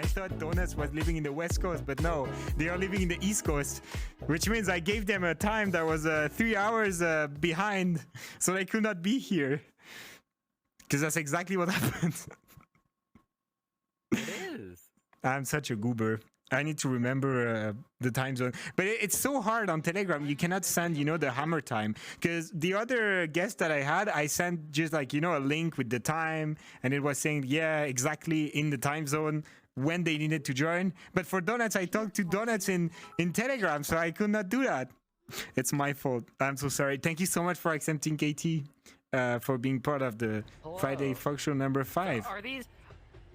I thought Donuts was living in the West Coast, but no, they are living in the East Coast, which means I gave them a time that was 3 hours behind, so they could not be here. Because that's exactly what happened. It is. I'm such a goober. I need to remember the time zone. But it's so hard on Telegram. You cannot send, the hammer time. Because the other guest that I had, I sent just like, a link with the time. And it was saying, yeah, exactly in the time zone when they needed to join. But for Donuts, I talked to Donuts in Telegram, so I could not do that. It's my fault. I'm so sorry. Thank you so much for accepting, KT, for being part of the Friday Folk Show number 5. So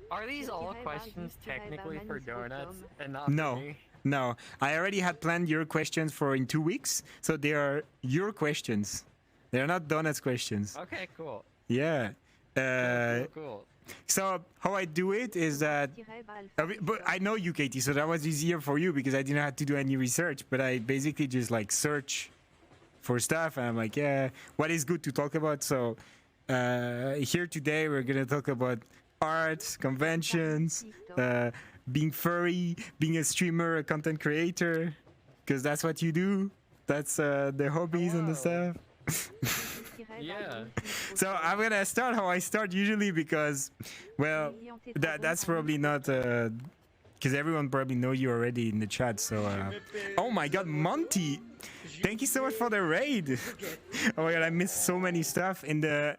are these all questions technically for Donuts and not No. for me? No, I already had planned your questions for in 2 weeks, so they are your questions. They are not Donuts questions. Okay, cool. Yeah. Cool. So how I do it is that, but I know you, Katie, so that was easier for you because I didn't have to do any research. But I basically just like search for stuff, and I'm like, yeah, what is good to talk about? So here today we're gonna talk about art, conventions, being furry, being a streamer, a content creator, because that's what you do. That's the hobbies and the stuff. Yeah. So I'm gonna start how I start usually because, well, that's probably not because everyone probably know you already in the chat. So, oh my God, Monty, thank you so much for the raid. Oh my God, I missed so many stuff in the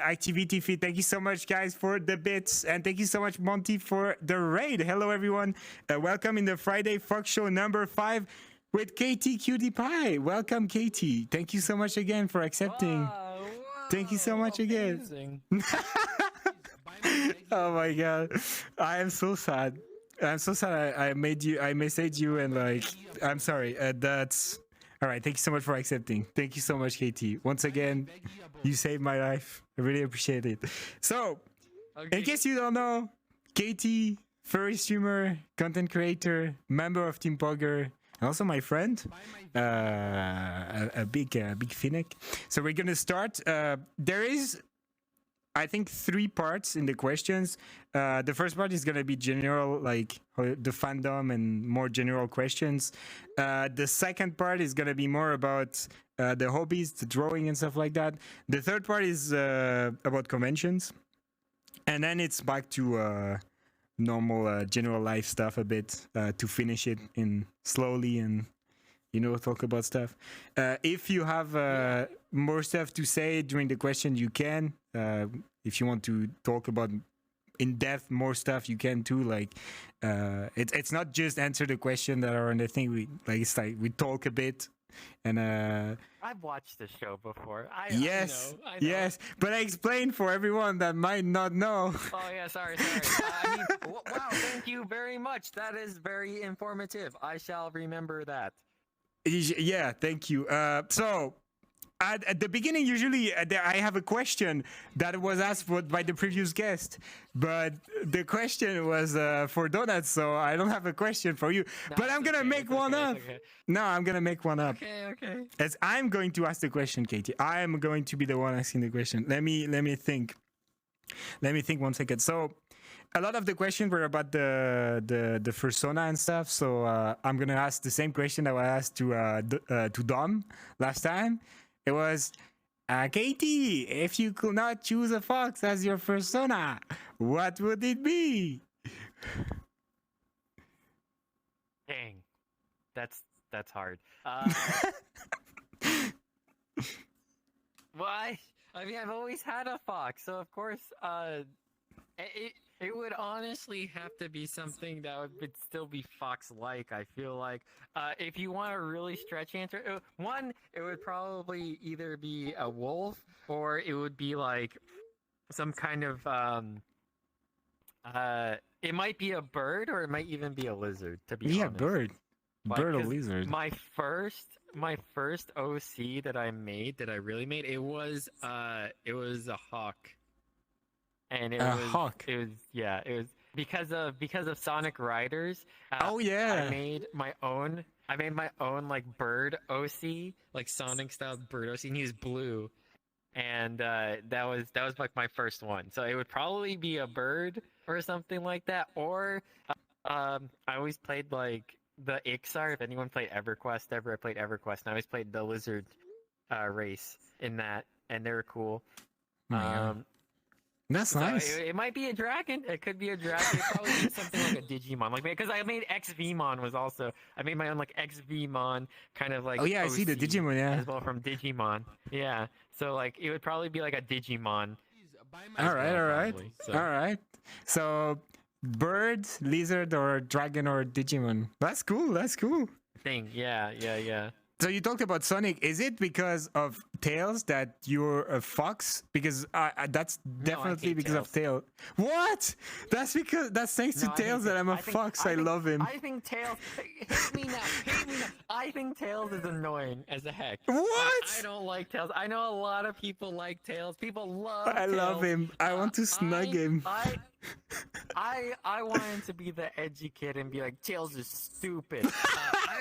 activity feed. Thank you so much, guys, for the bits, and thank you so much, Monty, for the raid. Hello, everyone. Welcome in the Friday Folk Show number 5 with KT Cutie Pie. Welcome, KT. Thank you so much again for accepting. Wow, Thank you so much amazing. again. Oh my God, I am so sad. I'm so sad. I messaged you and like, I'm sorry. That's all right. Thank you so much for accepting. Thank you so much, KT. Once again, you saved my life. I really appreciate it. So, in case you don't know, KT, furry streamer, content creator, member of Team Pogger, and also my friend, a big Finnick. So we're gonna start. There is, I think, 3 parts in the questions. The first part is gonna be general, like the fandom and more general questions. The second part is gonna be more about the hobbies, the drawing and stuff like that. The third part is about conventions, and then it's back to normal general life stuff a bit to finish it in slowly and talk about stuff. If you have more stuff to say during the question, you can. If you want to talk about in depth more stuff, you can too. Like it's not just answer the question that are on the thing. It's like we talk a bit. And I've watched the show before. Yes, I know. yes, but I explained for everyone that might not know. Oh yeah, sorry. I mean, wow, thank you very much. That is very informative. I shall remember that. Yeah, thank you. So at the beginning, usually I have a question that was asked by the previous guest, but the question was for Donuts, so I don't have a question for you. No, but I'm gonna make one up. Okay. No, I'm gonna make one up. Okay. As I'm going to ask the question, Katie. I am going to be the one asking the question. Let me think. Let me think 1 second. So a lot of the questions were about the persona and stuff. So I'm gonna ask the same question that I asked to Dom last time. It was, Katie, if you could not choose a fox as your persona, what would it be? Dang, that's hard. Well, I mean, I've always had a fox, so of course, it would honestly have to be something that would still be fox-like. I feel like, if you want a really stretch answer, it would probably either be a wolf or it would be like some kind of it might be a bird or it might even be a lizard. To be honest. Yeah, bird or lizard. My first OC that I really made, it was a hawk. And it was because of Sonic Riders. Oh yeah. I made my own like bird OC, like Sonic style bird OC, and he was blue. and that was like my first one. So it would probably be a bird or something like that, or I always played like the Ixar. If anyone played EverQuest ever, I played EverQuest, and I always played the lizard race in that, and they were cool. Oh my God. Um, That's so nice. it might be a dragon. It could be a dragon. It probably be something like a Digimon, like because I made XVmon was also I made my own like XVmon kind of like Oh yeah, I see the OC Digimon. Yeah. as well from Digimon. Yeah, so like it would probably be like a Digimon. All right, all right, Probably, so. all right. So, bird, lizard, or dragon, or Digimon. That's cool. That's cool. Thing. Yeah. So you talked about Sonic. Is it because of Tails that you're a fox? Because that's definitely hate because of Tails. What? That's thanks to No, I Tails hate that I'm a I think- fox. I love him. I think Tails. Hate me now. Hate me now. I think Tails is annoying as a heck. What? I don't like Tails. I know a lot of people like Tails. People love. I love Tails. him. I want to snug him. I want him to be the edgy kid and be like, Tails is stupid.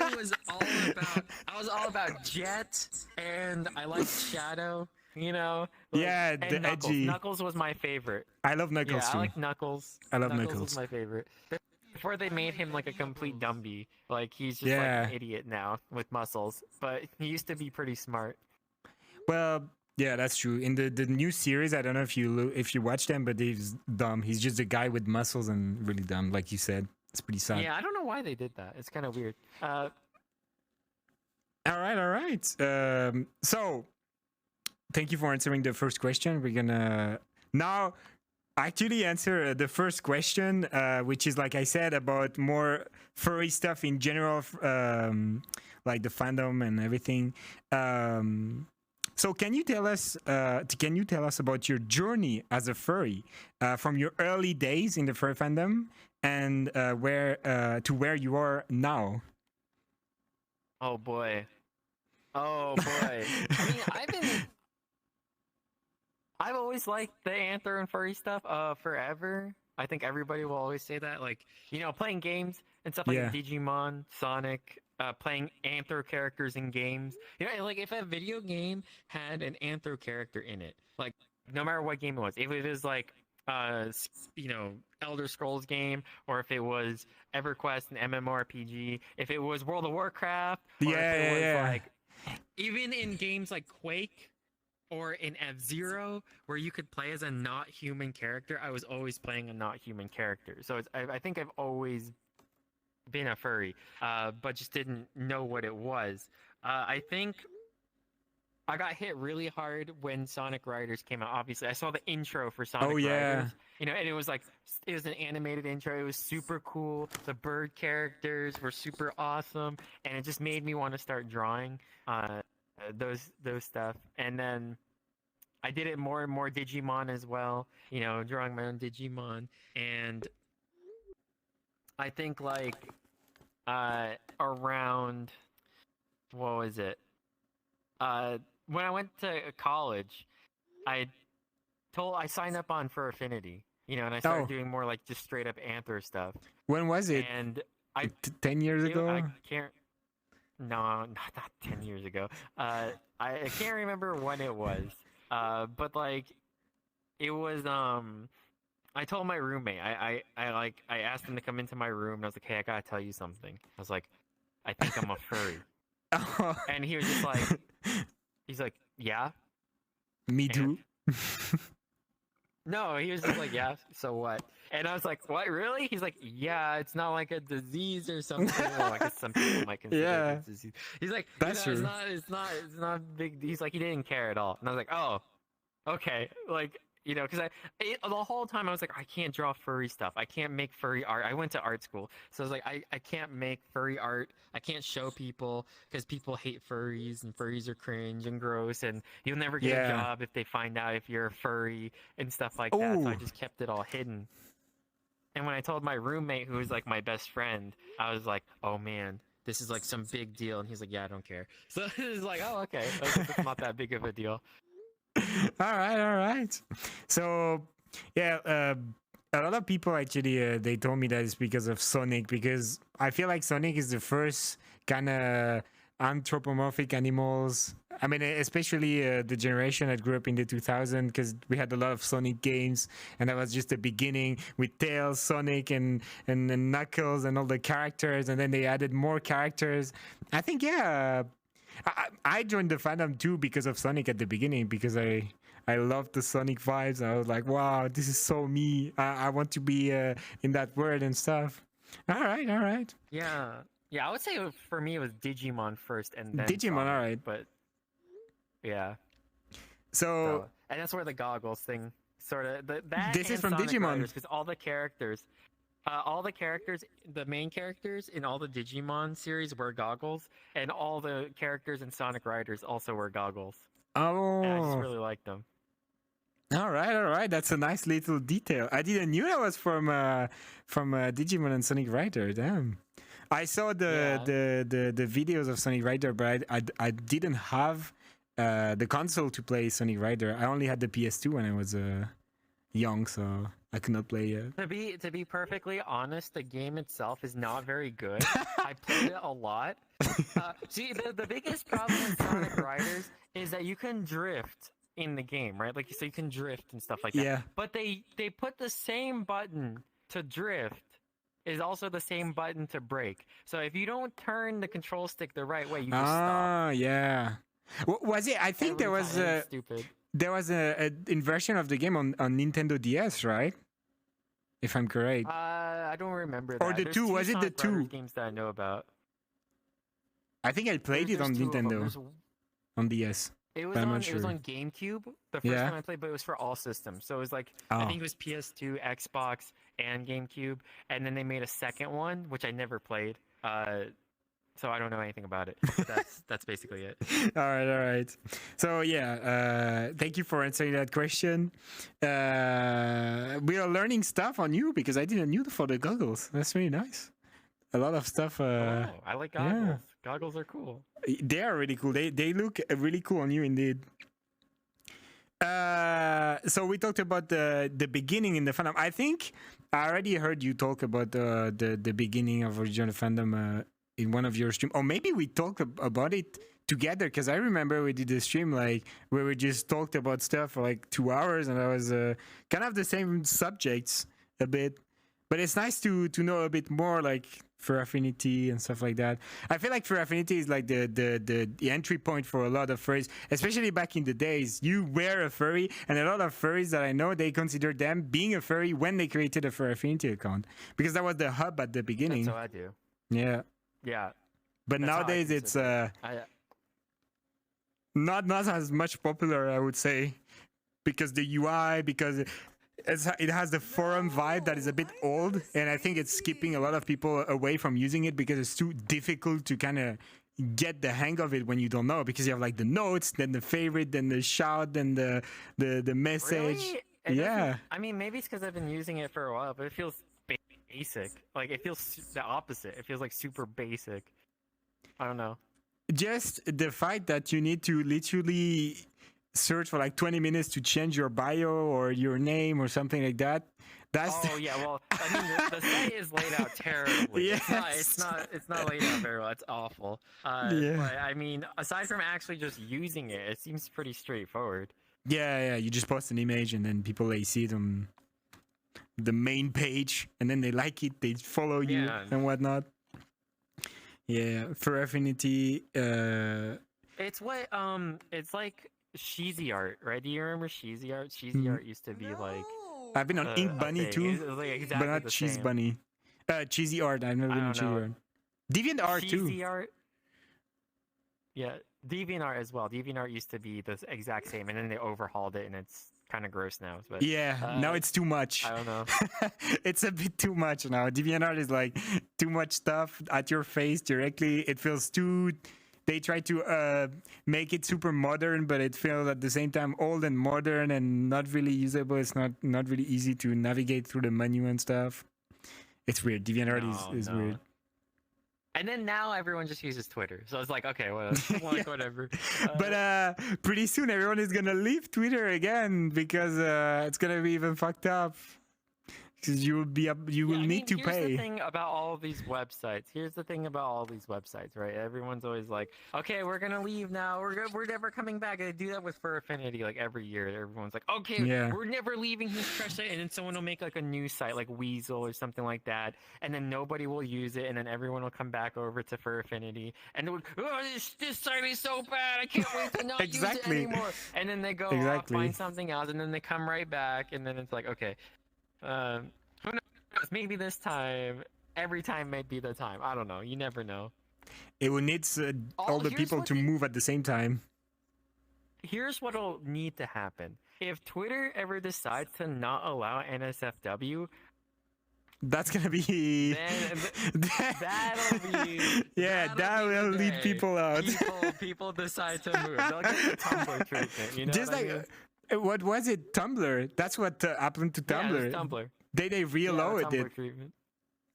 I was all about Jet, and I liked Shadow. You know. Yeah, and the Knuckles. edgy. Knuckles was my favorite. I love Knuckles Yeah, too. I like Knuckles. I love Knuckles. Knuckles. Was my favorite. Before they made him like a complete dumby, like he's just Yeah. like an idiot now with muscles. But he used to be pretty smart. Well, yeah, that's true. In the new series, I don't know if you watch them, but he's dumb. He's just a guy with muscles and really dumb, like you said. It's pretty sad. Yeah, I don't know why they did that. It's kind of weird. All right. So, thank you for answering the first question. We're gonna now actually answer the first question, which is like I said about more furry stuff in general, like the fandom and everything. So can you tell us about your journey as a furry from your early days in the furry fandom and where you are now? Oh boy. I mean, I've always liked the anther and furry stuff forever. I think everybody will always say that. Like, playing games and stuff like Yeah. Digimon, Sonic, playing anthro characters in games. Like if a video game had an anthro character in it, like no matter what game it was, if it was like Elder Scrolls game, or if it was EverQuest, an MMORPG, if it was World of Warcraft, or if it was like even in games like Quake or in F-Zero, where you could play as a not human character, I was always playing a not human character. So I think I've always been a furry, but just didn't know what it was. I think I got hit really hard when Sonic Riders came out. Obviously, I saw the intro for Sonic Riders. And it was an animated intro. It was super cool. The bird characters were super awesome, and it just made me want to start drawing those stuff. And then I did it more and more Digimon as well. Drawing my own Digimon, and I think like around what was it? When I went to college, I signed up on for Affinity, and I started doing more like just straight up anther stuff. When was it? And 10 years ago? I can't. No, not 10 years ago. I can't remember when it was. But like, it was. I told my roommate. I asked him to come into my room, and I was like, "Hey, I gotta tell you something." I was like, "I think I'm a furry," and he was just like. He's like, yeah? Me too. No, he was just like, yeah, so what? And I was like, what, really? He's like, yeah, it's not like a disease or something. Well, I guess some people might consider it a disease. He's like, that's true. It's not big. He's like, he didn't care at all. And I was like, oh, okay. Like, because the whole time I was like, I can't draw furry stuff. I can't make furry art. I went to art school. So I was like, I can't make furry art. I can't show people because people hate furries and furries are cringe and gross. And you'll never get a job if they find out if you're a furry and stuff like that. So I just kept it all hidden. And when I told my roommate, who was like my best friend, I was like, oh man, this is like some big deal. And he's like, yeah, I don't care. So it was like, oh, okay. It's not that big of a deal. All right. So, yeah, a lot of people actually they told me that it's because of Sonic, because I feel like Sonic is the first kind of anthropomorphic animals I mean, especially the generation that grew up in the 2000s, because we had a lot of Sonic games, and that was just the beginning with Tails, Sonic, and Knuckles, and all the characters, and then they added more characters. I think, yeah, I joined the fandom too because of Sonic at the beginning, because I loved the Sonic vibes. I was like, wow, this is so me. I want to be in that world and stuff. All right. Yeah. Yeah, I would say for me it was Digimon first and then Digimon, Sonic, all right. but yeah. So And that's where the goggles thing sort of that. This is from Sonic Digimon. because all the characters, the main characters in all the Digimon series wear goggles, and all the characters in Sonic Riders also wear goggles. And I just really like them. All right. That's a nice little detail. I didn't knew that was from Digimon and Sonic Rider. Damn. I saw the videos of Sonic Rider, but I didn't have the console to play Sonic Rider. I only had the PS2 when I was young, so I could not play it. To be perfectly honest, the game itself is not very good. I played it a lot. See, the biggest problem with Sonic Riders is that you can drift in the game, right? Like, so you can drift and stuff like that. Yeah. But they put the same button to drift is also the same button to brake. So if you don't turn the control stick the right way, you just stop. Yeah. Was it? I think there was stupid. There was a inversion of the game on Nintendo DS, right? If I'm correct. I don't remember that. Or the There's 2, was it the Sonic Riders 2? games that I know about. I think I played it on Nintendo, on DS. It was I'm on not sure. It was on GameCube the first time I played, but it was for all systems. So it was like I think it was PS2, Xbox, and GameCube, and then they made a second one, which I never played. So I don't know anything about it. But that's basically it. All right. So yeah, thank you for answering that question. We are learning stuff on you because I didn't knew for the goggles. That's really nice. A lot of stuff. I like goggles. Yeah. Goggles are cool. They are really cool. They look really cool on you indeed. So we talked about the beginning in the fandom. I think I already heard you talk about the beginning of original fandom in one of your streams, or maybe we talked about it together, because I remember we did a stream like where we just talked about stuff for like 2 hours, and I was kind of the same subjects a bit. But it's nice to know a bit more, like for Affinity and stuff like that. I feel like for Affinity is like the entry point for a lot of furries, especially back in the days. You were a furry, and a lot of furries that I know, they consider them being a furry when they created a Fur Affinity account, because that was the hub at the beginning. That's what I do. Yeah. Yeah. But nowadays it's not as much popular, I would say, because the UI, because it has the forum vibe that is a bit old, and I think it's skipping a lot of people away from using it because it's too difficult to kind of get the hang of it when you don't know, because you have like the notes, then the favorite, then the shout, then the message. Really? Yeah. I mean, maybe it's because I've been using it for a while, but it feels basic. Like, it feels the opposite. It feels like super basic. I don't know. Just the fact that you need to literally search for like 20 minutes to change your bio or your name or something like that. That's yeah. Well, I mean, the site is laid out terribly. Yes. It's not laid out very well. It's awful. Yeah. But I mean, aside from actually just using it, it seems pretty straightforward. Yeah. You just post an image and then people, they see it on the main page, and then they like it, they follow you and whatnot. Yeah, for Affinity, it's what it's like cheesy art, right? Do you remember cheesy art? Cheesy art used to be like I've been on Ink Bunny too, it was like exactly but not the Cheese same. Bunny. Cheesy Art. I've never been on Cheesy Art. Deviant Art too. Cheesy art. Yeah, DeviantArt as well. DeviantArt used to be the exact same, and then they overhauled it, and it's kind of gross now. But now it's too much. I don't know. It's a bit too much now. DeviantArt is like too much stuff at your face directly. It feels too. They try to make it super modern, but it feels at the same time old and modern and not really usable. It's not really easy to navigate through the menu and stuff. It's weird. DeviantArt is weird. And then now everyone just uses Twitter. So it's like, okay, whatever. But pretty soon everyone is going to leave Twitter again, because it's going to be even fucked up. because you will be up. You will need to here's the pay. thing about all of these websites. Here's the thing about all these websites, right? Everyone's always like, "Okay, we're gonna leave now. We're never coming back." They do that with Fur Affinity, like every year. Everyone's like, "Okay, Yeah. we're never leaving this trash site," and then someone will make like a new site, like Weasel or something like that, and then nobody will use it, and then everyone will come back over to Fur Affinity, and they'll, "Oh, this site is so bad. I can't wait to not use it anymore." And then they go off, find something else, and then they come right back, and then it's like, okay. Who knows? Maybe this time, every time might be the time. I don't know. You never know. It will need all the people to move at the same time. Here's what'll need to happen. If Twitter ever decides to not allow NSFW, that's gonna be. That'll be. Yeah, that will lead people out. People decide to move. They'll get the Tumblr treatment. You know just what like. I mean? What was it? Tumblr. That's what happened to Tumblr. Yeah, it was Tumblr. They reloaded it. Treatment.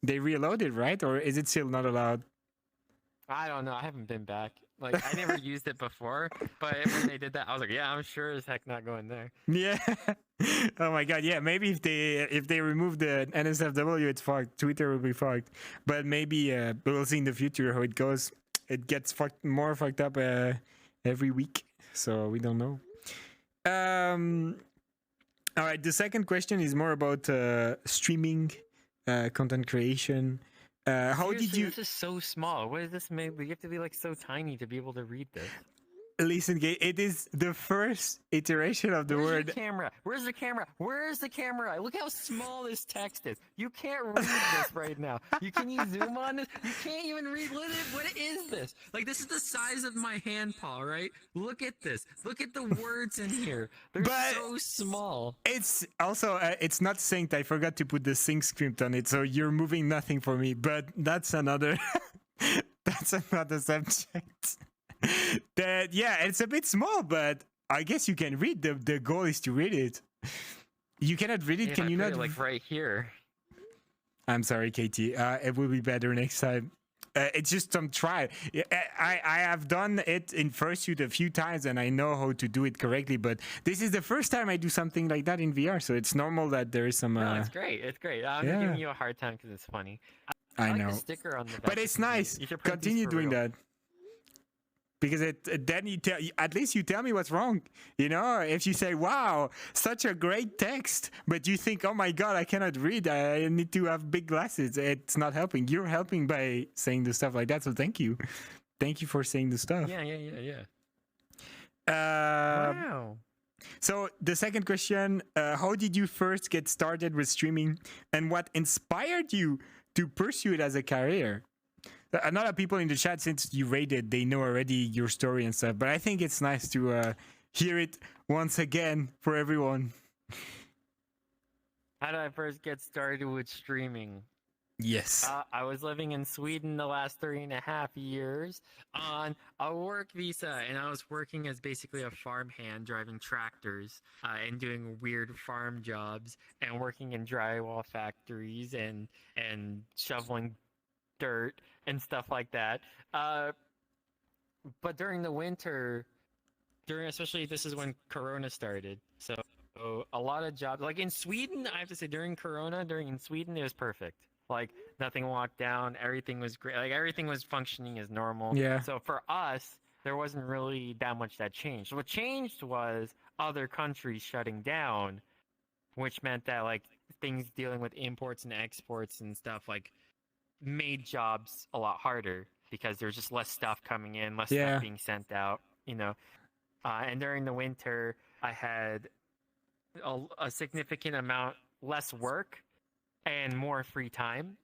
They reloaded, right? Or is it still not allowed? I don't know. I haven't been back. Like I never used it before, but when they did that, I was like, yeah, I'm sure as heck not going there. Yeah. Oh my god. Yeah. Maybe if they remove the NSFW, it's fucked. Twitter will be fucked. But maybe we'll see in the future how it goes. It gets more fucked up every week, so we don't know. All right, the second question is more about streaming, content creation. How Seriously, did you? This is so small. What does this mean? You have to be like so tiny to be able to read this. Listen, Gay, it is the first iteration of the word. Camera. Where's the camera? Where's the camera? Look how small this text is. You can't read this right now. Can you zoom on this? You can't even read. What is this? Like, this is the size of my hand paw, right? Look at this. Look at the words in here. They're so small. It's also, it's not synced. I forgot to put the sync script on it, so you're moving nothing for me. But that's another, that's another subject. Yeah, it's a bit small, but I guess you can read. The goal is to read it. You cannot read it. Can you not? Like right here. I'm sorry, Katie. It will be better next time. It's just some try. I have done it in fursuit a few times, and I know how to do it correctly. But this is the first time I do something like that in VR, so it's normal that there is some. No, it's great. It's great. I'm giving you a hard time because it's funny. I like know. the sticker on the back. But it's nice. Continue doing that. Because then at least you tell me what's wrong. You know, if you say, wow, such a great text, but you think, oh my God, I cannot read. I need to have big glasses. It's not helping. You're helping by saying the stuff like that. So thank you. Thank you for saying the stuff. Yeah. Wow. So the second question, how did you first get started with streaming and what inspired you to pursue it as a career? A lot of people in the chat, since you rated, they know already your story and stuff. But I think it's nice to hear it once again for everyone. How did I first get started with streaming? Yes. I was living in Sweden the last 3.5 years on a work visa, and I was working as basically a farmhand, driving tractors and doing weird farm jobs, and working in drywall factories and shoveling dirt and stuff like that. But during the winter, especially this is when Corona started, so a lot of jobs, like in Sweden, I have to say during in Sweden, it was perfect. Like nothing locked down, everything was great, like everything was functioning as normal. Yeah. So for us, there wasn't really that much that changed. What changed was other countries shutting down, which meant that like things dealing with imports and exports and stuff like made jobs a lot harder because there's just less stuff coming in, less stuff being sent out, you know. And during the winter, I had a significant amount less work and more free time.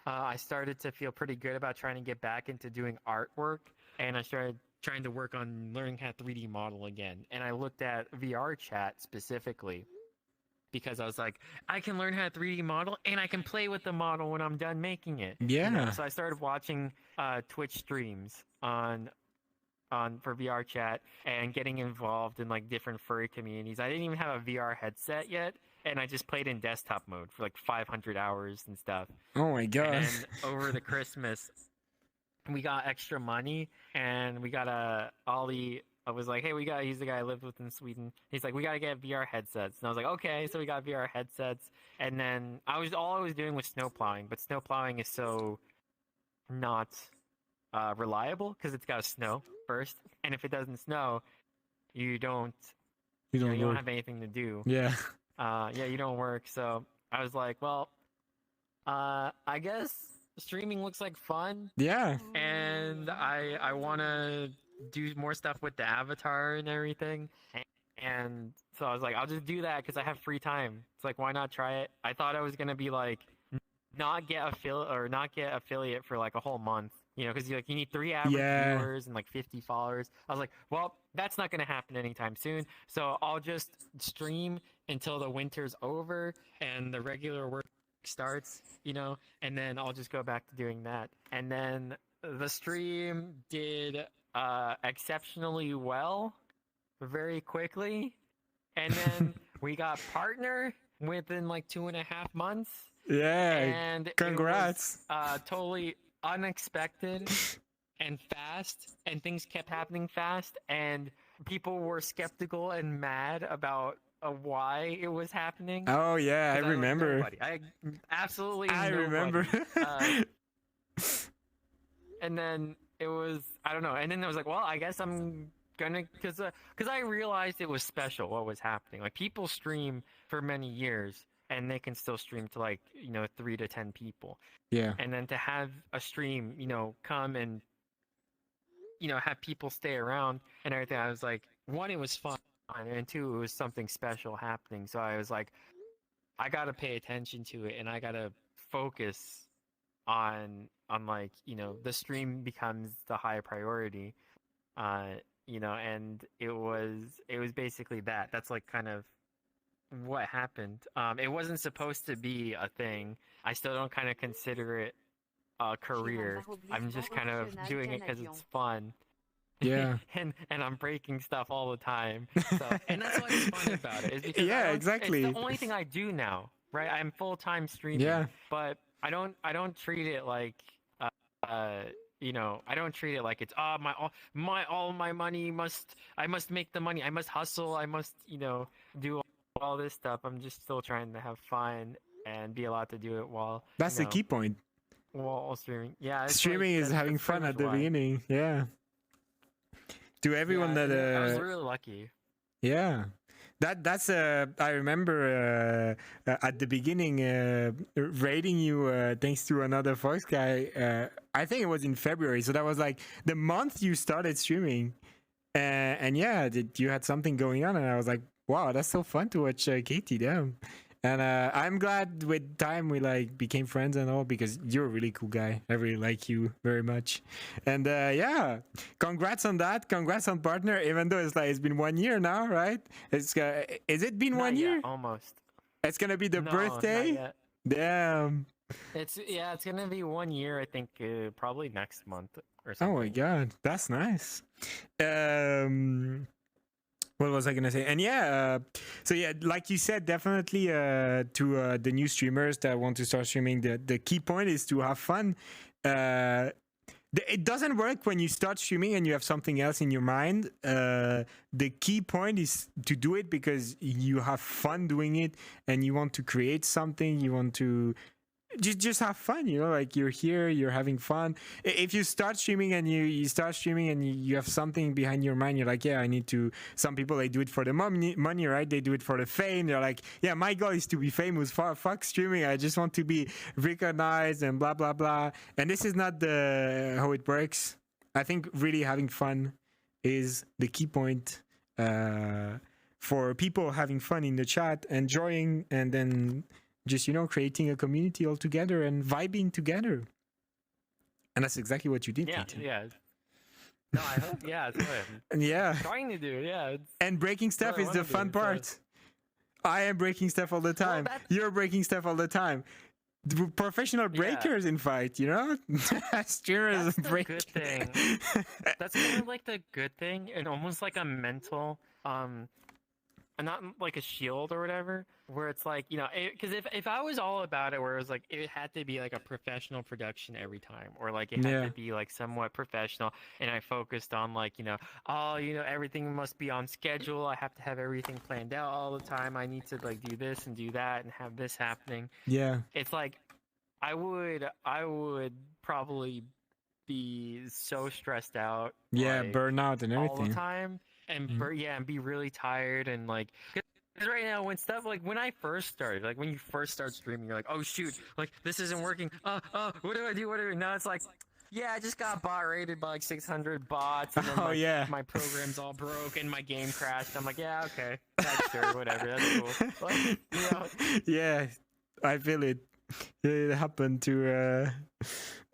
I started to feel pretty good about trying to get back into doing artwork, and I started trying to work on learning how to 3D model again. And I looked at VR chat specifically because I was like, I can learn how to 3D model and I can play with the model when I'm done making it. Yeah. You know? So I started watching Twitch streams for VR chat and getting involved in like different furry communities. I didn't even have a VR headset yet, and I just played in desktop mode for like 500 hours and stuff. Oh my God. And over the Christmas, we got extra money and we got a Ollie I was like, hey, he's the guy I lived with in Sweden. He's like, we gotta get VR headsets. And I was like, okay, so we got VR headsets. And then all I was doing was snow plowing, but snow plowing is so not reliable because it's gotta snow first. And if it doesn't snow, you don't You don't you don't work. have anything to do. Yeah. Yeah, you don't work. So I was like, well, I guess streaming looks like fun, Yeah. and I want to do more stuff with the avatar and everything. And so I was like, I'll just do that because I have free time. It's like, why not try it? I thought I was gonna be like, not get affiliate for like a whole month, you know, because you need 3 average Yeah. viewers and like 50 followers. I was like, well, that's not gonna happen anytime soon. So I'll just stream until the winter's over and the regular work starts, you know, and then I'll just go back to doing that. And then the stream did exceptionally well very quickly, and then we got partner within like 2.5 months. Yeah. And Congrats. it was, totally unexpected and fast, and things kept happening fast, and people were skeptical and mad about why it was happening. Oh yeah, I 'Cause remember. nobody. I absolutely I nobody. remember. And then it was, I don't know, and then I was like, well, I guess I'm gonna, because I realized it was special what was happening. Like, people stream for many years and they can still stream to like 3 to 10 people, Yeah. and then to have a stream come and have people stay around and everything. I was like, one, it was fun, and two, it was something special happening. So I was like, I gotta pay attention to it, and I gotta focus on like the stream becomes the high priority. And it was basically that. That's like kind of what happened. It wasn't supposed to be a thing. I still don't kind of consider it a career. I'm just kind of doing it because it's fun. Yeah. and I'm breaking stuff all the time. So, and that's what's fun about it. Is because Yeah, exactly. It's the only thing I do now, right? I'm full-time streaming. Yeah. But I don't treat it like I don't treat it like it's all my money I must make the money. I must hustle. I must do all this stuff. I'm just still trying to have fun and be allowed to do it while That's the key point. While streaming. Yeah, it's Streaming is that's having pretty fun much at the why. beginning. Yeah. To everyone Yeah, that I was really lucky. yeah. That's I remember at the beginning rating you thanks to another voice guy. I think it was in February, so that was like the month you started streaming. And yeah, you had something going on, and I was like, wow, that's so fun to watch Katie. Damn. And I'm glad with time we like became friends and all, because you're a really cool guy. I really like you very much. And yeah, congrats on that. Congrats on partner. Even though it's been 1 year now, right? Is it been Not 1 year? yet, almost. It's gonna be the No, birthday. not yet. Damn. It's gonna be 1 year. I think probably next month or something. Oh my god, that's nice. What was I gonna say? And yeah, so yeah, like you said, definitely to the new streamers that want to start streaming, the key point is to have fun. It doesn't work when you start streaming and you have something else in your mind. The key point is to do it because you have fun doing it and you want to create something. You want to just have fun, like you're here, you're having fun. If you start streaming and you start streaming and you have something behind your mind, you're like, yeah, I need to. Some people, they do it for the money, right? They do it for the fame. They're like, yeah, my goal is to be famous. Fuck streaming, I just want to be recognized and blah blah blah. And this is not how it works. I think really having fun is the key point for people having fun in the chat, enjoying, and then just creating a community all together and vibing together. And that's exactly what you did, Yeah, Katie. yeah. No, I hope. Yeah, that's what I'm Yeah. trying to do. Yeah. And breaking stuff I is the wanna fun do, so- part. I am breaking stuff all the time. that's- You're breaking stuff all the time. The professional breakers in fight, Streamers That's the break. good thing. That's kind of like the good thing, and almost like a mental not like a shield or whatever, where it's like, you know, because if I was all about it, where it was like it had to be like a professional production every time, or like it had Yeah. to be like somewhat professional, and I focused on like, you know, oh, you know, everything must be on schedule. I have to have everything planned out all the time. I need to like do this and do that and have this happening. Yeah. It's like I would probably be so stressed out, Yeah. like Burnout and all the everything. time, and Mm. yeah, and be really tired and like. Because right now, when stuff like when I first started, like when you first start streaming, you're like, oh shoot, like this isn't working. What do I do? What do I do? Now it's like, yeah, I just got bot rated by like 600 bots, and then Oh yeah. my program's all broke and my game crashed. I'm like, yeah, okay, that's sure, whatever, that's cool. Like, you know, Yeah, I feel it. It happened to.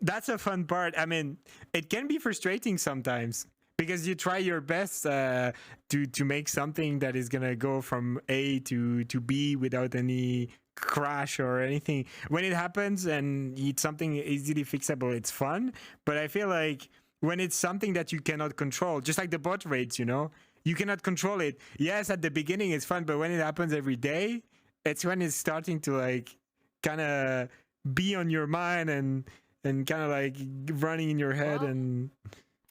That's a fun part. I mean, it can be frustrating sometimes because you try your best to make something that is gonna go from A to B without any crash or anything. When it happens and it's something easily fixable, it's fun. But I feel like when it's something that you cannot control, just like the bot rates, you know, you cannot control it. Yes, at the beginning it's fun, but when it happens every day, it's when it's starting to like kind of be on your mind and kind of like running in your head. Well, And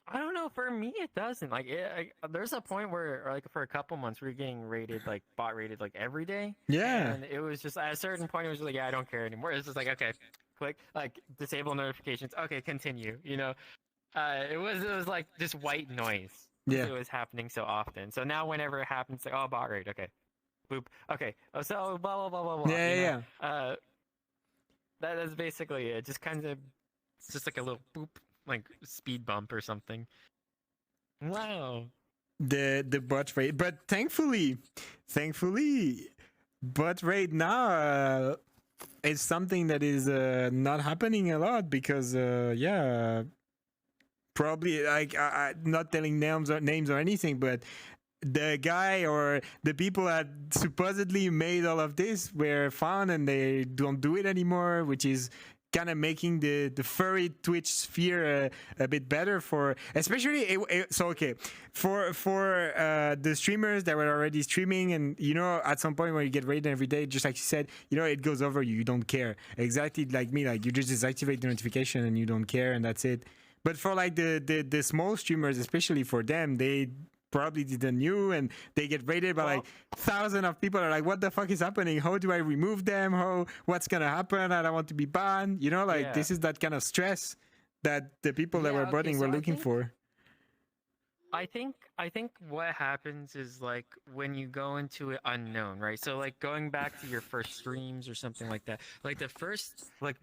I don't know. For me, it doesn't. Like, there's a point where, like, for a couple months, we were getting rated, like, bot rated, like, every day. yeah. And it was just at a certain point, it was just like, yeah, I don't care anymore. It's just like, okay, click, like, disable notifications. Okay, continue. You know, it was like just white noise. Yeah. It was happening so often. So now, whenever it happens, like, oh, bot rate. Okay, boop. Okay, oh, so blah blah blah blah blah. Yeah, you yeah, know? That's basically it. Just kind of, it's just like a little boop, like speed bump or something. Wow. The bot rate, but thankfully bot rate now is something that is not happening a lot because yeah, probably like not telling names or anything, but the guy or the people that supposedly made all of this were found and they don't do it anymore, which is kind of making the furry Twitch sphere a bit better for, especially so okay, for the streamers that were already streaming, and you know, at some point when you get rated every day, just like you said, you know, it goes over you, you don't care, exactly like me, like you just deactivate the notification and you don't care and that's it. But for like the small streamers, especially for them, they probably didn't knew and they get rated by like thousands of people are like, what the fuck is happening? How do I remove them? What's gonna happen? I don't want to be banned, you know, like Yeah. this is that kind of stress that the people that Yeah, were okay, botting so were I looking think- for. I think what happens is like when you go into it unknown, right? So like going back to your first streams or something like that, like the first like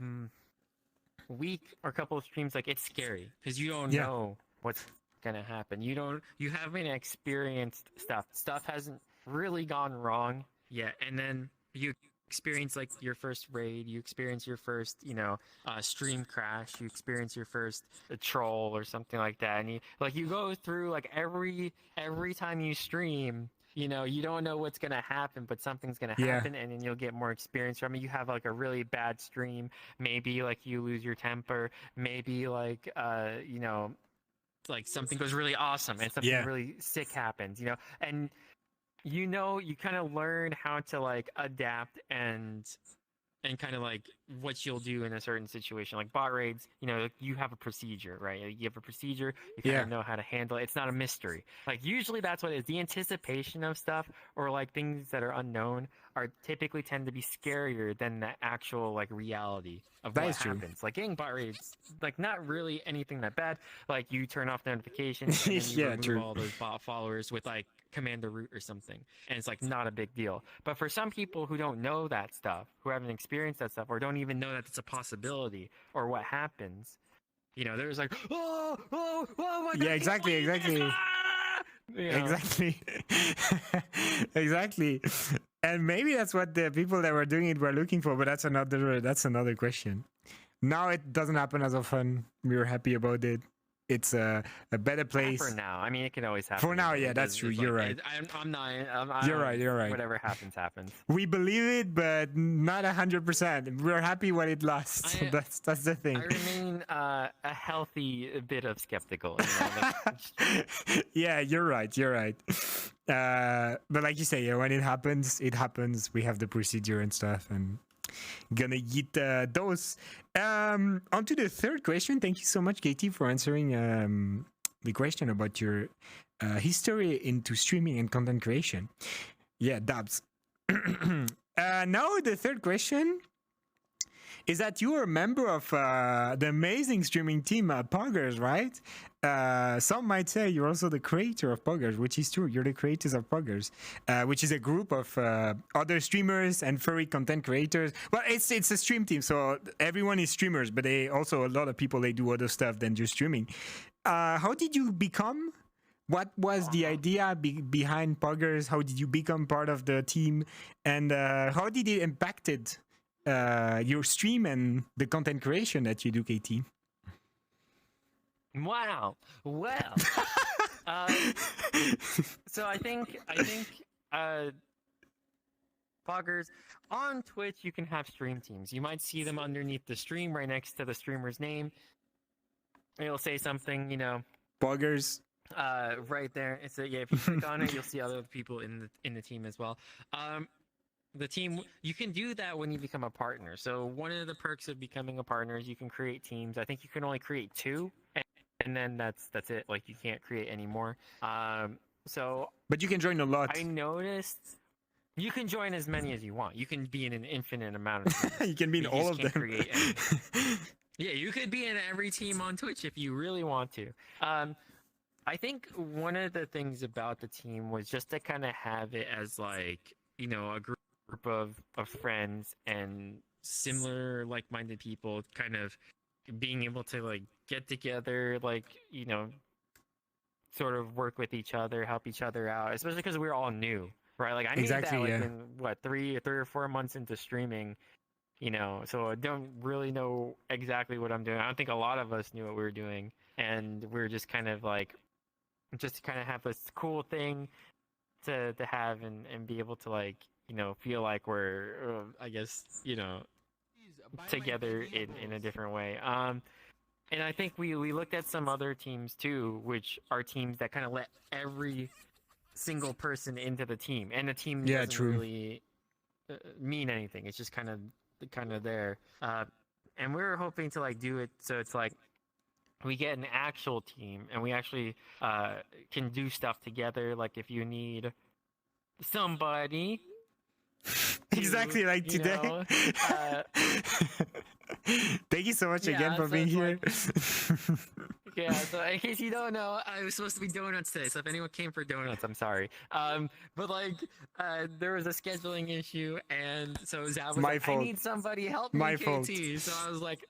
week or couple of streams, like it's scary because you don't Yeah. know what's gonna happen. You haven't experienced stuff. Stuff hasn't really gone wrong yet, and then you experience like your first raid, you experience your first, you know, stream crash, you experience your first troll or something like that, and you go through like every time you stream, you know, you don't know what's gonna happen, but something's gonna Yeah. happen, and then you'll get more experience from it. You have like a really bad stream, maybe like you lose your temper, maybe like you know, like something goes really awesome and something Yeah. really sick happens, you know, and you know, you kind of learn how to like adapt and kind of like what you'll do in a certain situation. Like bot raids, you know, you have a procedure, right? You have a procedure, you kind Yeah. of know how to handle it. It's not a mystery. Like usually that's what it is. The anticipation of stuff or like things that are unknown are typically tend to be scarier than the actual like reality of That what is true. happens. Like getting bot raids, like not really anything that bad. Like you turn off notifications and then you Yeah, remove true. all those bot followers with like commander root or something, and it's like not a big deal. But for some people who don't know that stuff, who haven't experienced that stuff, or don't even know that it's a possibility or what happens, you know, there's like, oh my god, Yeah, exactly. You know? Exactly. Exactly. And maybe that's what the people that were doing it were looking for, but that's another question. Now it doesn't happen as often. We were happy about it. it's a better Not place. for now. I mean, it can always happen. For now, again. yeah, that's true. It's You're like, right. I'm not. You're right. You're right. Whatever happens, happens. We believe it, but not 100%. We're happy when it lasts. That's the thing. I remain a healthy bit of skeptical. You know, like, Yeah, you're right. You're right. But like you say, yeah, when it happens, it happens. We have the procedure and stuff, and gonna eat those. On to the third question. Thank you so much, Katie, for answering the question about your history into streaming and content creation. Yeah, Dabs. Now the third question is that you are a member of the amazing streaming team Poggers, right? Some might say you're also the creator of Poggers, which is true. You're the creators of Poggers, which is a group of other streamers and furry content creators. Well, it's a stream team, so everyone is streamers, but they also a lot of people they do other stuff than just streaming. How did you become? What was the idea behind Poggers? How did you become part of the team, and how did it impacted your stream and the content creation that you do, KT? Wow. Well. So I think Poggers on Twitch, you can have stream teams. You might see them underneath the stream, right next to the streamer's name. It'll say something, you know. Poggers. Right there. It's yeah. If you click on it, you'll see other people in the team as well. The team, you can do that when you become a partner. So one of the perks of becoming a partner is you can create teams. I think you can only create 2, and then that's it. Like you can't create any more. So. But you can join a lot. I noticed. You can join as many as you want. You can be in an infinite amount of teams. You can be in all of them. Create yeah, you could be in every team on Twitch if you really want to. I think one of the things about the team was just to kind of have it as like, you know, a group of friends and similar like-minded people kind of being able to like get together, like, you know, sort of work with each other, help each other out, especially because we're all new, right? Like I knew that like in what, 3 or 4 months into streaming, you know, so I don't really know exactly what I'm doing. I don't think a lot of us knew what we were doing, and we were just kind of like, just to kind of have this cool thing to have and be able to like, you know, feel like we're I guess, you know, together in a different way. And I think we looked at some other teams too, which are teams that kind of let every single person into the team, and the team doesn't really mean anything. It's just kind of there. And we were hoping to like do it so it's like we get an actual team and we actually can do stuff together. Like if you need somebody exactly like today. Know, thank you so much again for being here. Like, yeah, so in case you don't know, I was supposed to be donuts today, so if anyone came for donuts, I'm sorry. But like there was a scheduling issue, and so Zav was like, fault. I need somebody help me, KT. So I was like,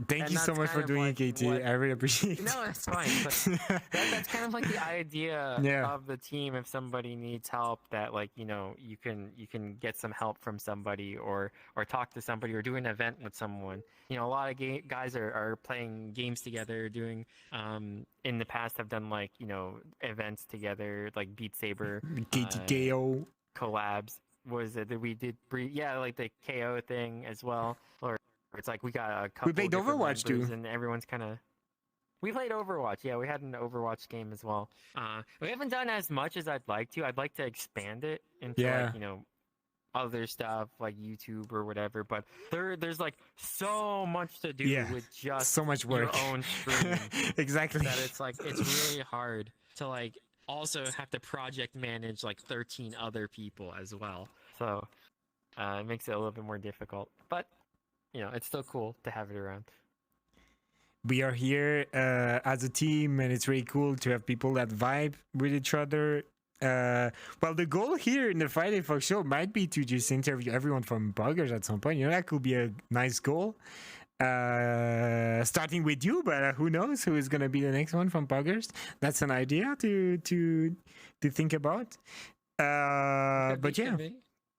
thank you so much for doing it, KT. I really appreciate it. No, it's fine. But that's kind of like the idea of the team. If somebody needs help, that like, you know, you can get some help from somebody or talk to somebody or do an event with someone. You know, a lot of guys are playing games together, doing in the past have done like, you know, events together, like Beat Saber, KTKO collabs. Was it that we did? Like the KO thing as well, or. It's like we got a couple. We played Overwatch too, and everyone's kind of. We played Overwatch. Yeah, we had an Overwatch game as well. We haven't done as much as I'd like to. I'd like to expand it into like, you know, other stuff like YouTube or whatever. But there's like so much to do with just so much work. Your own stream. Exactly. That it's like it's really hard to like also have to project manage like 13 other people as well. So it makes it a little bit more difficult, but. You know, it's still cool to have it around. We are here as a team, and it's really cool to have people that vibe with each other. Well, the goal here in the Friday Fox show might be to just interview everyone from Poggers at some point. You know, that could be a nice goal. Starting with you, but who knows who is going to be the next one from Poggers? That's an idea to think about. But yeah.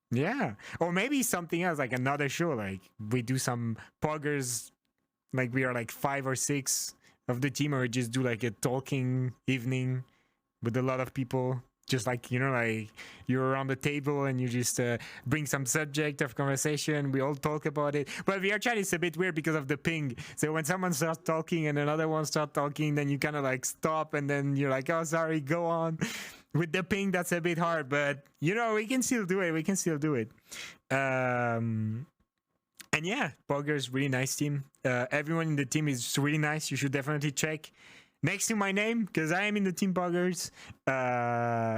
Yeah, or maybe something else, like another show, like we do some Poggers, like we are like 5 or 6 of the team, or just do like a talking evening with a lot of people? Just like, you know, like you're around the table and you just bring some subject of conversation. We all talk about it. But VR chat is a bit weird because of the ping. So when someone starts talking and another one starts talking, then you kind of like stop and then you're like, oh, sorry, go on. With the ping, that's a bit hard. But, you know, we can still do it. We can still do it. And yeah, Poggers, really nice team. Everyone in the team is really nice. You should definitely check next to my name, because I am in the team Poggers.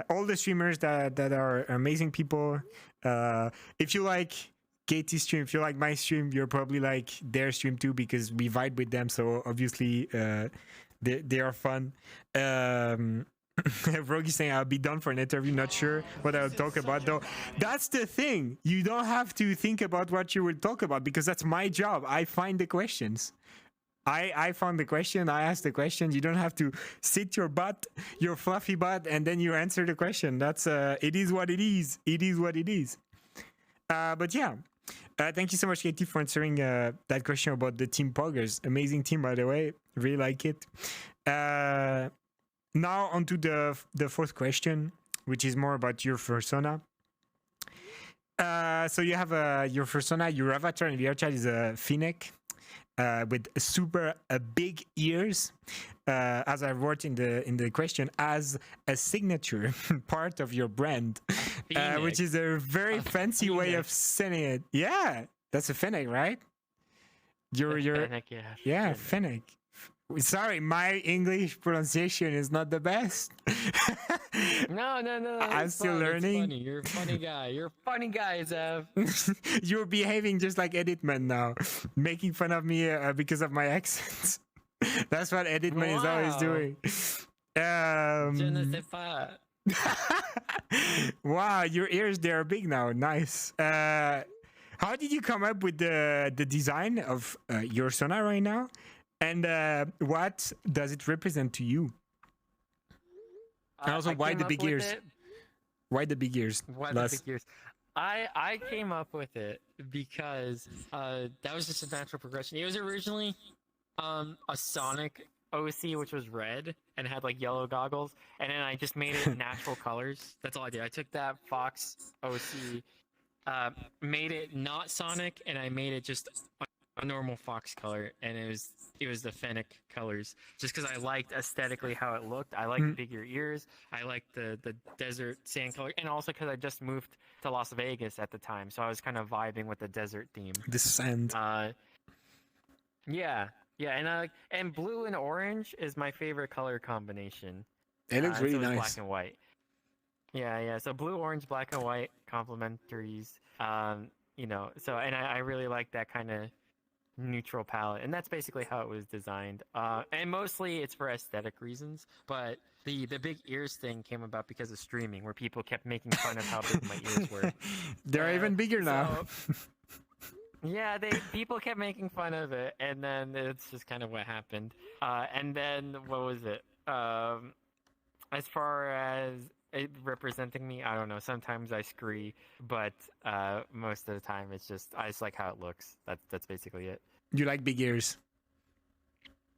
All the streamers that are amazing people. If you like Katie's stream, if you like my stream, you're probably like their stream too, because we vibe with them. So obviously they are fun. Rogi saying I'll be done for an interview, not sure what I'll talk about though. That's the thing. You don't have to think about what you will talk about, because that's my job. I find the questions. I found the question, I asked the question. You don't have to sit your butt, your fluffy butt, and then you answer the question. That's it is what it is. It is what it is. But yeah, thank you so much, Katie, for answering that question about the team Poggers. Amazing team, by the way. Really like it. Now onto the fourth question, which is more about your persona. So you have your persona, your avatar in VR chat is a Finnick. With super big ears, as I wrote in the question, as a signature part of your brand, which is a very fancy way of saying it. Yeah, that's a Finnick, right? You're Fennec, yeah, Finnick. Sorry, my English pronunciation is not the best. No. I'm still learning. Funny. You're a funny guy. You're a funny guy, Zev. You're behaving just like Editman now, making fun of me because of my accents. That's what Editman is always doing. Je ne sais pas. Wow, your ears, they're big now. Nice. How did you come up with the design of your Sona right now? And what does it represent to you? And also, why the big ears? Why the big ears? Why the big ears? I came up with it because that was just a natural progression. It was originally a Sonic OC, which was red and had like yellow goggles, and then I just made it natural colors. That's all I did. I took that Fox OC, made it not Sonic, and I made it just a normal Fox color, and it was the Fennec colors, just because I liked aesthetically how it looked. I liked the bigger ears. I liked the desert sand color, and also because I just moved to Las Vegas at the time, so I was kind of vibing with the desert theme. The sand. Yeah, and blue and orange is my favorite color combination. It looks really so nice. Black and white. Yeah. So blue, orange, black and white complementaries. You know, so and I really like that kind of neutral palette, and that's basically how it was designed. And mostly it's for aesthetic reasons, but the big ears thing came about because of streaming, where people kept making fun of how big my ears were. They're even bigger now. Yeah, people kept making fun of it, and then it's just kind of what happened. And then what was it? As far as it representing me, I don't know. Sometimes I scree, but most of the time I just like how it looks. That's basically it. You like big ears?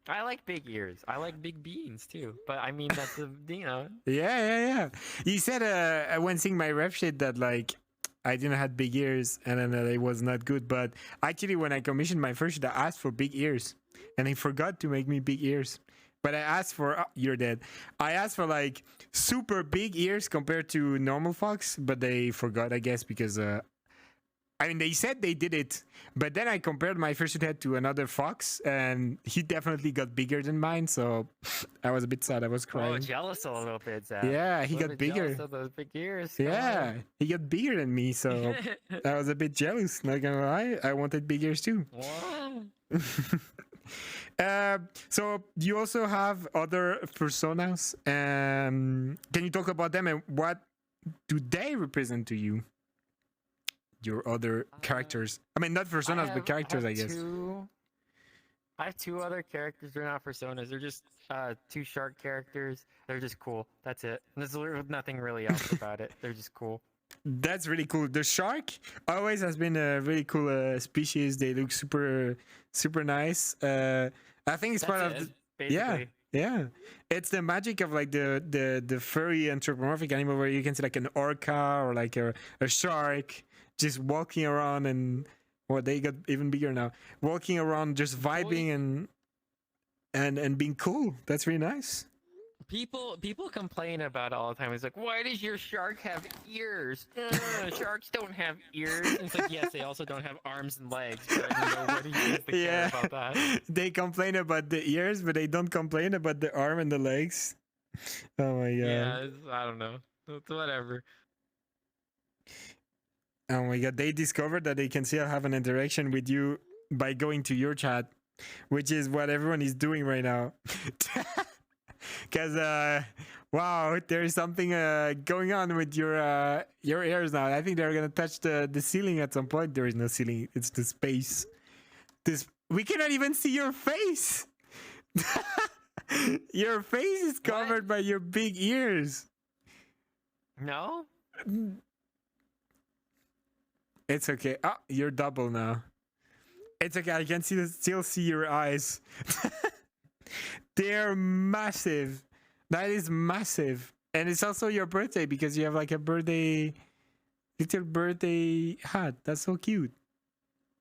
I like big ears. I like big beans too. But I mean, that's you know. Yeah. You said when seeing my ref sheet that like I didn't have big ears, and then it was not good. But actually, when I commissioned my first sheet, I asked for big ears, and they forgot to make me big ears. But I asked for you're dead. I asked for like super big ears compared to normal fox, but they forgot, I guess, because I mean, they said they did it, but then I compared my fursuit head to another fox, and he definitely got bigger than mine. So I was a bit sad. I was crying. Oh, jealous a little bit, Zach. Yeah, he got bigger. Jealous of those big ears. Yeah, he got bigger than me, so I was a bit jealous. Not gonna lie, I wanted big ears too. What? So you also have other personas. Can you talk about them and what do they represent to you? Your other characters. I mean, not personas, but characters, I guess. I have two other characters. They're not personas. They're just two shark characters. They're just cool. That's it. There's nothing really else about it. They're just cool. That's really cool. The shark always has been a really cool species. They look super nice. I think it's part of Yeah, basically. yeah. It's the magic of like the furry anthropomorphic animal where you can see like an orca or like a shark just walking around and well they got even bigger now. Walking around just Boy, vibing and being cool. That's really nice. people complain about it all the time. It's like, why does your shark have ears? Sharks don't have ears. And it's like, yes, they also don't have arms and legs, but nobody seems to care Yeah. about that. They complain about the ears, but they don't complain about the arm and the legs. Oh my Yeah, god. I don't know. It's whatever. Oh my god. They discovered that they can still have an interaction with you by going to your chat, which is what everyone is doing right now. Because wow, there is something going on with your ears now. I think they're gonna touch the ceiling at some point. There is no ceiling; it's the space. This we cannot even see your face. Your face is covered by your big ears. No? It's okay. Oh, you're double now. It's okay. I can still see your eyes. They're massive. That is massive. And it's also your birthday because you have like a little birthday hat. That's so cute.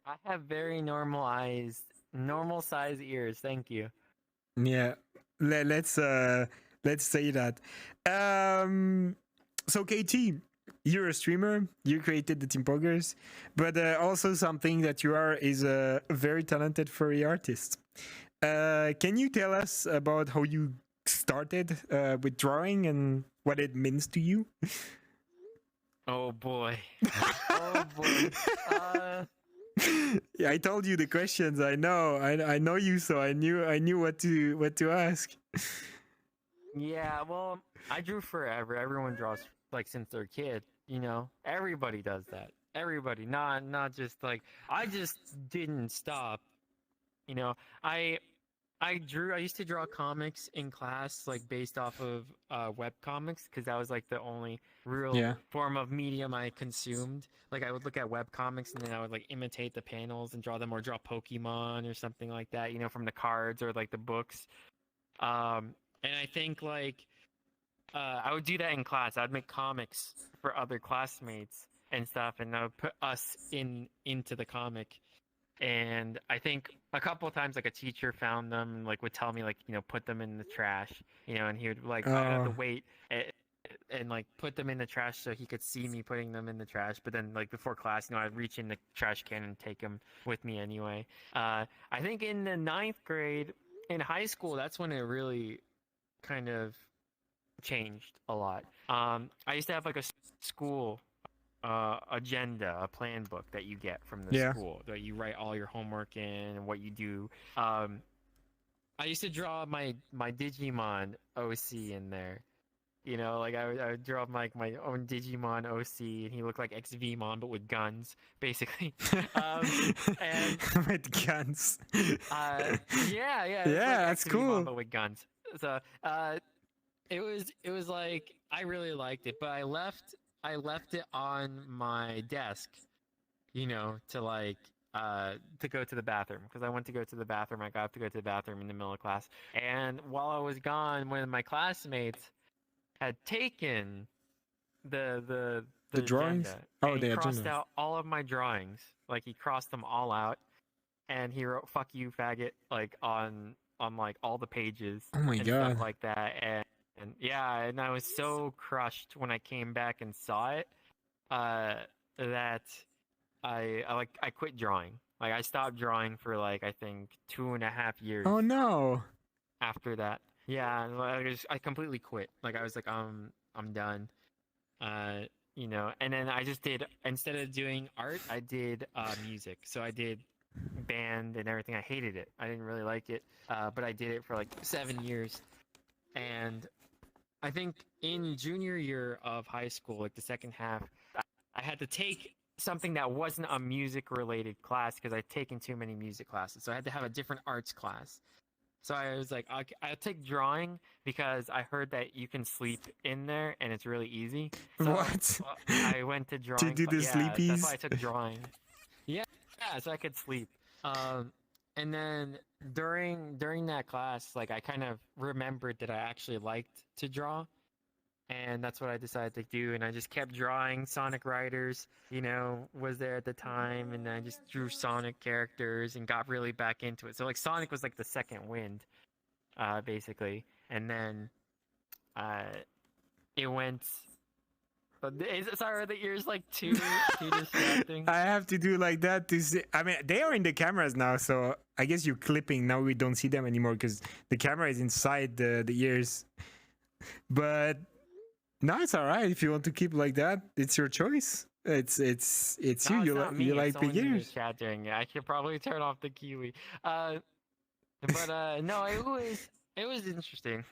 I have very normal eyes, normal size ears. Thank you. Yeah. Let's say that. So KT, you're a streamer. You created the Team Poggers, but also something that you are is a very talented furry artist. Can you tell us about how you started with drawing and what it means to you? Oh boy. Oh boy. Yeah, I told you the questions. I know. I know you, so I knew what to ask. Yeah, well, I drew forever. Everyone draws like since they're a kid, you know. Everybody does that. Everybody, not just like I just didn't stop. You know, I used to draw comics in class, like based off of web comics, because that was like the only real Yeah. form of medium I consumed. Like I would look at web comics and then I would like imitate the panels and draw them, or draw Pokemon or something like that, you know, from the cards or like the books. And I think like I would do that in class. I'd make comics for other classmates and stuff, and I would put us into the comic. And I think a couple of times like a teacher found them and like would tell me like, you know, put them in the trash, you know, and he would like I'd have to wait and like put them in the trash so he could see me putting them in the trash. But then like before class, you know, I'd reach in the trash can and take them with me anyway. I think in the 9th grade in high school, that's when it really kind of changed a lot. I used to have like a school agenda, a plan book that you get from the school that you write all your homework in and what you do. I used to draw my Digimon OC in there. You know, like I would draw my own Digimon OC, and he looked like Xvmon but with guns, basically. And with guns. yeah, Yeah, like that's Xvmon, cool. but with guns. So it was like I really liked it, but I left it on my desk, you know, to like to go to the bathroom, because I went to go to the bathroom. I got up to go to the bathroom in the middle of class, and while I was gone, one of my classmates had taken the drawings. agenda, Oh, and the he crossed agenda. out all of my drawings. Like he crossed them all out, and he wrote "fuck you, faggot" like on like all the pages. Oh my and god. stuff like that. And yeah, and I was so crushed when I came back and saw it that I quit drawing. Like I stopped drawing for like I think 2.5 years. Oh no. After that, yeah, I completely quit. Like I was like I'm done. You know, and then I just did, instead of doing art, I did music. So I did band and everything. I hated it. I didn't really like it, but I did it for like 7 years. And I think in junior year of high school, like the second half, I had to take something that wasn't a music related class because I'd taken too many music classes. So I had to have a different arts class. So I was like, I'll take drawing because I heard that you can sleep in there and it's really easy. So What? I went to drawing. To do the yeah, sleepies? that's why I took drawing. Yeah, so I could sleep. and then during that class, like I kind of remembered that I actually liked to draw, and that's what I decided to do. And I just kept drawing. Sonic Riders, was there at the time, and I just drew Sonic characters and got really back into it. So like Sonic was like the second wind, basically, and then uh, it went. But sorry, the ears like too distracting. I have to do like that to see. I mean, they are in the cameras now, so I guess you're clipping. Now we don't see them anymore because the camera is inside the ears. But no, it's all right if you want to keep like that. It's your choice. It's No, you. it's You not like me. you It's like big someone in the ears. chat doing it. I should probably turn off the Kiwi. But no, it was interesting.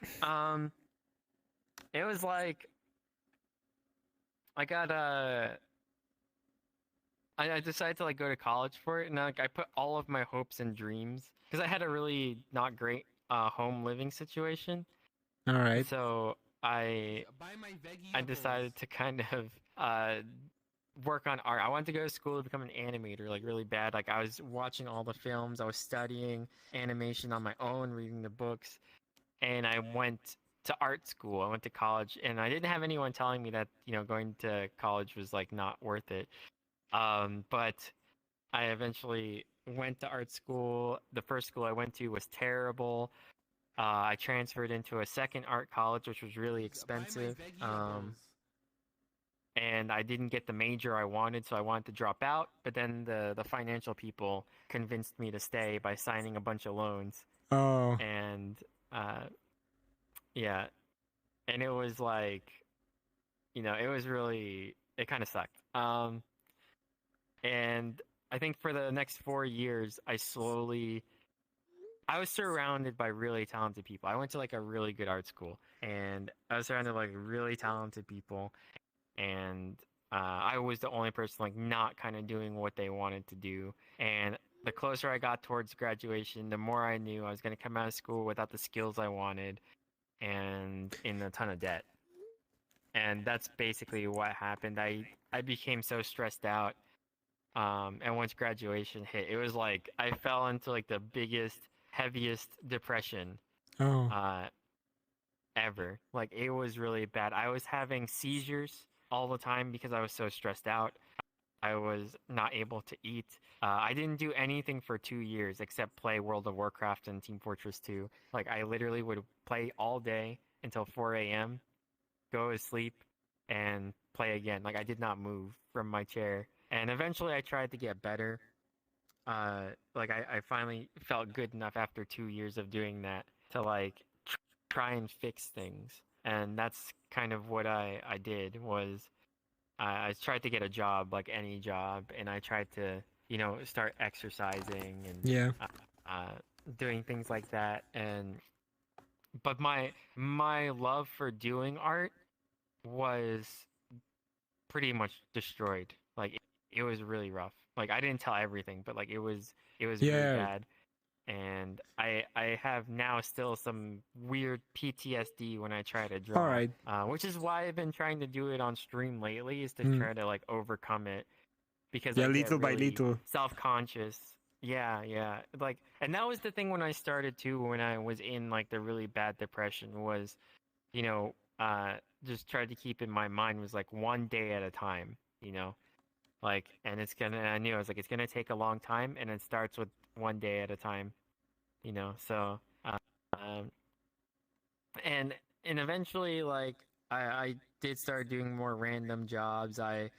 It was like I got I decided to like go to college for it, and like I put all of my hopes and dreams because I had a really not great home living situation. All right. So I decided to kind of work on art. I wanted to go to school to become an animator, like really bad. Like I was watching all the films, I was studying animation on my own, reading the books, and I went to art school. I went to college, and I didn't have anyone telling me that going to college was like not worth it. But I eventually went to art school. The first school I went to was terrible. I transferred into a second art college, which was really expensive. And I didn't get the major I wanted, so I wanted to drop out. But then the financial people convinced me to stay by signing a bunch of loans. Oh. And yeah, and it was like, it was really, it kind of sucked. And I think for the next 4 years, I was surrounded by really talented people. I went to like a really good art school, and I was surrounded by like really talented people, and I was the only person like not kind of doing what they wanted to do. And the closer I got towards graduation, the more I knew I was going to come out of school without the skills I wanted and in a ton of debt. And that's basically what happened. I became so stressed out. And once graduation hit, it was like I fell into like the biggest, heaviest depression Oh. ever. Like it was really bad. I was having seizures all the time because I was so stressed out. I was not able to eat. I didn't do anything for 2 years except play World of Warcraft and Team Fortress 2. Like I literally would play all day until 4 a.m., go to sleep, and play again. Like I did not move from my chair. And eventually I tried to get better. Like I finally felt good enough after 2 years of doing that to like try and fix things. And that's kind of what I did was I tried to get a job, like any job, and I tried to, start exercising and Yeah. uh, doing things like that. But my love for doing art was pretty much destroyed. Like it was really rough. Like I didn't tell everything, but like it was really Yeah. bad. And I have now still some weird PTSD when I try to draw. All right. Which is why I've been trying to do it on stream lately, is to try to like overcome it, because Yeah, I get little by really little. self-conscious. Yeah. Like, and that was the thing when I started too, when I was in like the really bad depression, was, you know, just tried to keep in my mind was like one day at a time, like, and I knew I was like, it's gonna take a long time, and it starts with one day at a time, so, um, and eventually, like, I did start doing more random jobs. I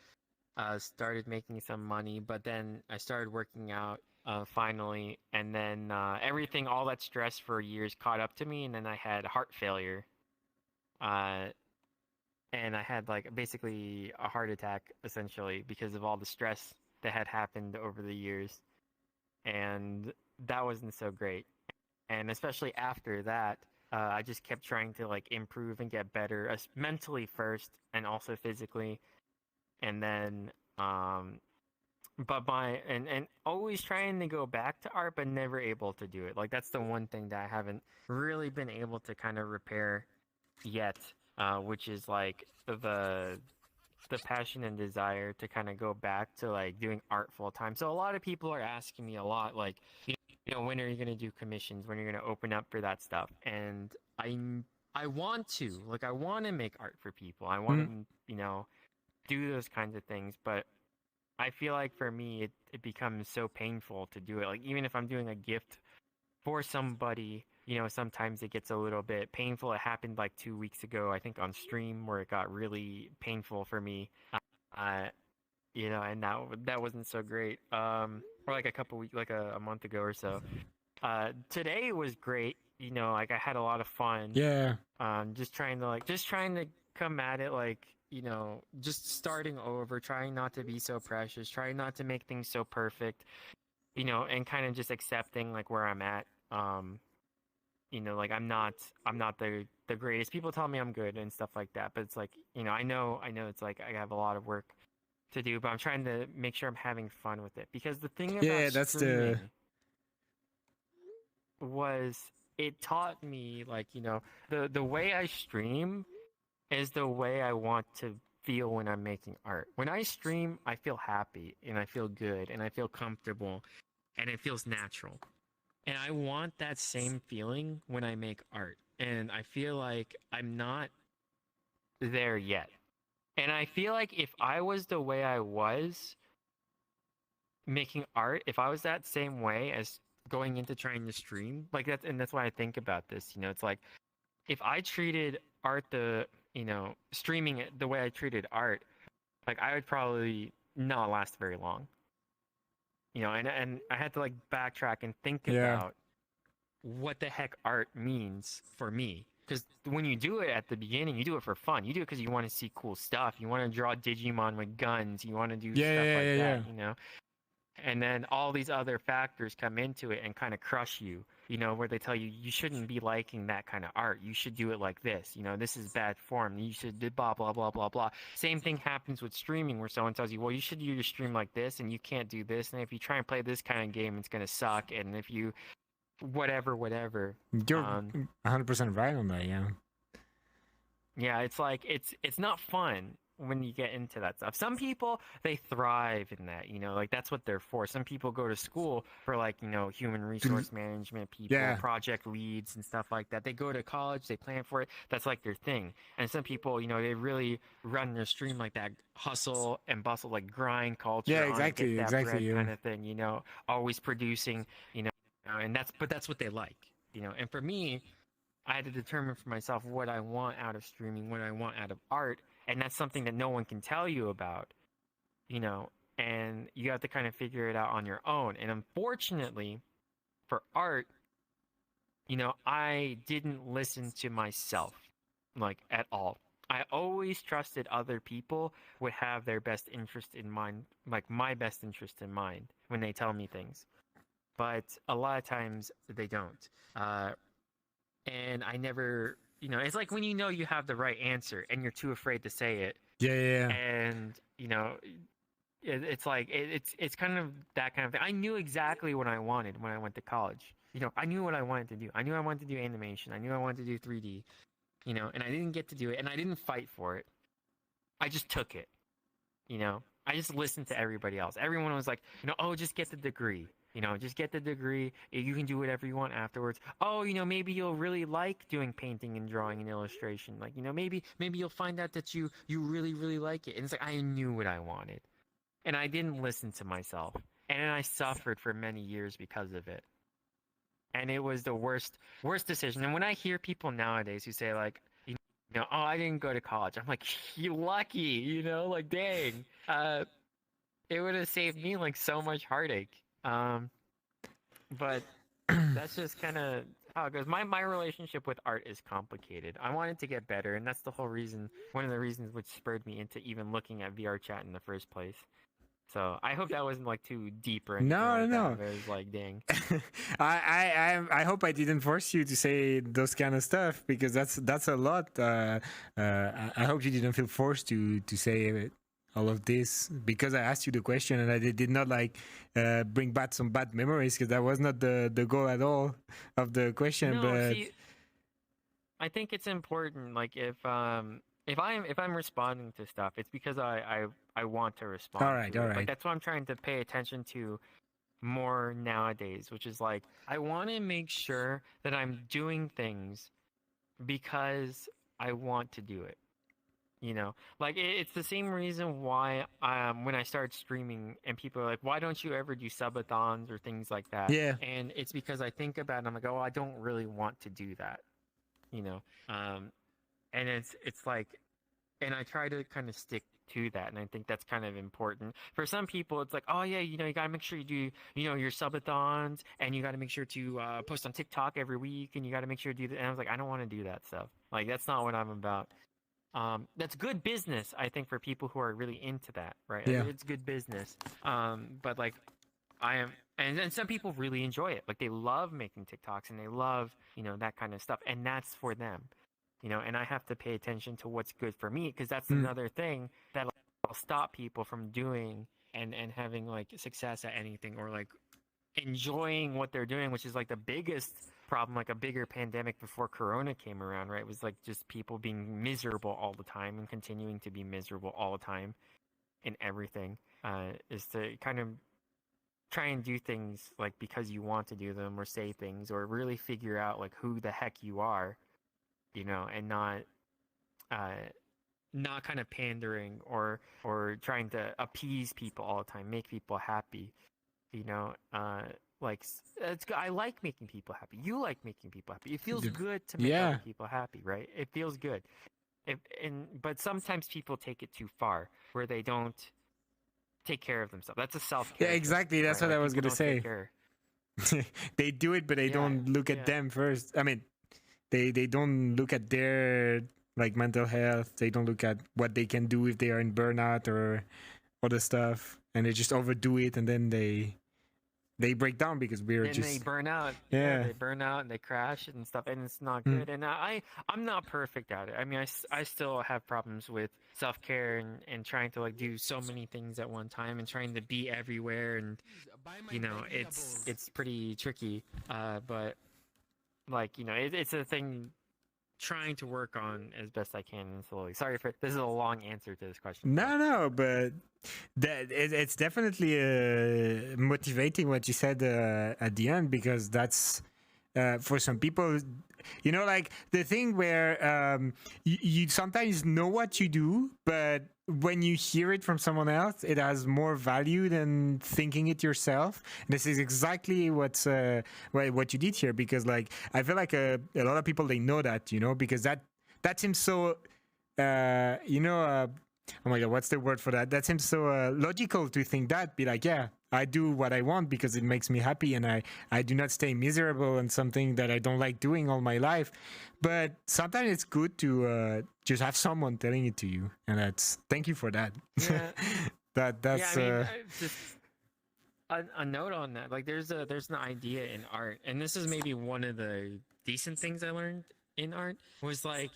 started making some money, but then I started working out finally, and then everything, all that stress for years caught up to me, and then I had heart failure. Uh, and I had like basically a heart attack essentially because of all the stress that had happened over the years, and that wasn't so great. And especially after that, I just kept trying to like improve and get better, mentally first, and also physically, and then but and always trying to go back to art, but never able to do it. Like that's the one thing that I haven't really been able to kind of repair yet, which is like the passion and desire to kind of go back to like doing art full time. So a lot of people are asking me a lot, like, you know, when are you going to do commissions? When are you going to open up for that stuff? And I want to, like, I want to make art for people. I want Mhm. to, you know, do those kinds of things. But I feel like for me, it becomes so painful to do it. Like, even if I'm doing a gift for somebody, you know, sometimes it gets a little bit painful. It happened like 2 weeks ago, I think, on stream where it got really painful for me. Uh, you know, and that wasn't so great. Or like a couple weeks, like a month ago or so. Today was great. You know, like I had a lot of fun. Yeah. Just trying to come at it like, you know, just starting over, trying not to be so precious, trying not to make things so perfect, you know, and kind of just accepting like where I'm at. You know, like I'm not the greatest. People tell me I'm good and stuff like that, but it's like, you know, I know it's like I have a lot of work to do, but I'm trying to make sure I'm having fun with it because the thing about Yeah, that's the streaming was it taught me like, you know, the way I stream is the way I want to feel when I'm making art. When I stream, I feel happy and I feel good and I feel comfortable and it feels natural. And I want that same feeling when I make art. And I feel like I'm not there yet. And I feel like if I was the way I was making art, if I was that same way as going into trying to stream, like that's why I think about this, you know, it's like if I treated art you know, streaming it the way I treated art, like I would probably not last very long. You know, and I had to like backtrack and think yeah. about what the heck art means for me. Because when you do it at the beginning, you do it for fun. You do it because you want to see cool stuff. You want to draw Digimon with guns. You want to do Yeah, stuff yeah, like yeah, that, yeah. you know? And then all these other factors come into it and kind of crush you know, where they tell you you shouldn't be liking that kind of art. You should do it like this. You know, this is bad form. You should do blah blah blah blah blah. Same thing happens with streaming where someone tells you, well, you should do your stream like this and you can't do this. And if you try and play this kind of game, it's gonna suck. And if you whatever. You're Um 100% right on that, yeah. Yeah, it's like it's not fun when you get into that stuff. Some people they thrive in that, you know, like that's what they're for. Some people go to school for like, you know, human resource management people, Yeah. project leads and stuff like that. They go to college, they plan for it. That's like their thing. And some people, you know, they really run their stream like that hustle and bustle, like grind Yeah, culture on to get exactly, that exactly, bread yeah. kind of thing, you know, always producing, you know, and that's what they like, you know. And for me, I had to determine for myself what I want out of streaming, what I want out of art, and that's something that no one can tell you about, you know, and you have to kind of figure it out on your own. And unfortunately, for art, you know, I didn't listen to myself like at all. I always trusted other people would have their best interest in mind, like my best interest in mind when they tell me things. But a lot of times they don't. And I never, you know, it's like when you know you have the right answer and you're too afraid to say it, Yeah, yeah, yeah. and you know, it's like it's kind of that kind of thing. I knew exactly what I wanted when I went to college. You know, I knew what I wanted to do. I knew I wanted to do animation. I knew I wanted to do 3D. You know, and I didn't get to do it, and I didn't fight for it. I just took it. You know, I just listened to everybody else. Everyone was like, you know, oh, just get the degree. You know, just get the degree. You can do whatever you want afterwards. Oh, you know, maybe you'll really like doing painting and drawing and illustration. Like, you know, maybe you'll find out that you really like it. And it's like I knew what I wanted, and I didn't listen to myself, and I suffered for many years because of it. And it was the worst decision. And when I hear people nowadays who say like, you know, oh, I didn't go to college, I'm like, you lucky, you know, like dang. It would have saved me like so much heartache. But that's just kind of how it goes. My relationship with art is complicated. I wanted to get better, and that's the whole reason. One of the reasons which spurred me into even looking at VR chat in the first place. So I hope that wasn't like too deep or anything No, like no, that. But it was like, dang. I hope I didn't force you to say those kind of stuff because that's a lot. I hope you didn't feel forced to say it, all of this because I asked you the question and I did not like bring back some bad memories because that was not the goal at all of the question. No, But see, I think it's important. Like if I'm responding to stuff, it's because I want to respond All right, to all it. Like right. that's what I'm trying to pay attention to more nowadays, which is like I want to make sure that I'm doing things because I want to do it. You know, like it's the same reason why when I started streaming and people are like, why don't you ever do subathons or things like that? Yeah. And it's because I think about it and I'm like, oh, I don't really want to do that. You know, and it's like, and I try to kind of stick to that, and I think that's kind of important. For some people, it's like, oh yeah, you know, you gotta make sure you do, you know, your subathons, and you gotta make sure to post on TikTok every week, and you gotta make sure to do that. And I was like, I don't want to do that stuff. Like that's not what I'm about. That's good business, I think, for people who are really into that, right? Yeah. It's good business. But like I am, and some people really enjoy it. Like they love making TikToks and they love, you know, that kind of stuff, and that's for them, you know. And I have to pay attention to what's good for me because that's Mm. another thing that'll stop people from doing and having like success at anything or like enjoying what they're doing, which is like the biggest problem, like a bigger pandemic before Corona came around, right? It was like just people being miserable all the time and continuing to be miserable all the time in everything. Is to kind of try and do things like because you want to do them or say things or really figure out like who the heck you are, you know, and uh not kind of pandering or trying to appease people all the time, make people happy, you know. Like it's I like making people happy. You like making people happy. It feels good to make Yeah. other people happy, right? It feels good. But sometimes people take it too far where they don't take care of themselves. That's a Yeah, self-care thing, exactly. That's right? what I Like was people gonna don't take say. care. They do it, but they Yeah, don't look at yeah. them first. I mean, they don't look at their like mental health. They don't look at what they can do if they are in burnout or other stuff, and they just overdo it, and then they break down because we're Then they just burn out. Yeah, yeah. they burn out and they crash and stuff, and it's not Mm. good. And I'm not perfect at it. I mean, I still have problems with self-care and trying to like do so many things at one time and trying to be everywhere, and you know, it's pretty tricky. But like, you know, it's a thing trying to work on as best I can and slowly. Sorry for this is a long answer to this question. No, no, but it's definitely motivating what you said at the end, because that's for some people, you know, like the thing where you sometimes know what you do, but when you hear it from someone else, it has more value than thinking it yourself. This is exactly what you did here, because like I feel like a lot of people, they know that, you know, because that seems so you know, oh my god, what's the word for that? That seems so logical to think that, be like, yeah, I do what I want because it makes me happy, and I do not stay miserable on something that I don't like doing all my life. But sometimes it's good to just have someone telling it to you, and that's, thank you for that. Yeah. That's Yeah, I mean, just a note on that. Like, there's an idea in art, and this is maybe one of the decent things I learned in art was like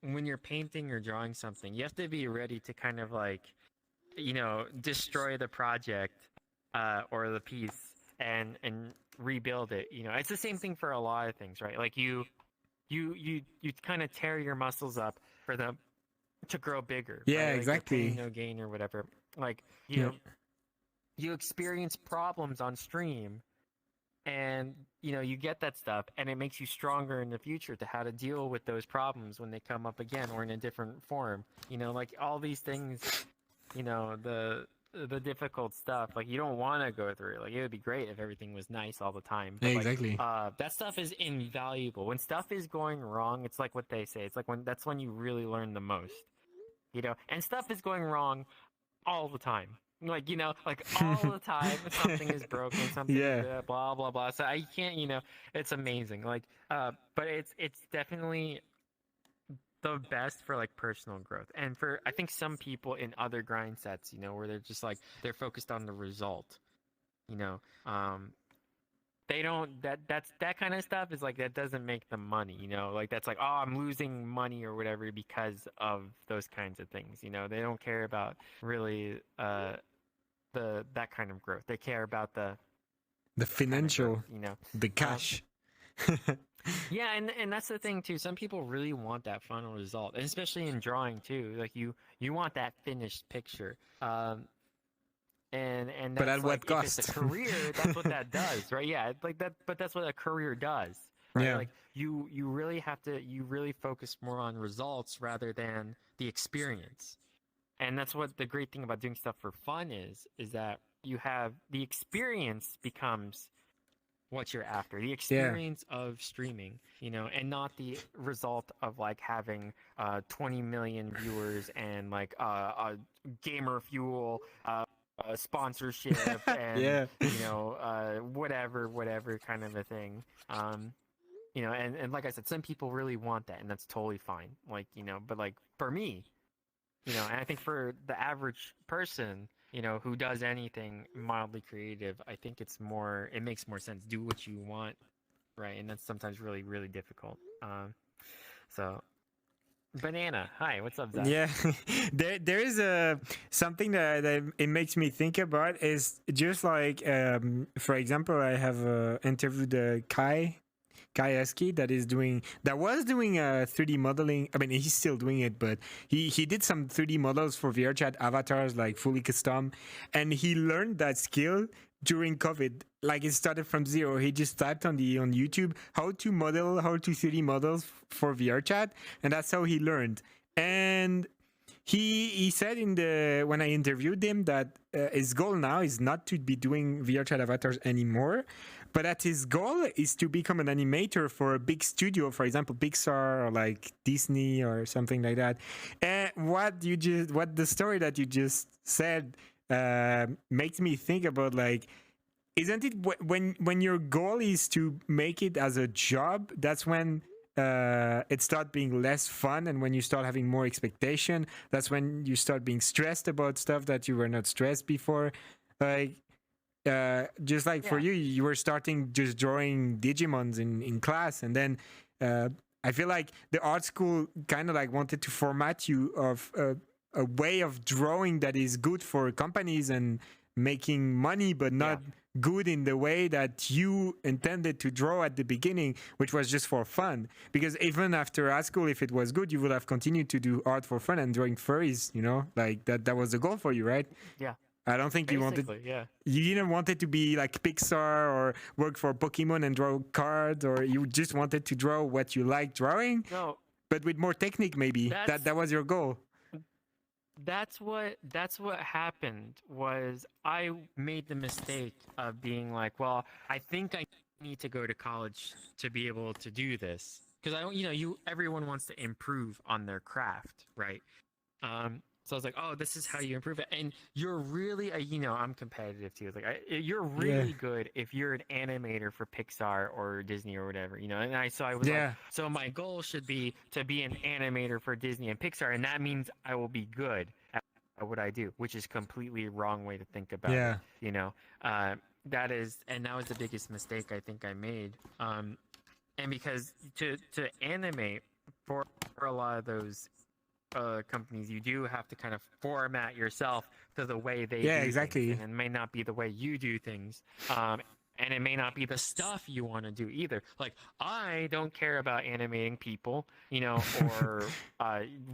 when you're painting or drawing something, you have to be ready to kind of like, you know, destroy the project or the piece and rebuild it. You know, it's the same thing for a lot of things, right? Like you kind of tear your muscles up for them to grow bigger. yeah, Right? Like no pain, exactly. no gain, or whatever. Like Yeah. you experience problems on stream, and you know you get that stuff, and it makes you stronger in the future to how to deal with those problems when they come up again or in a different form. You know, like all these things. You know, the difficult stuff, like you don't want to go through it. Like it would be great if everything was nice all the time, Yeah, but like exactly. that stuff is invaluable. When stuff is going wrong, it's like what they say, it's like when you really learn the most, you know. And stuff is going wrong all the time, like, you know, like all the time something is broken, something Yeah. blah blah blah. So I can't, you know, it's amazing, like but it's definitely the best for like personal growth. And for I think some people in other grind sets, you know, where they're just like they're focused on the result, you know, they don't that's that kind of stuff is like that doesn't make them money, you know, like that's like, oh, I'm losing money or whatever because of those kinds of things, you know. They don't care about really the that kind of growth. They care about the The kind of growth, financial, you know. the cash. Yeah, and that's the thing too. Some people really want that final result, and especially in drawing too. Like you want that finished picture. And But at that's like what if it's a cost? career, that's what that does, right? Yeah, like that. But that's what a career does, right? Yeah. Like you really have to you really focus more on results rather than the experience. And that's what the great thing about doing stuff for fun is that you have the experience becomes what you're after, the Yeah. experience of streaming, and not the result of like having 20 million viewers and like a gamer fuel sponsorship and Yeah. whatever kind of a thing. And like I said, some people really want that, and that's totally fine. Like, but like for me, and I think for the average person, who does anything mildly creative, I think it makes more sense. Do what you want, right? And that's sometimes really, really difficult. So, Banana, hi, what's up, Zach? Yeah, there is a something that it makes me think about is just like for example, I have interviewed Kai Eski that was doing 3D modeling. I mean, he's still doing it, but he did some 3D models for VRChat avatars, like fully custom, and he learned that skill during COVID. Like it started from zero. He just typed on YouTube how to 3D models for VRChat, and that's how he learned. And he said in the when I interviewed him that his goal now is not to be doing VRChat avatars anymore, but that his goal is to become an animator for a big studio, for example, Pixar or like Disney or something like that. And what the story that you just said makes me think about, like, isn't it when your goal is to make it as a job, that's when it start being less fun, and when you start having more expectation, that's when you start being stressed about stuff that you were not stressed before. Like just like for Yeah, you were starting just drawing Digimons in class, and then I feel like the art school kind of like wanted to format you of a way of drawing that is good for companies and making money, but yeah, not good in the way that you intended to draw at the beginning, which was just for fun. Because even after art school, if it was good, you would have continued to do art for fun and drawing furries, like that was the goal for you, right? yeah. I don't think Basically, yeah. you didn't want it to be like Pixar or work for Pokemon and draw cards, or you just wanted to draw what you like drawing, No, but with more technique. Maybe that that's was your goal. that's what happened was I made the mistake of being like, well, I think I need to go to college to be able to do this because I don't, everyone wants to improve on their craft, right? So I was like, oh, this is how you improve it. And you're really, I'm competitive too. Like, you're Yeah, really good if you're an animator for Pixar or Disney or whatever, And I was like, yeah, so my goal should be to be an animator for Disney and Pixar, and that means I will be good at what I do, which is completely wrong way to think about it. yeah, And that was the biggest mistake I think I made. And because to animate for a lot of those companies, you do have to kind of format yourself to the way they yeah, do things, exactly. and it may not be the way you do things. And it may not be the stuff you want to do either. Like, I don't care about animating people, or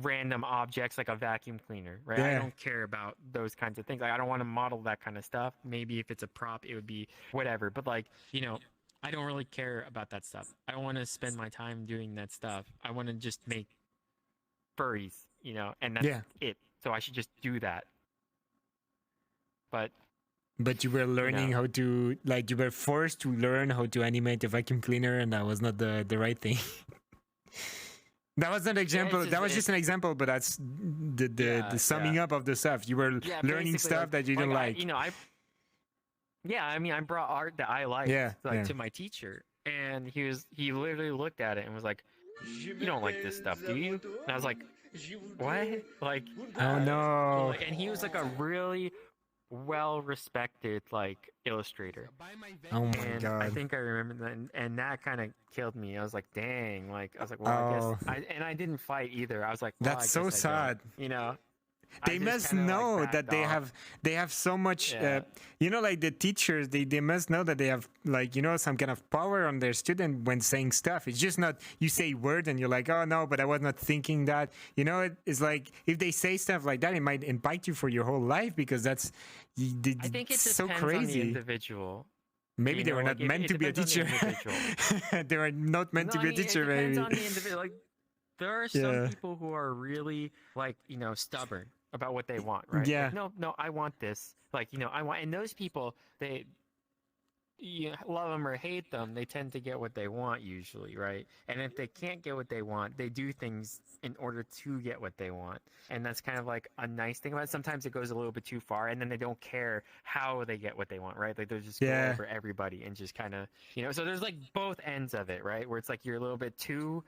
random objects like a vacuum cleaner, right? I Yeah, don't care about those kinds of things. Like, I don't want to model that kind of stuff. Maybe if it's a prop, it would be whatever. But like, I don't really care about that stuff. I don't want to spend my time doing that stuff. I want to just make furries, and that's yeah. it. So I should just do that. But But you were you learning know, how to, like, you were forced to learn how to animate a vacuum cleaner, and that was not the right thing. That was not an yeah, example. That was just an example, but that's the yeah, summing up of the stuff. You were yeah. learning Basically, stuff that you didn't like. I brought art that I liked, Yeah, like, yeah. to my teacher, and he literally looked at it and was like, "You don't like this stuff, do you?" And I was like, "What?" Like, Oh no. and he was like a really well-respected like illustrator. Oh my And I god. think I remember that, and that kind of killed me. I was like, dang, like, I was like, well, I guess Oh, I didn't fight either. I was like, well, I that's so guess I don't, sad. They must know that they have so much you know, like the teachers, they must know that they have, like, you know, some kind of power on their student when saying stuff. It's just not you say word and you're like, oh no, but I was not thinking that, you know. It's like if they say stuff like that, it might impact you for your whole life, because that's I think it so depends crazy on the individual. Maybe they were not meant to be a teacher. They were not meant to be a teacher. It depends maybe on the individual. Like, there are some people who are really, like, you know, stubborn about what they want, right? Yeah. Like, no, I want this. Like, you know, I want, and those people, you love them or hate them, they tend to get what they want usually, right? And if they can't get what they want, they do things in order to get what they want. And that's kind of like a nice thing about it. Sometimes it goes a little bit too far, and then they don't care how they get what they want, right? Like, they'll just go over everybody and just kind of, you know, so there's like both ends of it, right? Where it's like you're a little bit too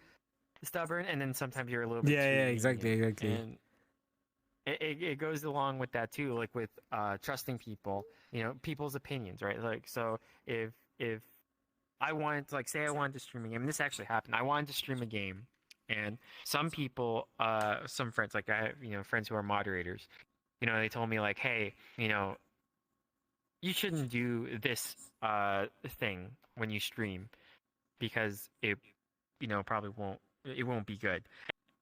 stubborn, and then sometimes you're a little bit too exactly. And it goes along with that too, like with trusting people, you know, people's opinions, right? Like, so if I wanted to, like, say I wanted to stream a game, and this actually happened, I wanted to stream a game, and some people, some friends, like, I have, you know, friends who are moderators, you know, they told me, like, hey, you know, you shouldn't do this thing when you stream, because it, you know, probably won't be good.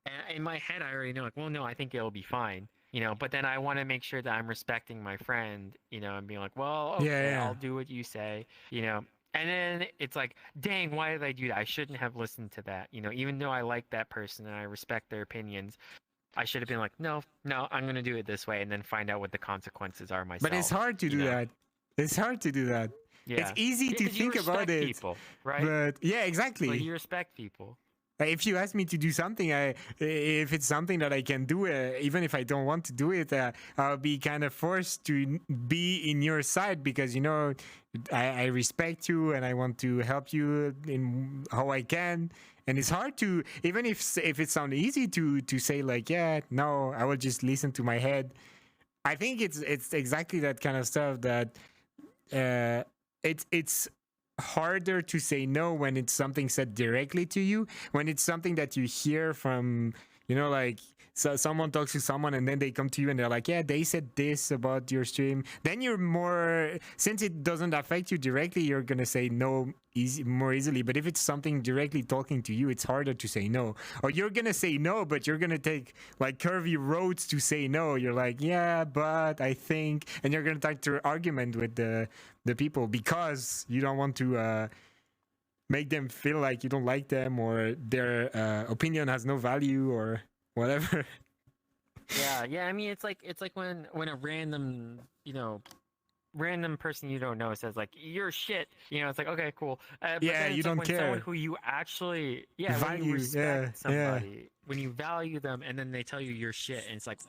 And in my head, I already know, like, well, no, I think it'll be fine, you know. But then I want to make sure that I'm respecting my friend, you know, and being like, well, okay, I'll do what you say, you know. And then it's like, dang, why did I do that? I shouldn't have listened to that, you know. Even though I like that person and I respect their opinions, I should have been like, no, I'm gonna do it this way, and then find out what the consequences are myself. But it's hard to do that. It's hard to do that. Yeah. It's easy to think about it, people, right? But yeah, exactly. Like, you respect people. If you ask me to do something, if it's something that I can do, even if I don't want to do it, I'll be kind of forced to be in your side, because, you know, I respect you and I want to help you in how I can. And it's hard to, even if it sounds easy to say, like, yeah, no, I will just listen to my head. I think it's exactly that kind of stuff that it's harder to say no when it's something said directly to you, when it's something that you hear from, you know, like, so someone talks to someone and then they come to you and they're like, yeah, they said this about your stream. Then you're more, since it doesn't affect you directly, you're gonna say no more easily. But if it's something directly talking to you, it's harder to say no. Or you're gonna say no, but you're gonna take, like, curvy roads to say no. You're like, yeah, but I think, and you're gonna start to argument with the people, because you don't want to make them feel like you don't like them, or their opinion has no value, or whatever. Yeah. I mean, it's like when a random, you know, random person you don't know says, like, you're shit, you know, it's like, okay, cool. But then it's you don't when care. Someone who you actually value, when you respect somebody, when you value them, and then they tell you you're shit, and it's like,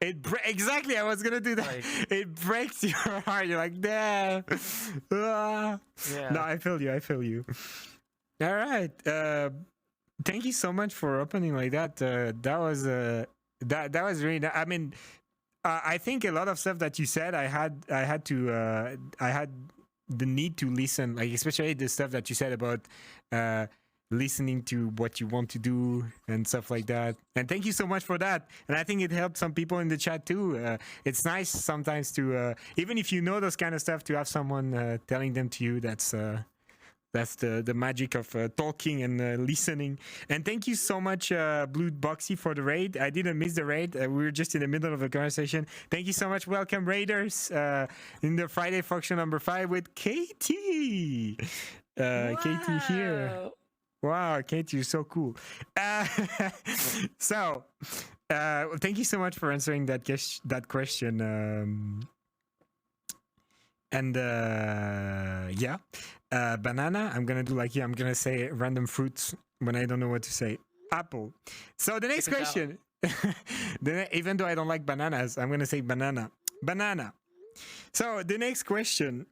exactly. I was gonna do that. Like, it breaks your heart. You're like, nah. No, I feel you. All right. Thank you so much for opening like that. That was really. I mean, I think a lot of stuff that you said, I had the need to listen, like, especially the stuff that you said about listening to what you want to do and stuff like that. And thank you so much for that. And I think it helped some people in the chat too. It's nice sometimes to, even if you know those kind of stuff, to have someone telling them to you. That's the magic of talking and listening. And thank you so much, Blue Boxy, for the raid. I didn't miss the raid. We were just in the middle of a conversation. Thank you so much. Welcome, Raiders, in the Friday function number 5 with Katie. Katie here. Wow, Katie, you're so cool. So, thank you so much for answering that question. Banana, I'm gonna do like you. I'm gonna say random fruits when I don't know what to say. Apple. So the next question, even though I don't like bananas, I'm gonna say banana. So the next question.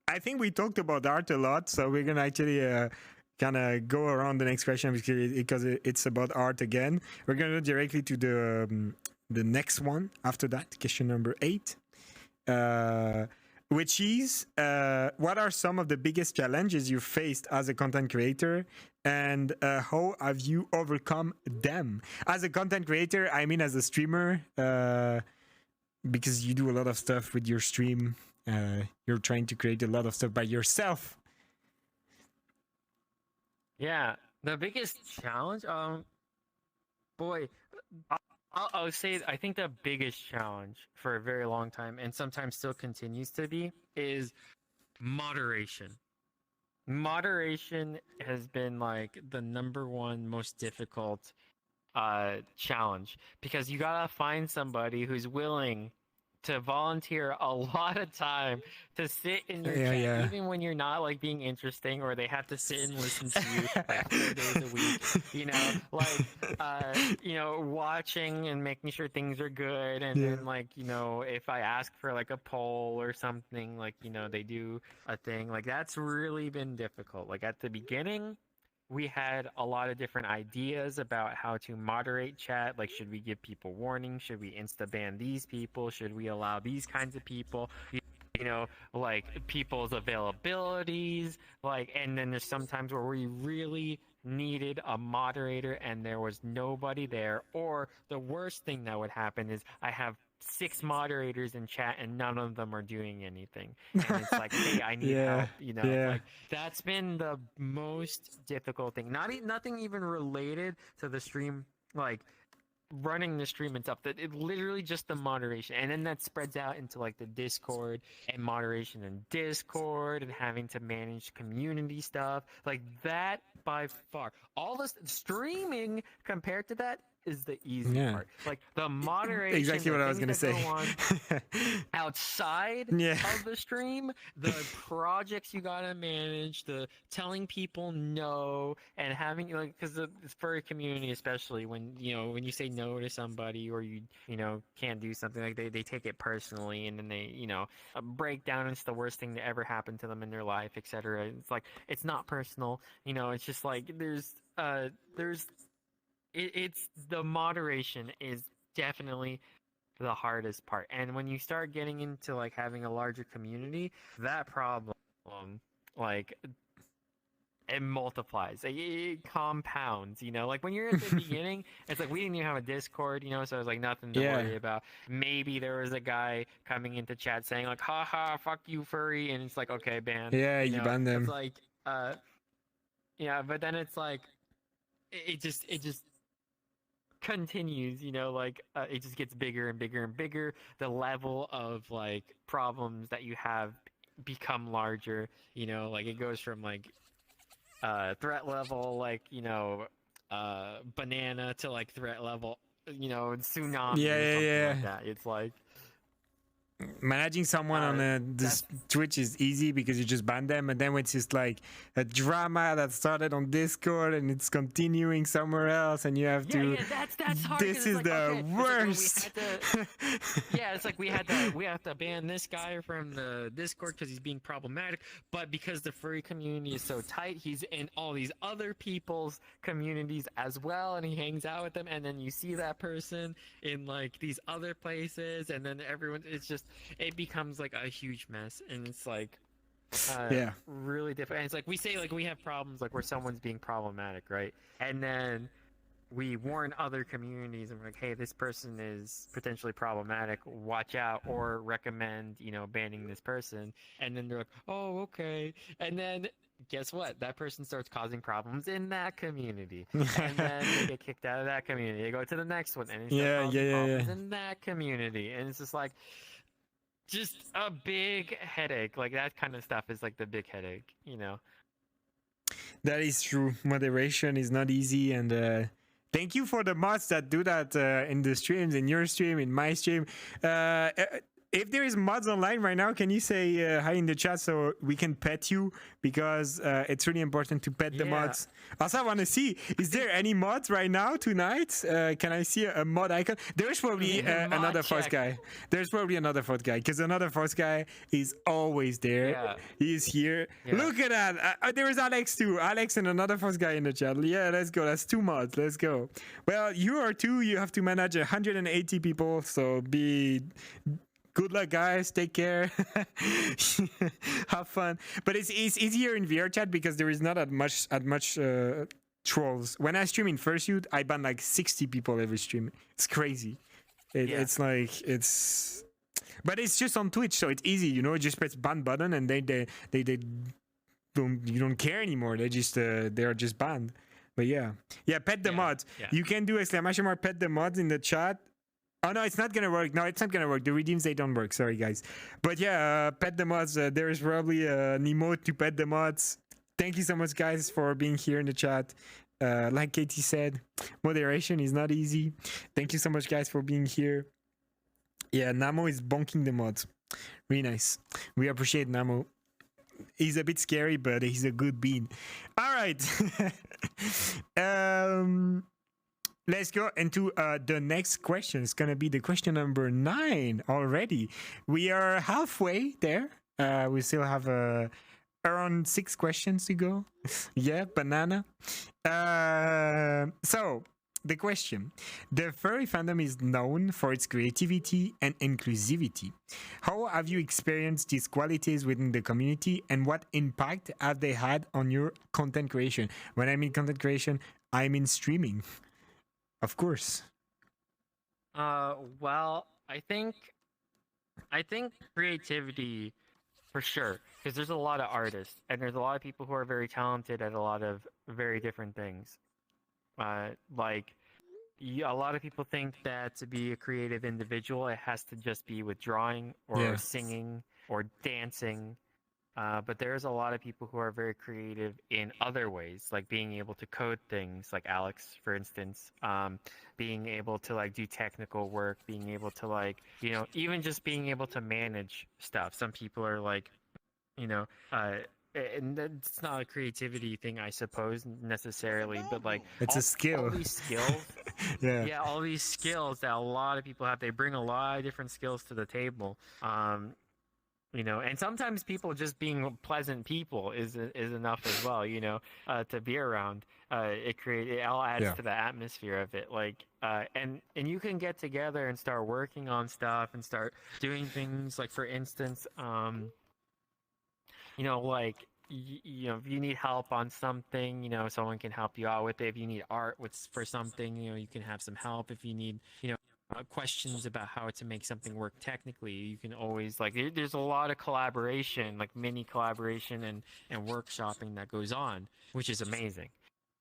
I think we talked about art a lot, so we're gonna actually kind of go around the next question because it's about art again. We're gonna go directly to the next one after that, question number 8. which is what are some of the biggest challenges you faced as a content creator, and how have you overcome them? As a content creator, I mean as a streamer, because you do a lot of stuff with your stream. You're trying to create a lot of stuff by yourself. Yeah, the biggest challenge, boy, I'll say I think the biggest challenge for a very long time, and sometimes still continues to be, is moderation. Moderation has been like the number one most difficult challenge, because you gotta find somebody who's willing to volunteer a lot of time to sit in your chat, even when you're not like being interesting, or they have to sit and listen to you like 4 days a week, you know, like you know, watching and making sure things are good, and then like, you know, if I ask for like a poll or something, like, you know, they do a thing, like that's really been difficult. Like at the beginning, we had a lot of different ideas about how to moderate chat. Like, should we give people warnings? Should we insta ban these people? Should we allow these kinds of people? You know, like people's availabilities. Like, and then there's sometimes where we really needed a moderator and there was nobody there. Or the worst thing that would happen is I have 6 moderators in chat and none of them are doing anything, and it's like, hey, I need help, you know. Like that's been the most difficult thing. Nothing even related to the stream, like running the stream and stuff, that it literally just the moderation, and then that spreads out into like the Discord and moderation in Discord and having to manage community stuff like that. By far, all this streaming compared to that is the easy part. Like the moderation, exactly what I was gonna say. Outside of the stream, the projects you gotta manage, the telling people no, and having, like, because the furry community, especially when, you know, when you say no to somebody, or you know, can't do something, like they take it personally, and then they, you know, break down. It's the worst thing that ever happened to them in their life, etc. It's like, it's not personal, you know. It's just like it's the moderation is definitely the hardest part. And when you start getting into like having a larger community, that problem, like, it multiplies, it compounds, you know. Like when you're at the beginning, it's like we didn't even have a Discord, you know, so it was like nothing to worry about. Maybe there was a guy coming into chat saying like, haha, fuck you, furry, and it's like, okay, ban. You ban them. It's like yeah, but then it's like it just continues, you know, like it just gets bigger and bigger and bigger. The level of like problems that you have become larger, you know. Like it goes from like threat level, like, you know, banana, to like threat level, you know, tsunami or something like that. It's like managing someone on this Twitch is easy because you just ban them, and then it's just like a drama that started on Discord and it's continuing somewhere else, and you have to. That's hard. This is like, the worst. It's like we have to ban this guy from the Discord because he's being problematic, but because the furry community is so tight, he's in all these other people's communities as well, and he hangs out with them, and then you see that person in like these other places, and then everyone, it's just, it becomes like a huge mess, and it's like really difficult. And it's like we say, like, we have problems like where someone's being problematic, right? And then we warn other communities and we're like, hey, this person is potentially problematic, watch out, or recommend, you know, banning this person. And then they're like, oh, okay. And then guess what? That person starts causing problems in that community, and then they get kicked out of that community. They go to the next one, and they start causing problems in that community, and it's just like, just a big headache. Like that kind of stuff is like the big headache, you know. That is true. Moderation is not easy, and thank you for the mods that do that in the streams, in your stream, in my stream. If there is mods online right now, can you say hi in the chat so we can pet you? Because it's really important to pet the mods. Also, I want to see, is there any mods right now tonight? Can I see a mod icon? There's probably another first guy. There's probably another fourth guy, because another first guy is always there. He's here. Look at that. There is Alex too. Alex and another first guy in the chat. Yeah, let's go. That's 2 mods. Let's go. Well, you are 2. You have to manage 180 people, so be Good luck, guys. Take care. Have fun. But it's easier in VR chat because there is not much trolls. When I stream in fursuit, I ban like 60 people every stream. It's crazy. Yeah. It's like but it's just on Twitch, so it's easy. You know, just press ban button and they don't you don't care anymore. They are just banned. But yeah, pet the mods. Yeah. You can do !_ pet the mods in the chat. Oh no, it's not gonna work. No, it's not gonna work. The redeems, they don't work. Sorry guys. But yeah, pet the mods. There is probably an emote to pet the mods. Thank you so much guys for being here in the chat. Like Katie said, moderation is not easy. Thank you so much guys for being here. Yeah, Namo is bonking the mods. Really nice. We appreciate Namo. He's a bit scary, but he's a good bean. All right. Let's go into the next question. It's gonna be the question number 9 already. We are halfway there. We still have around 6 questions to go. Yeah, banana. So the question: the furry fandom is known for its creativity and inclusivity. How have you experienced these qualities within the community, and what impact have they had on your content creation? When I mean content creation, I mean streaming, of course. Well, I think creativity for sure, because there's a lot of artists and there's a lot of people who are very talented at a lot of very different things. Like a lot of people think that to be a creative individual, it has to just be with drawing or singing or dancing. But there's a lot of people who are very creative in other ways, like being able to code things, like Alex, for instance, being able to like do technical work, being able to like, you know, even just being able to manage stuff. Some people are like, you know, and it's not a creativity thing, I suppose, necessarily, but like It's a skill. All these skills, Yeah, all these skills that a lot of people have, they bring a lot of different skills to the table. You know, and sometimes people just being pleasant people is enough as well. You know, to be around. It all adds to the atmosphere of it. Like, and you can get together and start working on stuff and start doing things. Like, for instance, you know, like, you know, if you need help on something, you know, someone can help you out with it. If you need art for something, you know, you can have some help. If you need, you know, questions about how to make something work technically, you can always, like, there's a lot of collaboration, like mini collaboration and workshopping that goes on, which is amazing.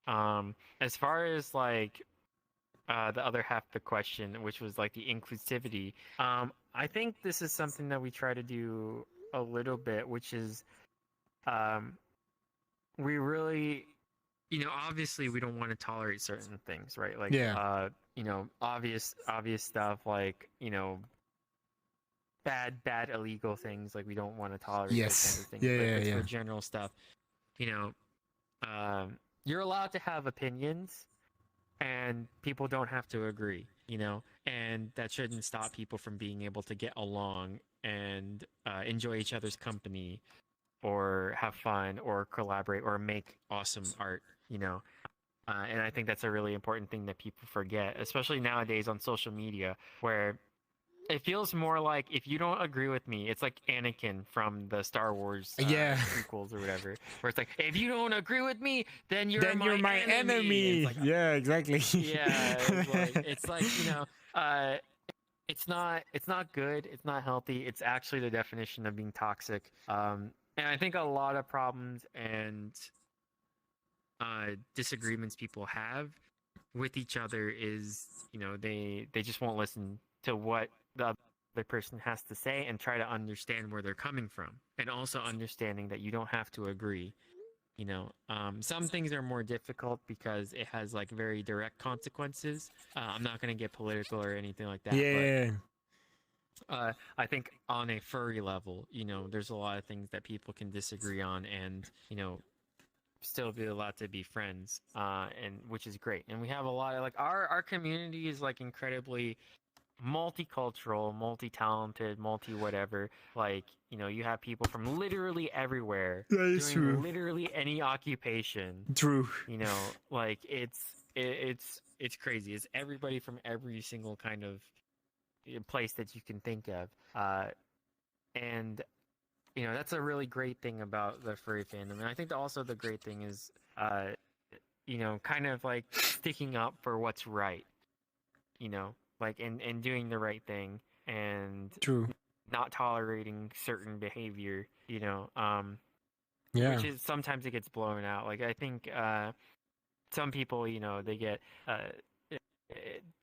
As far as like the other half of the question, which was like the inclusivity, I think this is something that we try to do a little bit, which is we really, you know, obviously we don't want to tolerate certain things, right? Like, you know, obvious stuff, like, you know, bad illegal things, like we don't want to tolerate those kinds of things. But for general stuff, you know, you're allowed to have opinions and people don't have to agree, you know, and that shouldn't stop people from being able to get along and enjoy each other's company or have fun or collaborate or make awesome art, you know. And I think that's a really important thing that people forget, especially nowadays on social media, where it feels more like if you don't agree with me, it's like Anakin from the Star Wars prequels or whatever, where it's like, if you don't agree with me, then you're my enemy. Like, yeah, exactly. Yeah, it's like, you know, it's not good. It's not healthy. It's actually the definition of being toxic. And I think a lot of problems and disagreements people have with each other is, you know, they just won't listen to what the other person has to say and try to understand where they're coming from, and also understanding that you don't have to agree. You know, some things are more difficult because it has like very direct consequences. I'm not going to get political or anything like that. But I think on a furry level, you know, there's a lot of things that people can disagree on, and, you know, still be allowed to be friends, and which is great. And we have a lot of, like, our community is like incredibly multicultural, multi-talented, multi-whatever. Like, you know, you have people from literally everywhere doing literally any occupation. True. You know, like it's crazy. It's everybody from every single kind of place that you can think of. And that's a really great thing about the furry fandom. And I think also the great thing is, kind of like sticking up for what's right, like and doing the right thing and True. not tolerating certain behavior, Yeah. which is sometimes it gets blown out. Like I think some people, they get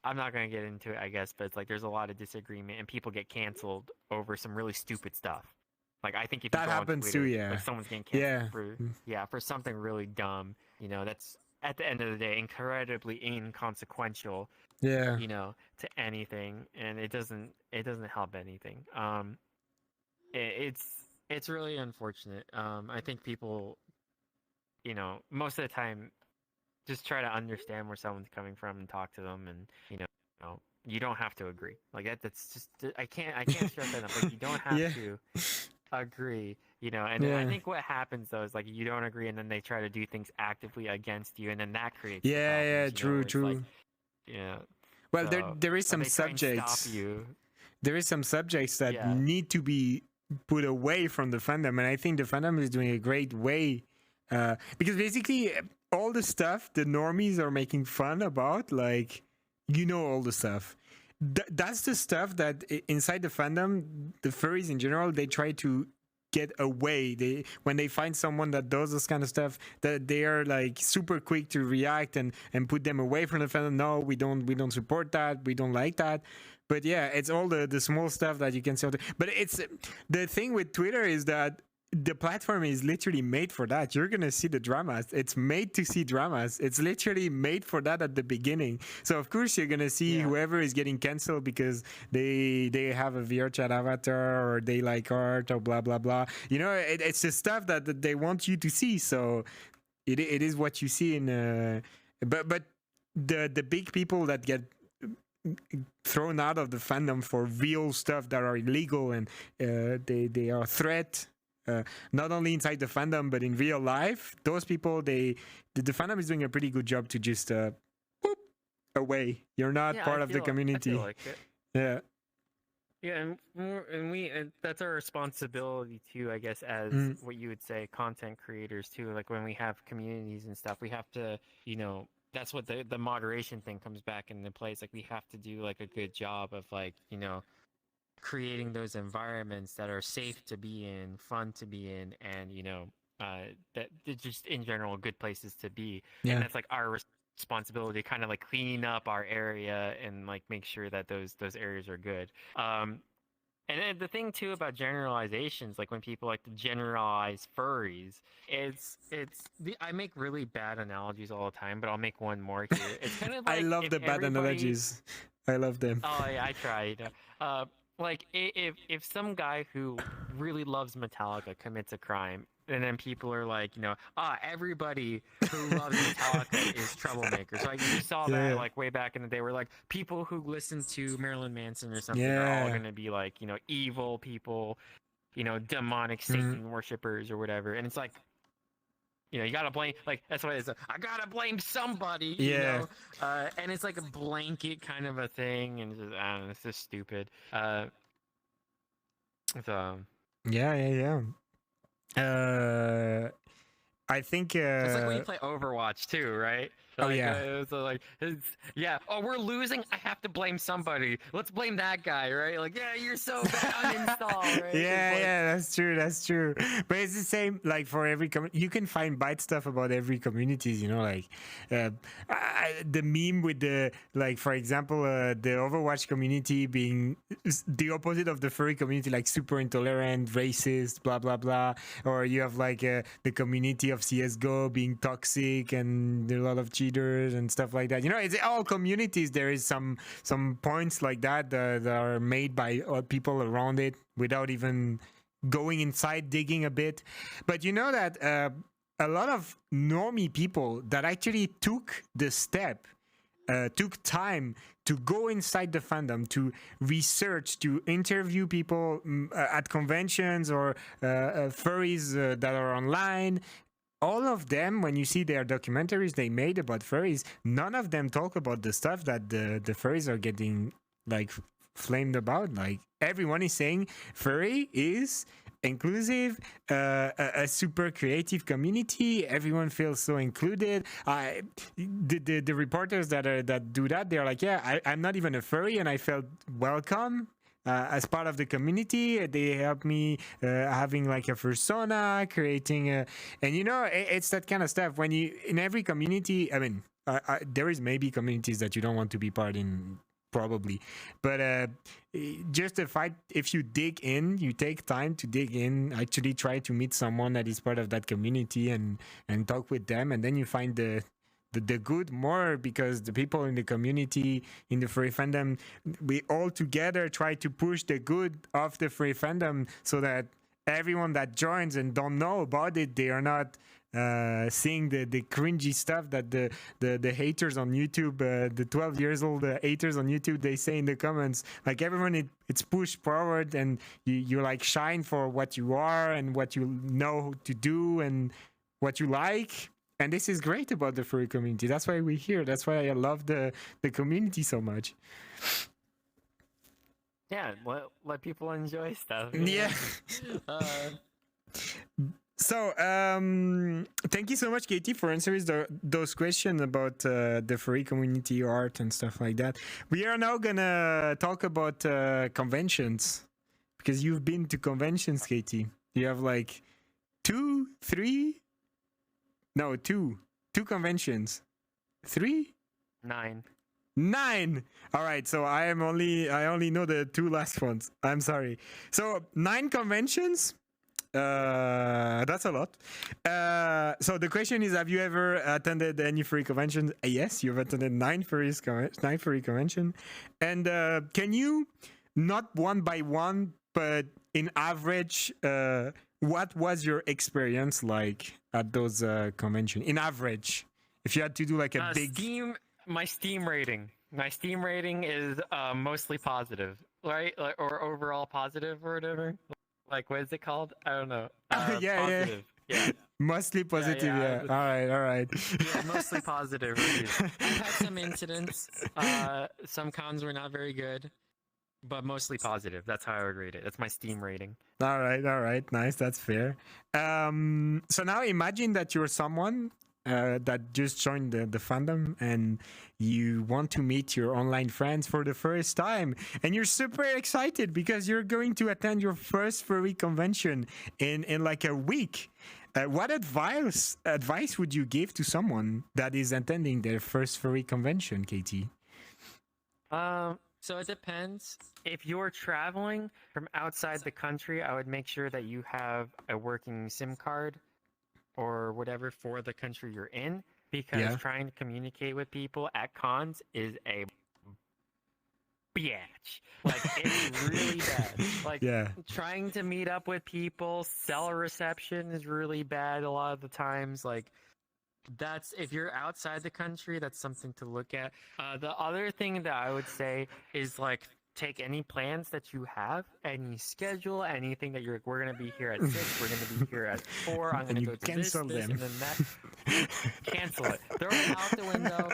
I'm not gonna get into it, I guess, but it's like there's a lot of disagreement and people get canceled over some really stupid stuff. Like I think if you That go on happens too, Twitter, yeah. like someone's getting canceled Yeah. for something really dumb, that's at the end of the day incredibly inconsequential, Yeah. to anything, and it doesn't help anything. It's really unfortunate. I think people, most of the time just try to understand where someone's coming from and talk to them, and you don't have to agree. Like that's just I can't stress that enough. Like you don't have Yeah. to agree, and then I think what happens though is like you don't agree and then they try to do things actively against you, and then that creates the Yeah, problems, true, where it's true. like, yeah. Well, So, there is or some they try and subjects. stop you. There is some subjects that Yeah. need to be put away from the fandom, and I think the fandom is doing a great way, because basically all the stuff the normies are making fun about, like all the stuff. That's the stuff that inside the fandom, the furries in general, they try to get away. When they find someone that does this kind of stuff, that they are like super quick to react and put them away from the fandom. No, we don't support that. We don't like that. But yeah, it's all the small stuff that you can see. But it's the thing with Twitter is that the platform is literally made for that. You're gonna see the dramas. It's made to see dramas. It's literally made for that at the beginning. So of course you're gonna see whoever is getting canceled because they have a VR chat avatar or they like art or blah blah blah. It's the stuff that they want you to see. So it is what you see in. But the big people that get thrown out of the fandom for real stuff that are illegal and they are a threat, not only inside the fandom but in real life, those people, the fandom is doing a pretty good job to just whoop, away. You're not part of the community. I feel like it. Yeah, and that's our responsibility too, I guess, as what you would say, content creators too. Like when we have communities and stuff, we have to, that's what the moderation thing comes back into place. Like we have to do like a good job of like, creating those environments that are safe to be in, fun to be in, and that just in general good places to be. Yeah. And that's like our responsibility, kind of like cleaning up our area and like make sure that those areas are good. And the thing too about generalizations, like when people like to generalize furries, I make really bad analogies all the time, but I'll make one more here. It's kind of like I love the bad analogies. I love them. Oh yeah, I try. Like if some guy who really loves Metallica commits a crime, and then people are like, everybody who loves Metallica is troublemakers. So like, you saw that like way back in the day, where like people who listen to Marilyn Manson or something are all going to be like, evil people, demonic Satan worshippers or whatever. And it's like, you gotta blame, like, that's what it is. I gotta blame somebody, and it's like a blanket kind of a thing, and just, I don't know, it's just stupid. Yeah. I think it's like when you play Overwatch too, right? Like, we're losing. I have to blame somebody. Let's blame that guy, right? Like, you're so bad. Uninstall, right? That's true. But it's the same. Like for every you can find bad stuff about every communities. Like the meme with the, like, for example, the Overwatch community being the opposite of the furry community, like super intolerant, racist, blah blah blah. Or you have like the community of CS:GO being toxic and a lot of cheaters and stuff like that. It's all communities. There is some points like that are made by people around it without even going inside, digging a bit. But that a lot of normie people that actually took the step, took time to go inside the fandom, to research, to interview people at conventions or furries that are online. All of them, when you see their documentaries they made about furries, none of them talk about the stuff that the furries are getting, like, flamed about. Like everyone is saying, furry is inclusive, a super creative community. Everyone feels so included. The reporters that do that, they're like, yeah, I'm not even a furry, and I felt welcome. As part of the community, they help me having like a persona, creating and it's that kind of stuff. When you in every community, I mean, there is maybe communities that you don't want to be part in, probably, but just the fact, if you dig in, you take time to dig in, actually try to meet someone that is part of that community and talk with them, and then you find the good more, because the people in the community, in the furry fandom, we all together try to push the good of the furry fandom, so that everyone that joins and don't know about it, they are not seeing the cringy stuff that the haters on YouTube, the 12 years old haters on YouTube, they say in the comments. Like everyone, it's pushed forward, and you like shine for what you are and what you know to do and what you like. And this is great about the furry community. That's why we're here. That's why I love the community so much. Yeah, let people enjoy stuff. Yeah. So, thank you so much, Katie, for answering those questions about the furry community, art, and stuff like that. We are now gonna talk about conventions, because you've been to conventions, Katie. You have like two conventions. 3? 9. 9. All right, so I only know the 2 last ones. I'm sorry. So 9 conventions. That's a lot. So the question is, have you ever attended any furry conventions? Yes, you've attended 9 furry convention. And can you, not one by one, but in average, what was your experience like at those conventions? In average, if you had to do like a big my Steam rating is mostly positive, right? Like, or overall positive or whatever. Like, what is it called? I don't know. Positive. Yeah. Mostly positive, yeah. All right. Yeah, mostly positive reviews. I've had some incidents. Some cons were not very good, but mostly positive. That's how I would rate it. That's my Steam rating. All right. Nice. That's fair. So now imagine that you're someone that just joined the fandom, and you want to meet your online friends for the first time, and you're super excited because you're going to attend your first furry convention in like a week. What advice would you give to someone that is attending their first furry convention, Katie? So it depends. If you're traveling from outside the country, I would make sure that you have a working SIM card or whatever for the country you're in, because trying to communicate with people at cons is a bitch. Like, it's really bad. Like, trying to meet up with people, cell reception is really bad a lot of the times. Like, that's, if you're outside the country, that's something to look at. The other thing that I would say is, like, take any plans that you have, any schedule, anything that we're going to be here at 6, we're going to be here at 4, I'm going to go to this, and then that. Cancel it. Throw it out the window.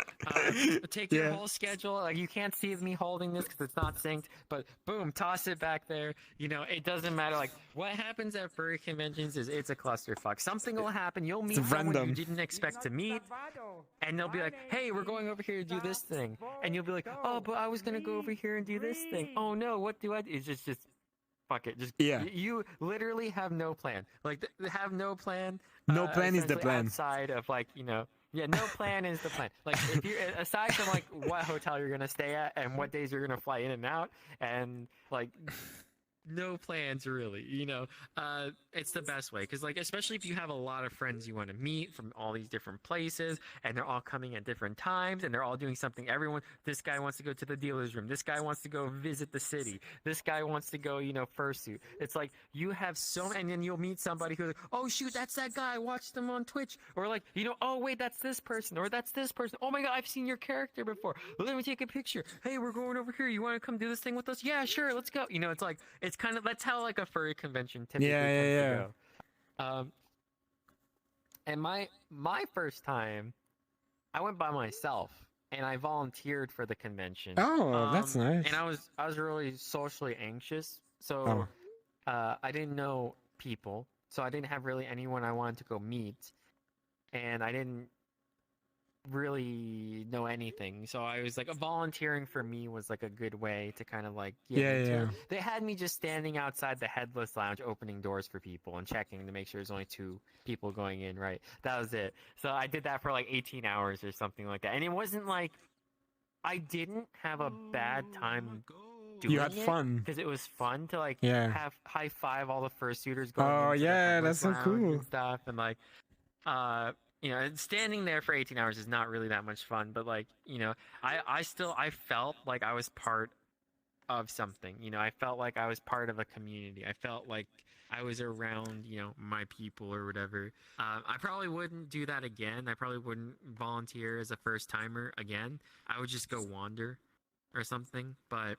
Take your whole schedule. Like, you can't see me holding this because it's not synced, but boom, toss it back there. You know, it doesn't matter. Like, what happens at furry conventions is it's a clusterfuck. Something will happen. You'll meet someone you didn't expect to meet, and they'll be like, hey, we're going over here to do this thing. And you'll be like, oh, but I was going to go over here and do this thing. Oh no, what do I do? It's just fuck it. Just you literally have no plan. Like, have no plan. No plan is the plan. Outside of, like, you know, no plan is the plan. Like, if you, aside from like what hotel you're gonna stay at and what days you're gonna fly in and out, and like no plans really, you know, it's the best way, because, like, especially if you have a lot of friends you want to meet from all these different places, and they're all coming at different times, and they're all doing something. This guy wants to go to the dealer's room, this guy wants to go visit the city, this guy wants to go, you know, fursuit. It's like, you have so many, and then you'll meet somebody who's like, oh shoot, that's that guy, I watched them on Twitch, or like, you know, oh wait, that's this person, or that's this person, oh my god, I've seen your character before, let me take a picture, hey, we're going over here, you want to come do this thing with us? Yeah, sure, let's go. You know, it's like, it's kind of, that's how like a furry convention typically tends to go. And my first time, I went by myself. and I volunteered for the convention. Oh, that's And nice. I was really socially anxious, so Oh, I didn't know people, so I didn't have really anyone I wanted to go meet, and I didn't really know anything. So I was like, volunteering for me was like a good way to kind of like get yeah, into yeah. it. They had me just standing outside the Headless Lounge, opening doors for people and checking to make sure there's only two people going in. Right, that was it. So I did that for like 18 hours or something like that, and it wasn't like I didn't have a bad time You had doing it fun. because it was fun to like Yeah. have high five all the fursuiters going Oh, into the yeah, that's Headless so Lounge cool. and stuff, and like standing there for 18 hours is not really that much fun, but like, I felt like I was part of something. I felt like I was part of a community. I felt like I was around, my people or whatever. I probably wouldn't do that again. I probably wouldn't volunteer as a first timer again. I would just go wander or something. But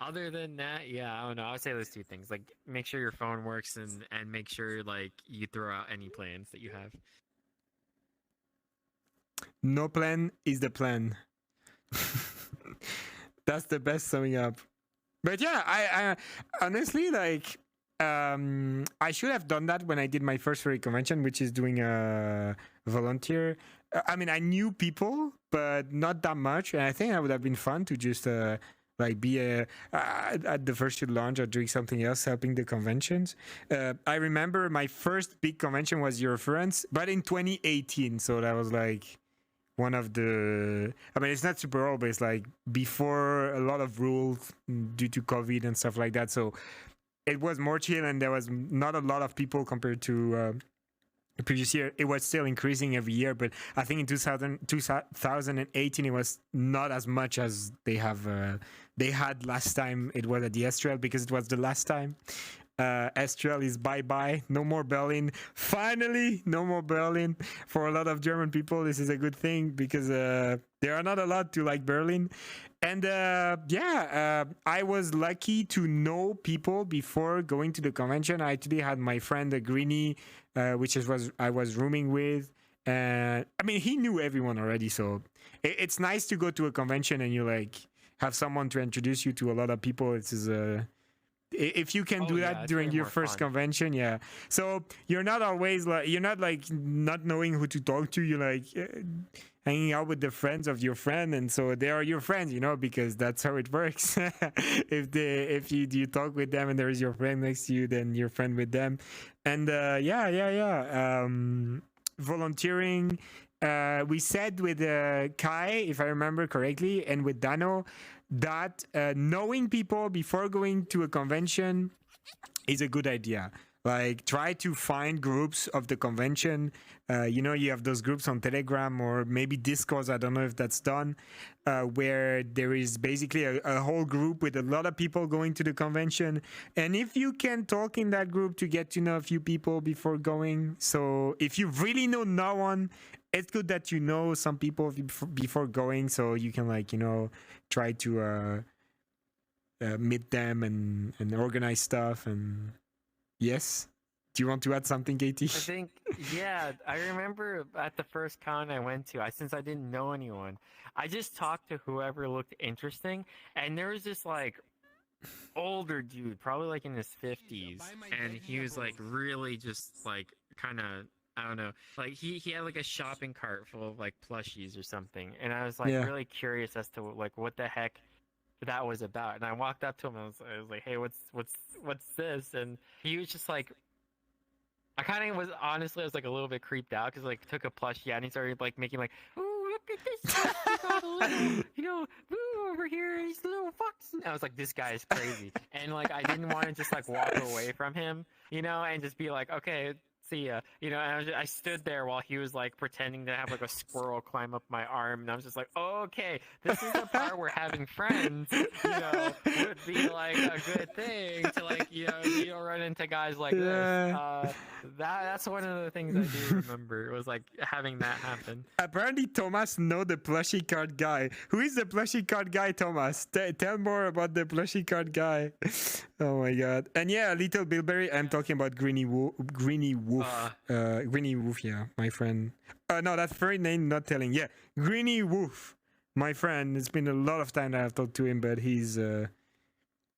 other than that, yeah, I don't know. I would say those two things. Like, make sure your phone works and make sure like you throw out any plans that you have. No plan is the plan. That's the best summing up. But yeah, I honestly like I should have done that when I did my first furry convention, which is doing a volunteer. I mean, I knew people, but not that much, and I think that would have been fun to just like be at the fursuit launch or doing something else, helping the conventions. I remember my first big convention was your friends, but in 2018, so that was like one of the, I mean, it's not super old, but it's like before a lot of rules due to COVID and stuff like that. So it was more chill, and there was not a lot of people compared to the previous year. It was still increasing every year, but I think in 2018 it was not as much as they had last time it was at the Estrel, because it was the last time. Estrel is bye-bye. No more Berlin. Finally, no more Berlin. For a lot of German people, this is a good thing, because there are not a lot to like Berlin. And I was lucky to know people before going to the convention. I actually had my friend Greenie, which I was rooming with. I mean, he knew everyone already, so it's nice to go to a convention and you like have someone to introduce you to a lot of people. It is if you can do that It's during way your more first fun. convention, yeah. So you're not always like, you're not like not knowing who to talk to. You're like hanging out with the friends of your friend, and so they are your friends, because that's how it works. If you talk with them and there is your friend next to you, then you're friend with them. And volunteering. We said with Kai, if I remember correctly, and with Dano, that knowing people before going to a convention is a good idea. Like, try to find groups of the convention. You have those groups on Telegram or maybe Discord. I don't know if that's done, where there is basically a whole group with a lot of people going to the convention. And if you can talk in that group to get to know a few people before going. So if you really know no one, it's good that you know some people before going, so you can try to meet them and organize stuff. And yes, do you want to add something, Katie? I think, yeah, I remember at the first con I went to, since I didn't know anyone, I just talked to whoever looked interesting, and there was this like older dude, probably like in his 50s, and he was like really just like kind of, I don't know, like he had like a shopping cart full of like plushies or something, and I was like Yeah. really curious as to like what the heck that was about. And I walked up to him and I was like, "Hey, what's this?" And he was just like, I kind of was, honestly, I was like a little bit creeped out because like took a plushie and he started like making like, "Oh, look at this stuff. We got a little, Boo over here, he's a little fox." And I was like, this guy is crazy, and like I didn't want to just like walk away from him, and just be like, okay, see ya, and I stood there while he was like pretending to have like a squirrel climb up my arm, and I was just like, okay, this is the part where having friends, would be like a good thing to like, you don't run into guys like this. That's one of the things I do remember was like having that happen. Apparently, Thomas know the plushie card guy. Who is the plushie card guy, Thomas? Tell more about the plushie card guy. Oh my god! And yeah, Little Bilberry. I'm talking about Greenie Wolf. Wolf. Greeny Wolf, yeah, my friend. No, that's furry name not telling. Yeah, Greeny Wolf, my friend. It's been a lot of time that I've talked to him, but he's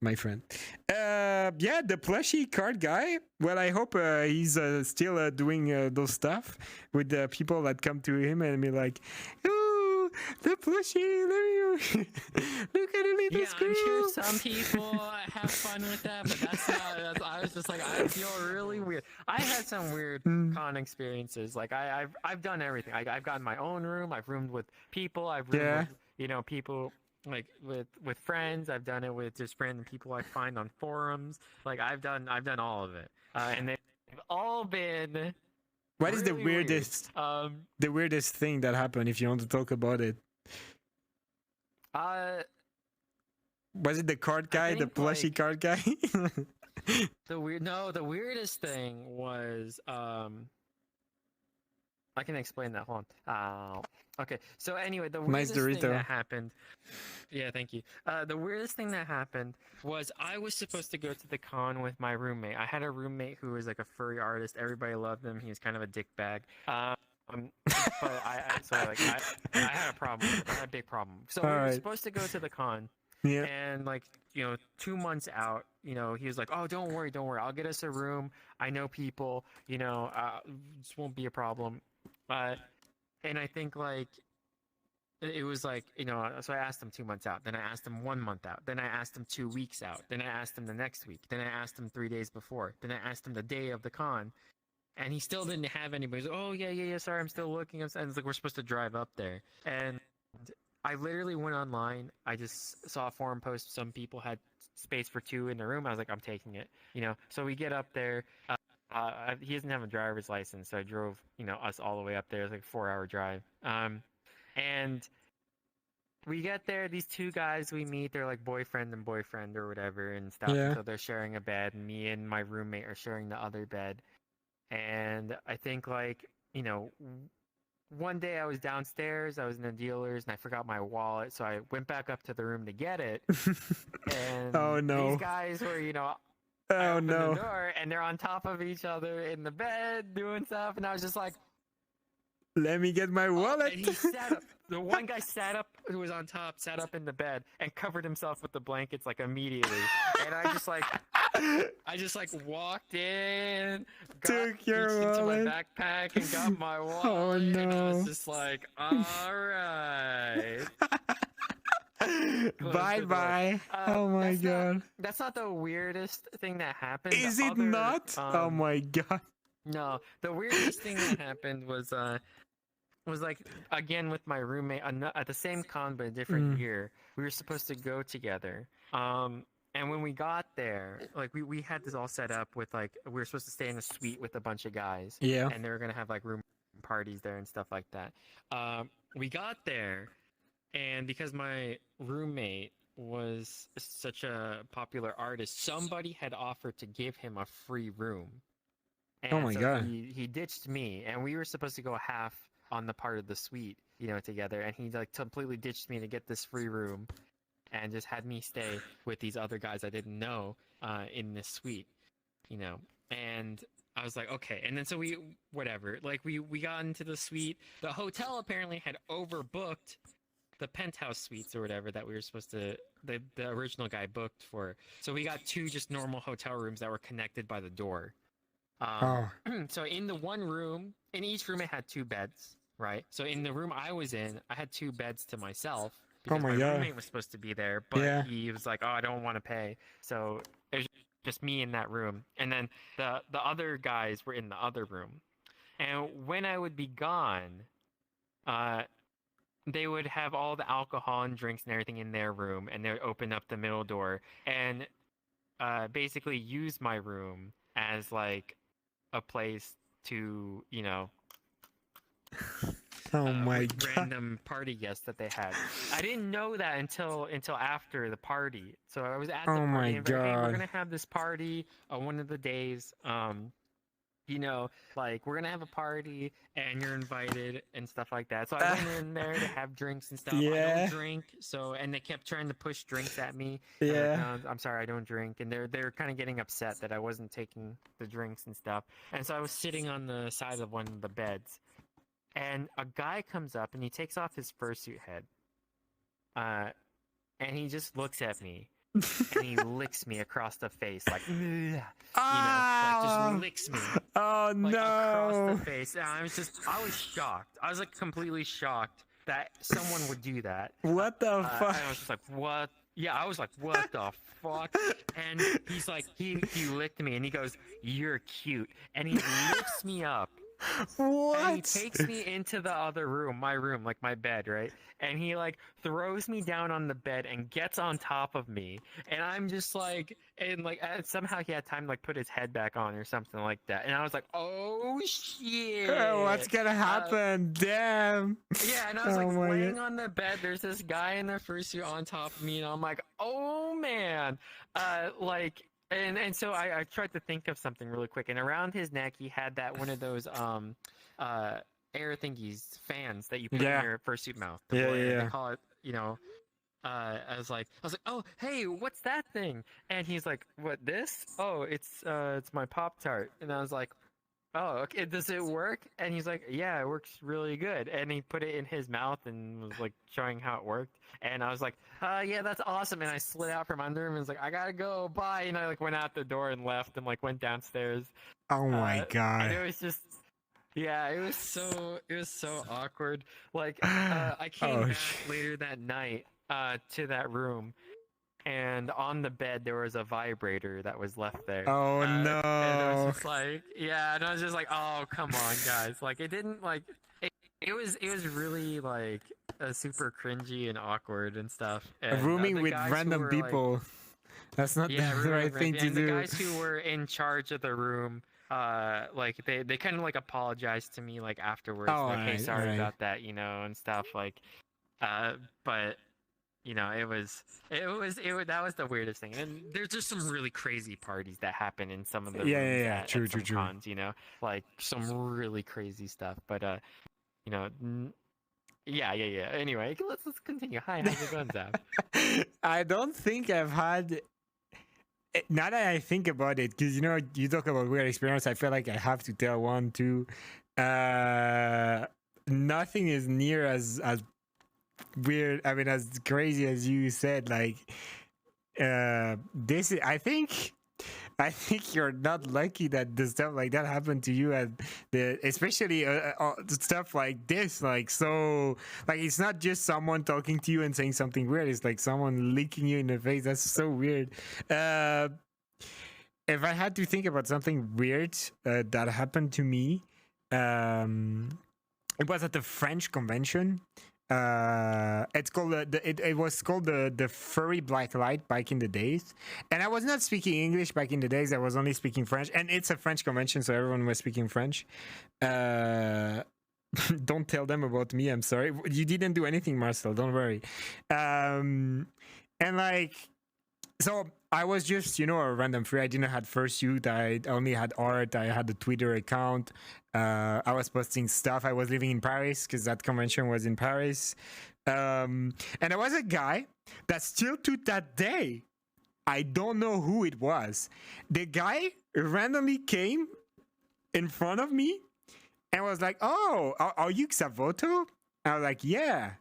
my friend. Yeah, the plushie card guy. Well, I hope he's still doing those stuff with the people that come to him and be like, "Ooh, the plushie, look at the little screw." I'm sure some people have fun with that, but that's not. I was just like, I feel really weird. I had some weird con experiences. Like I've done everything. I've gotten my own room. I've roomed with people. I've roomed with, people like with friends. I've done it with just random people I find on forums. Like I've done all of it, and they've all been. What is the really weirdest? Weird. The weirdest thing that happened? If you want to talk about it. Was it the card guy, the plushie card guy? The weirdest thing was I can explain that. Hold on. Okay. So anyway, the weirdest thing that happened. Yeah, thank you. The weirdest thing that happened was I was supposed to go to the con with my roommate. I had a roommate who was like a furry artist. Everybody loved him. He was kind of a dickbag. But I had a problem. I had a big problem. So we were supposed to go to the con. Yeah. And 2 months out, he was like, "Oh, don't worry. I'll get us a room. I know people. This won't be a problem." And I think it was so I asked him 2 months out. Then I asked him 1 month out. Then I asked him 2 weeks out. Then I asked him the next week. Then I asked him 3 days before. Then I asked him the day of the con. And he still didn't have anybody. He's like, "Oh, yeah, sorry, I'm still looking." And it's like, we're supposed to drive up there. And I literally went online. I just saw a forum post. Some people had space for 2 in the room. I was like, I'm taking it. So we get up there. He doesn't have a driver's license, so I drove, us all the way up there. It was like a 4-hour drive. And we get there. These 2 guys we meet, they're like boyfriend and boyfriend or whatever and stuff. Yeah. So they're sharing a bed. And me and my roommate are sharing the other bed. And I think one day I was downstairs, I was in the dealer's, and I forgot my wallet, so I went back up to the room to get it. And oh no! These guys were, oh no! The door, and they're on top of each other in the bed doing stuff, and I was just like, "Let me get my wallet." And he sat up. The one guy sat up, who was on top, sat up in the bed and covered himself with the blankets immediately. And I just walked in, took your wallet, wallet, into my backpack, and got my wallet. Oh no! And I was just like, all right. Bye. Oh my god! That's not the weirdest thing that happened. Is it not? Oh my god! No, the weirdest thing that happened was again with my roommate at the same con but a different year. We were supposed to go together. And when we got there, we had this all set up with we were supposed to stay in a suite with a bunch of guys. Yeah. And they were gonna have room parties there and stuff like that. We got there, and because my roommate was such a popular artist, somebody had offered to give him a free room. And oh my god! He ditched me, and we were supposed to go half on the part of the suite, together, and he completely ditched me to get this free room, and just had me stay with these other guys I didn't know in this suite, and I was like, okay. And then so we got into the suite. The hotel apparently had overbooked the penthouse suites or whatever that we were supposed to, the original guy booked for. So we got 2 just normal hotel rooms that were connected by the door. So in the one room, in each room it had 2 beds, right? So in the room I was in, I had 2 beds to myself because my roommate was supposed to be there, but he was like, "Oh, I don't want to pay." So it was just me in that room, and then the other guys were in the other room. And when I would be gone, they would have all the alcohol and drinks and everything in their room, and they would open up the middle door and basically use my room as a place to, oh my god, random party guests that they had. I didn't know that until after the party. So I was at the party and like, "Hey, we're gonna have this party on one of the days. like we're gonna have a party and you're invited and stuff like that. So I went in there to have drinks and stuff. I Yeah. don't drink, and they kept trying to push drinks at me. Yeah. No, I'm sorry, I don't drink, and they're kind of getting upset that I wasn't taking the drinks and stuff. And so I was sitting on the side of one of the beds, and a guy comes up and he takes off his fursuit head, and he just looks at me. And he licks me across the face, like, like just licks me. Oh like, no! Across the face. And I was shocked. I was like completely shocked that someone would do that. What the fuck? I was just like, what? Yeah, I was like, what the fuck? And he's like, he licked me and he goes, "You're cute," and he lifts me up. What? And he takes me into the other room, my room, like my bed, right? And he like throws me down on the bed and gets on top of me. And I'm just like, and like somehow he had time to like put his head back on or something like that. And I was like, oh shit! What's gonna happen? Damn! Yeah, and I was like laying on the bed. There's this guy in the fursuit on top of me, and I'm like, oh man, like. And so I tried to think of something really quick, and around his neck he had that one of those air thingies, fans that you put in your fursuit mouth. They call it, I was like, oh hey, what's that thing? And he's like, what, this? Oh, it's my Pop-Tart. And I was like, oh, okay, does it work? And he's like, yeah, it works really good. And he put it in his mouth and was like showing how it worked. And I was like, yeah, that's awesome. And I slid out from under him and was like, I gotta go, bye. And I like went out the door and left and like went downstairs. Oh my god. And it was just, yeah, it was so awkward. Like, I came back later that night to that room. And on the bed there was a vibrator that was left there. Oh no! And I was just like, yeah, and I was just like, oh come on, guys! Like it didn't like it was really like super cringy and awkward and stuff. And, rooming with random people. Like, that's not the right thing to do. The guys who were in charge of the room, like they kind of like apologized to me like afterwards. Oh, like, hey, sorry about that, and stuff like. But. It was that was the weirdest thing, and there's just some really crazy parties that happen in some of the rooms true. cons, like some really crazy stuff. But yeah. Anyway, let's continue. Hi, how's it going, Zav? I don't think I've had. Now that I think about it, because you talk about weird experience, I feel like I have to tell one too. Nothing is near as weird, I mean, as crazy as you said. Like this is, I think you're not lucky that the stuff like that happened to you, and especially stuff like this, like, so like it's not just someone talking to you and saying something weird, it's like someone licking you in the face. That's so weird. If I had to think about something weird that happened to me, it was at the French convention. It's called it was called the Furry Black Light back in the days, and I was not speaking English back in the days. I was only speaking French, and it's a French convention, so everyone was speaking French. Don't tell them about me. I'm sorry. You didn't do anything, Marcel. Don't worry. And like, so I was just, a random free. I didn't have fursuit. I only had art. I had a Twitter account. I was posting stuff. I was living in Paris because that convention was in Paris. And there was a guy that still to that day, I don't know who it was. The guy randomly came in front of me and was like, oh, are you Xavoto? I was like, yeah.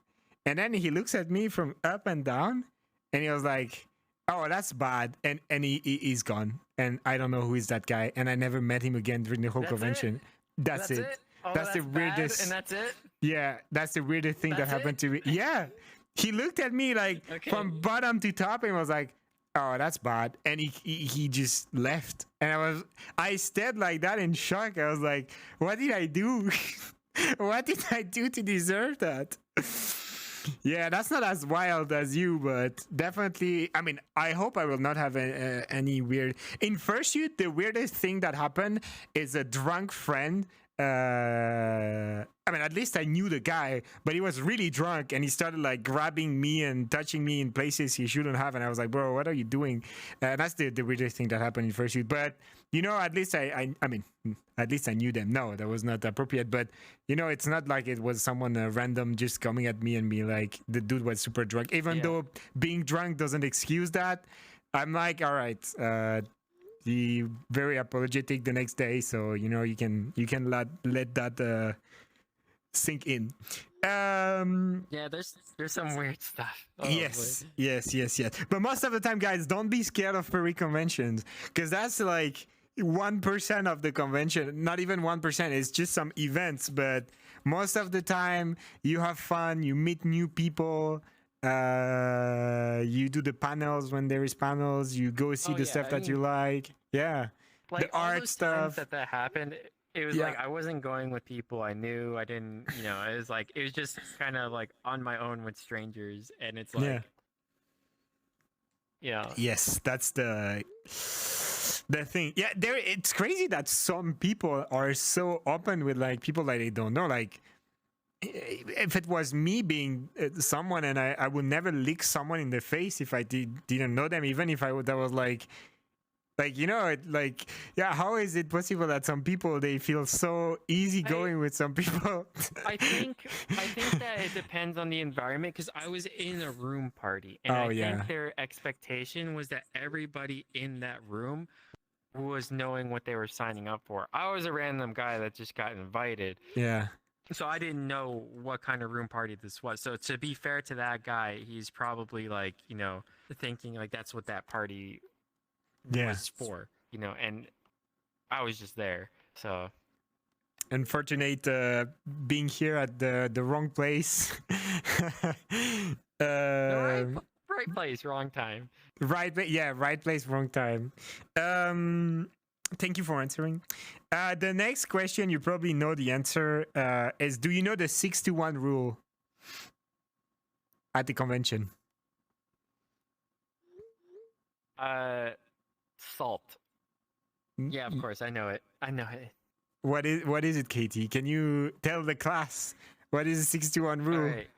And then he looks at me from up and down and he was like, oh, that's bad. And he's gone. And I don't know who is that guy. And I never met him again during the whole convention. That's it. Oh, that's the weirdest. And that's it? Yeah, that's the weirdest thing that happened to me. Yeah. He looked at me like from bottom to top and was like, oh, that's bad. And he just left. And I stayed like that in shock. I was like, what did I do? What did I do to deserve that? Yeah, that's not as wild as you, but definitely, I mean, I hope I will not have any weird. In fursuit, the weirdest thing that happened is a drunk friend I mean, at least I knew the guy, but he was really drunk and he started like grabbing me and touching me in places he shouldn't have. And I was like, bro, what are you doing? That's the weirdest thing that happened in fursuit. But you know, at least I mean, at least I knew them. No, that was not appropriate. But you know, it's not like it was someone random just coming at me and be like, the dude was super drunk. Even though being drunk doesn't excuse that, I'm like, all right. He very apologetic the next day, so you know you can let that sink in. Yeah, there's some weird stuff. Oh, yes. But most of the time, guys, don't be scared of furry conventions, because that's like 1% of the convention. Not even 1%. It's just some events, but most of the time you have fun. You meet new people. You do the panels when there is panels. You go see the stuff that you like. Like the art stuff that happened. It was like I wasn't going with people I knew. I didn't, you know. It was like it was just kind of like on my own with strangers, and it's like, yes, that's the thing. Yeah, there. It's crazy that some people are so open with like people that they don't know. Like, if it was me being someone, and I would never lick someone in the face if I didn't know them, even if that was like you know, how is it possible that some people they feel so easygoing with some people? I think that it depends on the environment, because I was in a room party, and I think their expectation was that everybody in that room was knowing what they were signing up for. I was a random guy that just got invited. Yeah. So I didn't know what kind of room party this was. So to be fair to that guy, he's probably like, you know, thinking like that's what that party was for, you know, and I was just there. So unfortunate being here at the wrong place. Right place, wrong time. Right place, wrong time. Thank you for answering. The next question, you probably know the answer, is do you know the 6-to-1 rule at the convention? Salt. Yeah, of course, I know it. What is it, Katie? Can you tell the class what is the 6-to-1 rule? All right.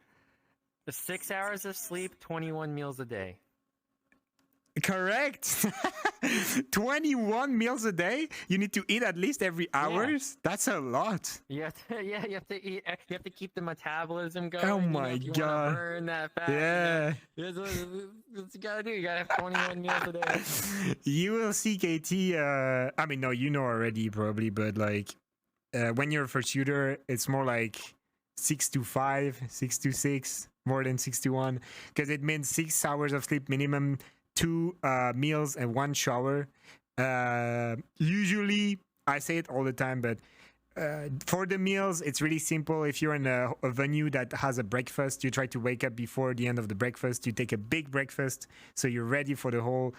6 hours of sleep, 21 meals a day. Correct. 21 meals a day. You need to eat at least every hours. That's a lot. You have to eat. You have to keep the metabolism going. Oh my god! Burn that fat. Yeah. That's what you gotta do. You gotta have 21 meals a day. You will see, KT. I mean, no, you know already probably, but like when you're a fursuiter, it's more like 6-to-5, 6-to-6, more than 6-to-1, because it means 6 hours of sleep minimum, 2 meals and 1 shower. Usually, I say it all the time, but for the meals, it's really simple. If you're in a venue that has a breakfast, you try to wake up before the end of the breakfast. You take a big breakfast, so you're ready for the whole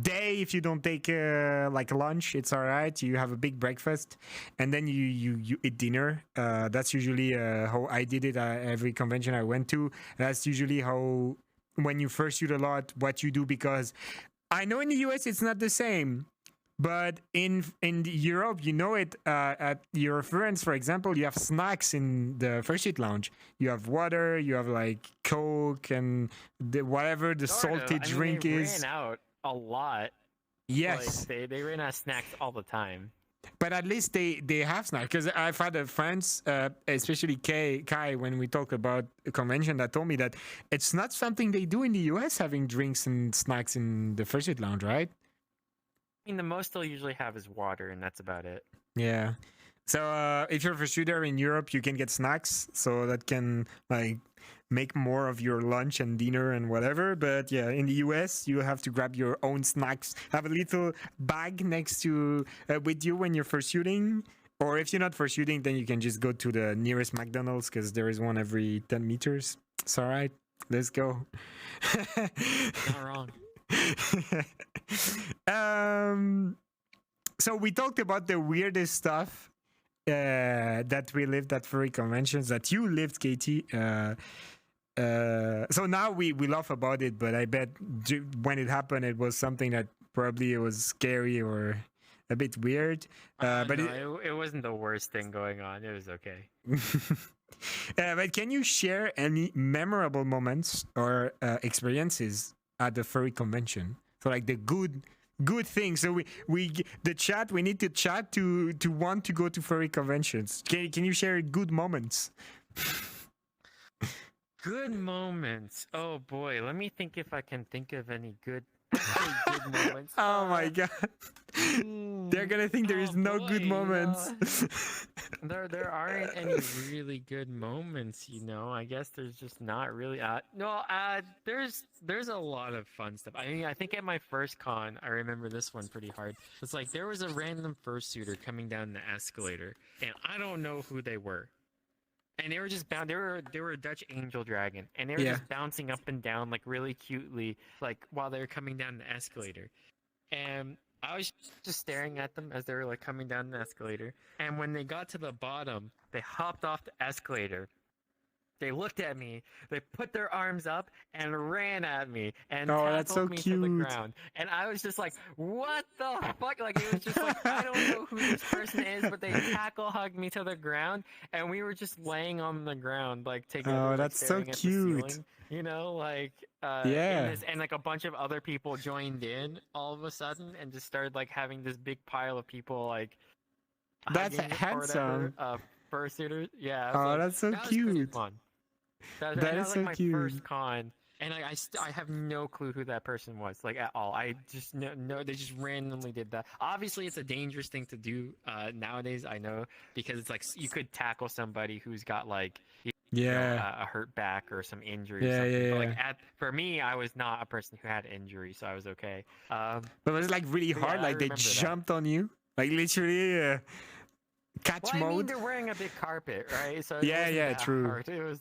day. If you don't take like lunch, it's all right. You have a big breakfast, and then you eat dinner. That's usually how I did it at every convention I went to. That's usually how, when you fursuit a lot, what you do, because I know in the US it's not the same, but in Europe, you know it. At your friends, for example, you have snacks in the fursuit lounge. You have water, you have like Coke and whatever the salty drink is. They ran out a lot. Yes, like, they ran out of snacks all the time. But at least they have snacks, because I've had friends, especially Kai, when we talk about a convention, that told me that it's not something they do in the US, having drinks and snacks in the fursuit lounge, right? I mean, the most they'll usually have is water, and that's about it. Yeah. So if you're a fursuiter in Europe, you can get snacks, so that can like make more of your lunch and dinner and whatever. But yeah, in the US, you have to grab your own snacks. Have a little bag next to with you when you're fursuiting. Or if you're not fursuiting, then you can just go to the nearest McDonald's, because there is one every 10 meters. It's all right. Let's go. Not wrong. So we talked about the weirdest stuff that we lived at furry conventions, that you lived, Katie. So now we laugh about it, but I bet when it happened, it was something that probably it was scary, or a bit weird. But no, it wasn't the worst thing going on. It was okay. but can you share any memorable moments or experiences at the furry convention? So like the good things. So the chat, we need to chat to want to go to furry conventions. Can you share good moments? Good moments. Oh boy, let me think if I can think of any actually good moments. Oh my god. They're gonna think there is no good moments. There aren't any really good moments, you know. I guess there's just not really. No. There's a lot of fun stuff. I mean, I think at my first con, I remember this one pretty hard. It's like there was a random fursuiter coming down the escalator, and I don't know who they were. And they were just bound. They were a Dutch angel dragon, and they were just bouncing up and down like really cutely, like while they were coming down the escalator. And I was just staring at them as they were like coming down the escalator. And when they got to the bottom, they hopped off the escalator. They looked at me, they put their arms up and ran at me and tackled me to the ground. And I was just like, what the fuck? Like, it was just like, I don't know who this person is, but they tackle hugged me to the ground, and we were just laying on the ground, like, together. Oh, like, that's so cute. Ceiling, you know, like, yeah. and like a bunch of other people joined in all of a sudden and just started like having this big pile of people like. That's handsome. Fursuiters, yeah. Oh, like, that's so cute. Fun. That is was so like my cute. first con, and I have no clue who that person was, like at all. I just no, they just randomly did that. Obviously, it's a dangerous thing to do nowadays. I know, because it's like you could tackle somebody who's got like a hurt back or some injury. Yeah, or something. yeah, But, yeah. like for me, I was not a person who had injury, so I was okay. But was it like really hard? Yeah, like they jumped on you, like literally. Catch mode. I mean, they're wearing a big carpet, right? So yeah, true. Hard. It was,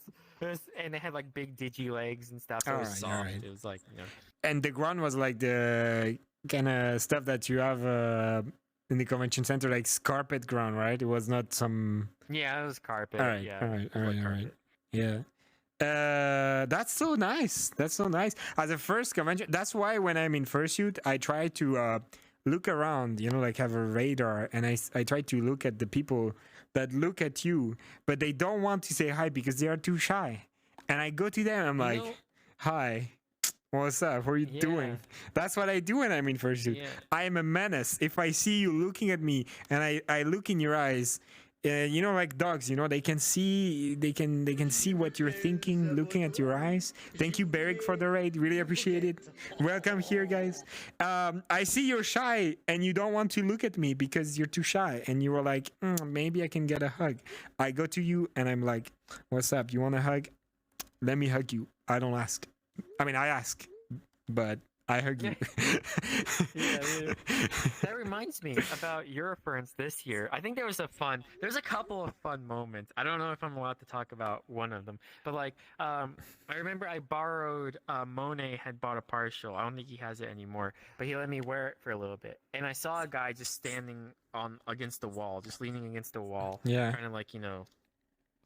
and they had like big digi legs and stuff. So it was soft. Right. It was like, you know. And the ground was like the kind of stuff that you have in the convention center, like carpet ground, right? It was not some. Yeah, it was carpet. All right, yeah, all right. Yeah. That's so nice. That's so nice. As a first convention, that's why when I'm in fursuit, I try to look around, you know, like have a radar, and I try to look at the people that look at you, but they don't want to say hi because they are too shy. And I go to them, and I'm like, hi, what's up? What are you doing? That's what I do when I'm in fursuit. Yeah. I am a menace. If I see you looking at me and I look in your eyes, you know, like dogs, you know, they can see what you're thinking, looking at your eyes. Thank you, Beric, for the raid. Really appreciate it. Welcome here, guys. I see you're shy and you don't want to look at me because you're too shy. And you were like, maybe I can get a hug. I go to you and I'm like, what's up? You want a hug? Let me hug you. I don't ask. I mean, I ask, but I hug you. Yeah. That reminds me about Eurofurence this year. I think there's a couple of fun moments. I don't know if I'm allowed to talk about one of them, but like, I remember I borrowed, Monet had bought a partial. I don't think he has it anymore, but he let me wear it for a little bit. And I saw a guy just standing against the wall, just leaning against the wall. Yeah. Kind of like, you know,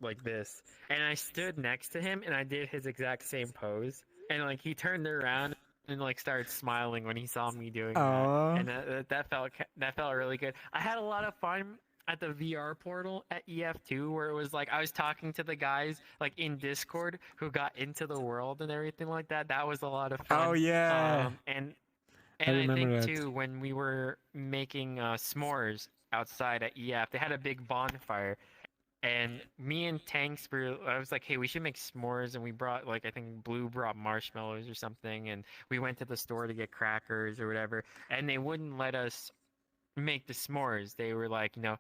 like this. And I stood next to him and I did his exact same pose. And like, he turned around and like started smiling when he saw me doing that, and that felt really good. I had a lot of fun at the VR portal at EF2, where it was like I was talking to the guys like in Discord who got into the world and everything like that. That was a lot of fun. Oh yeah. And I think too, when we were making s'mores outside at EF, they had a big bonfire. And me and Tanks I was like, hey, we should make s'mores. And we brought, like, I think Blue brought marshmallows or something. And we went to the store to get crackers or whatever. And they wouldn't let us make the s'mores. They were like, you know,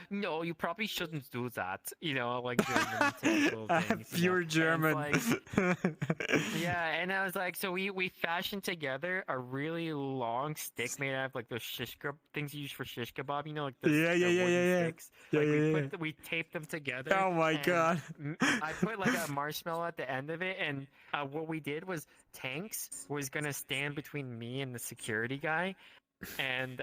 no, you probably shouldn't do that. You know, like German typical things. Pure German. Like, yeah, and I was like, so we fashioned together a really long stick made out of like those shish kebab things you use for shish kebab. You know, like the wooden sticks. Like we taped them together. Oh my god! I put like a marshmallow at the end of it, and what we did was Tanks was gonna stand between me and the security guy. And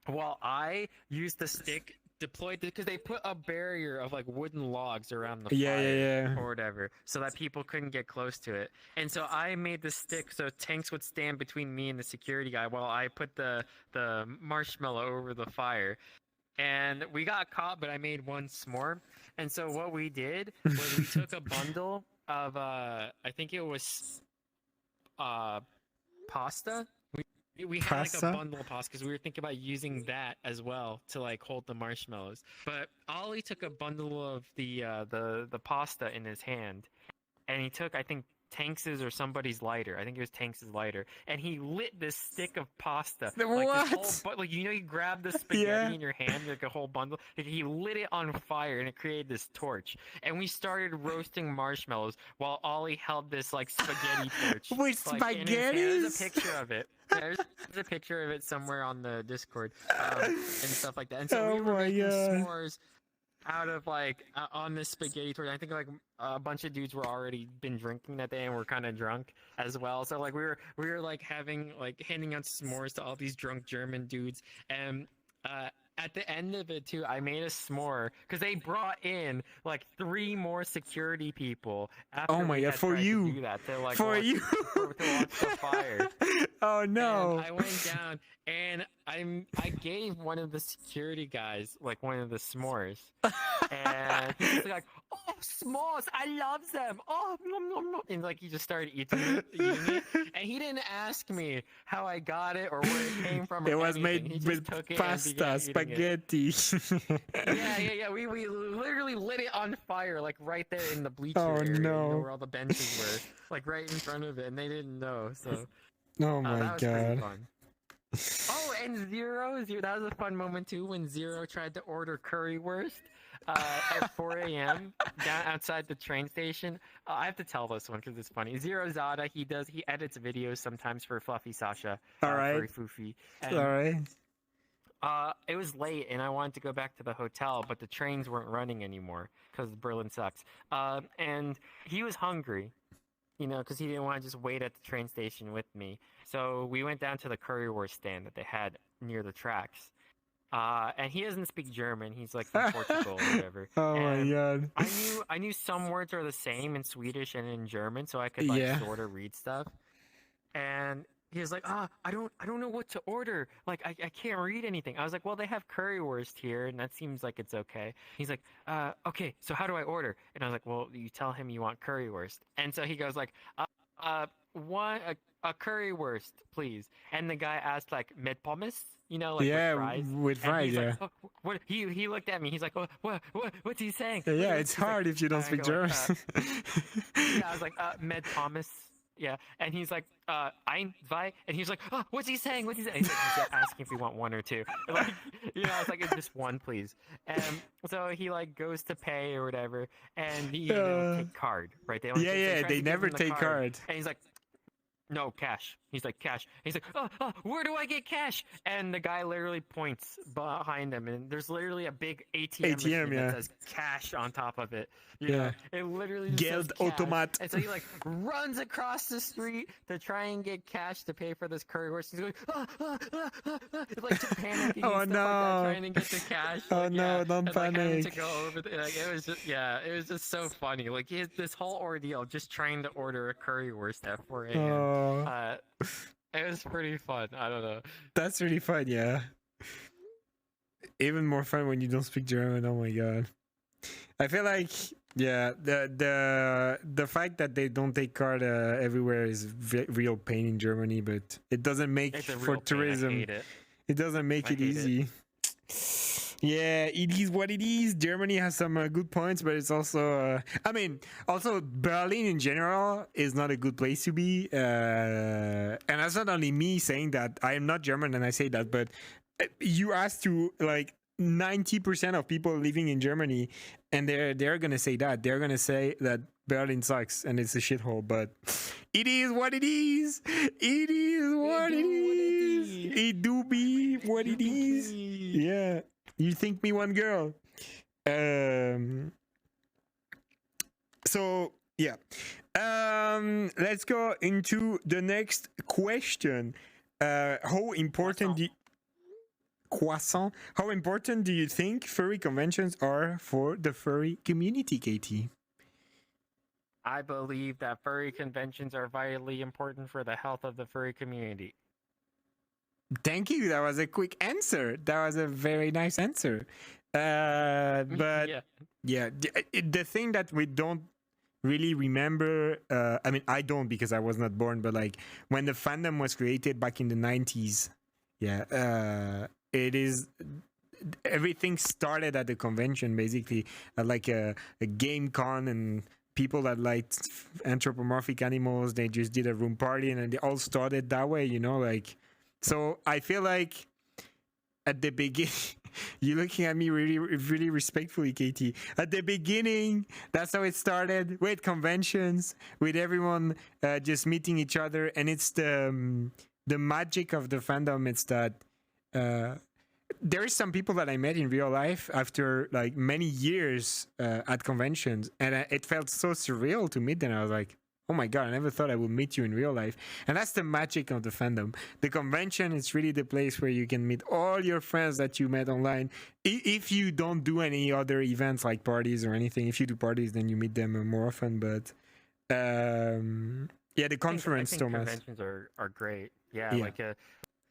while I used the stick deployed because they put a barrier of like wooden logs around the Yeah, fire yeah, or whatever, so that people couldn't get close to it. And so I made the stick so tanks would stand between me and the security guy while I put the marshmallow over the fire. And we got caught, but I made one s'more. And so what we did was we took a bundle of I think it was pasta. We had like a Pasta? bundle of pasta because we were thinking about using that as well to like hold the marshmallows. But Ollie took a bundle of the pasta in his hand, and he took, I think, Tanks's or somebody's lighter. I think it was Tanks's lighter, and he lit this stick of pasta. Like this whole, like you grab the spaghetti Yeah. in your hand, like a whole bundle. Like, he lit it on fire, and it created this torch. And we started roasting marshmallows while Ollie held this like spaghetti torch. With like, in his hand. There's a spaghettis? picture of it. There's a picture of it somewhere on the Discord and stuff like that. And so we Oh were my making God. s'mores out of like on this spaghetti torch. I think like a bunch of dudes were already been drinking that day and were kind of drunk as well. So like we were like having like handing out s'mores to all these drunk German dudes. And at the end of it too, I made a s'more because they brought in like 3 more security people. After Oh my we God, had for tried to you. do that, to, like, For watch, you. to watch the fire. Oh no. And I went down and I gave one of the security guys like one of the s'mores. And he was like, "Oh, s'mores! I love them! Oh, nom, nom, nom." And like he just started eating it. And he didn't ask me how I got it or where it came from. Or It was anything. He made just with took it pasta, and began eating it. spaghetti. Yeah. We literally lit it on fire, like right there in the bleacher Oh, area, no. where all the benches were, like right in front of it, and they didn't know. So Oh my that was pretty God. fun. Oh, and Zero, that was a fun moment too when Zero tried to order currywurst at 4 a.m. down outside the train station. I have to tell this one because it's funny. Zero Zada, he edits videos sometimes for Fluffy Sasha, All right. Furry Foofy. And, All right. it was late and I wanted to go back to the hotel, but the trains weren't running anymore because Berlin sucks. And he was hungry, because he didn't want to just wait at the train station with me. So we went down to the currywurst stand that they had near the tracks. And he doesn't speak German. He's like from Portugal or whatever. Oh and my God. I knew some words are the same in Swedish and in German, so I could like Yeah. sort of read stuff. And he was like, I don't know what to order. Like, I can't read anything. I was like, well, they have currywurst here, and that seems like it's okay. He's like, okay, so how do I order? And I was like, well, you tell him you want currywurst. And so he goes like, a currywurst, please. And the guy asked like, med pommes? Like Yeah, with fries. with And fries, he's yeah. like, oh, what? He looked at me. He's like, what's he saying? Yeah, it's He's like- hard if you don't I speak go German. like, yeah, I was like, med pommes. Yeah, and he's like, ein, zwei, and he's like, oh, what's he saying? What's he saying? He's asking if we want one or two. Like, I was like, it's just one, please. And so he like goes to pay or whatever, and they don't take card, right? They only Yeah, try they to give never him the take card. And he's like, no, cash. He's like, cash. He's like, oh, where do I get cash? And the guy literally points behind him, and there's literally a big ATM machine yeah. that says cash on top of it. Yeah. It literally just Geld says cash. automat. And so he like runs across the street to try and get cash to pay for this currywurst. He's going, like to panicking Oh, and stuff like no. that, trying to get the cash. Oh, like, no, yeah, don't and, like, having to panic. go over like it was just it was just so funny. Like this whole ordeal just trying to order a currywurst at 4 a.m. Oh, It was pretty fun. I don't know. that's really fun, yeah. Even more fun when you don't speak German. Oh my God. I feel like, yeah, the fact that they don't take card everywhere is real pain in Germany, but it doesn't make It's a for real pain. tourism. I hate it. It doesn't make I it hate it. easy. Yeah, it is what it is. Germany has some good points, but it's also, also Berlin in general is not a good place to be. And that's not only me saying that. I am not German and I say that, but you ask to like 90% of people living in Germany, and they're gonna say that. They're gonna say that Berlin sucks and it's a shithole. But it is what it is. It is what it is. It do be what it is. Yeah. You think me one girl. So yeah. Let's go into the next question. How important Croissant. How important do you think furry conventions are for the furry community, Katie? I believe that furry conventions are vitally important for the health of the furry community. Thank you. That was a quick answer. That was a very nice answer. But Yeah. yeah, the thing that we don't really remember, I mean, I don't because I was not born, but like when the fandom was created back in the 90s, yeah, it is everything started at the convention basically, at like a game con, and people that liked anthropomorphic animals, they just did a room party and then they all started that way, you know, like. So I feel like at the beginning, you're looking at me really, really respectfully, Katie. At the beginning, that's how it started, with conventions, with everyone just meeting each other, and it's the magic of the fandom. It's that there is some people that I met in real life after like many years at conventions, and it felt so surreal to meet them. I was like, oh my god, I never thought I would meet you in real life. And that's the magic of the fandom. The convention is really the place where you can meet all your friends that you met online. If you don't do any other events like parties or anything, if you do parties, then you meet them more often. But yeah, the conference, I think Thomas. conventions are great. Yeah, Yeah. like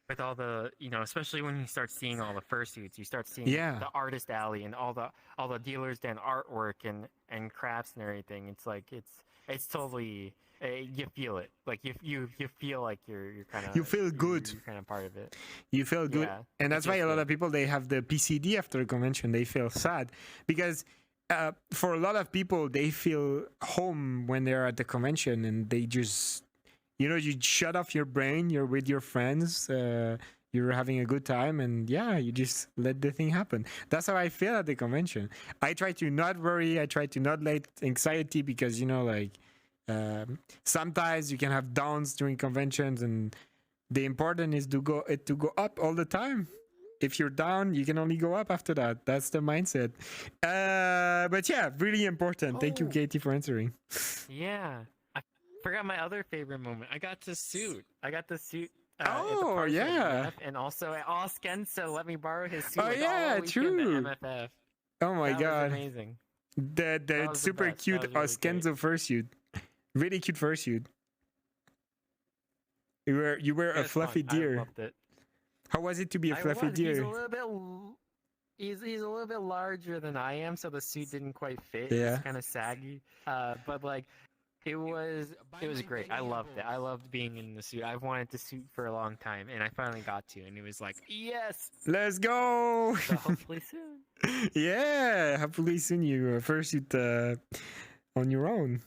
with all the, you know, especially when you start seeing all the fursuits, you start seeing Yeah. the artist alley and all the dealers doing artwork and crafts and everything. It's like it's totally you feel it. Like you feel like you're kind of You feel good. You're kind of part of it. You feel good, Yeah, and that's it why a feels lot good. of people, they have the PCD after a convention. They feel sad because for a lot of people, they feel home when they're at the convention, and they just, you know, you shut off your brain. You're with your friends. You're having a good time, and yeah, you just let the thing happen. That's how I feel at the convention. I try to not worry. I try to not let anxiety, because, you know, like sometimes you can have downs during conventions, and the important is to go up all the time. If you're down, you can only go up after that. That's the mindset. But yeah, really important. Thank you, Oh. Katie, for answering. Yeah, I forgot my other favorite moment. I got to suit. I got to suit. At the Oh party at yeah. MF, and also at Oskenso let me borrow his suit Oh like yeah, all weekend true. at MFF. Oh my That was god. amazing. The That was the super best. That cute was really great. Oskenzo fursuit. Really cute fursuit. You were It a was fun. fluffy I deer. loved it. How was it to be a I fluffy was. He's a deer? little bit. He's a little bit larger than I am, so the suit didn't quite fit. Yeah. It's kind of saggy. But like, it was great. I loved it. I loved being in the suit. I've wanted to suit for a long time, and I finally got to, and it was like, yes. Let's go. So hopefully soon. Yeah, hopefully soon you fursuit on your own,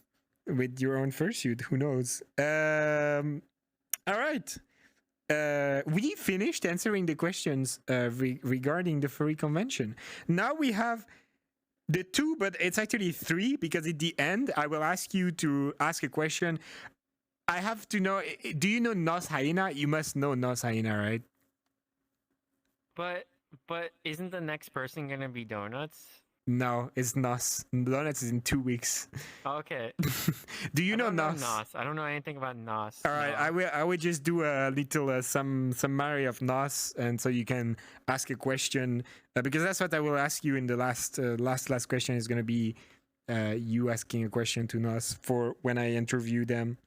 with your own fursuit. Who knows? All right. We finished answering the questions regarding the furry convention. Now we have the two, but it's actually three, because at the end I will ask you to ask a question. I have to know, do you know Nos Hyena? You must know Nos Hyena, right? But isn't the next person gonna be Donuts? No, it's Nos. Donuts is in 2 weeks. Okay. Do you I know don't know Nos? Nos. I don't know anything about Nos. All right, No. I will just do a little some summary of Nos, and so you can ask a question, because that's what I will ask you in the last question is going to be you asking a question to Nos for when I interview them.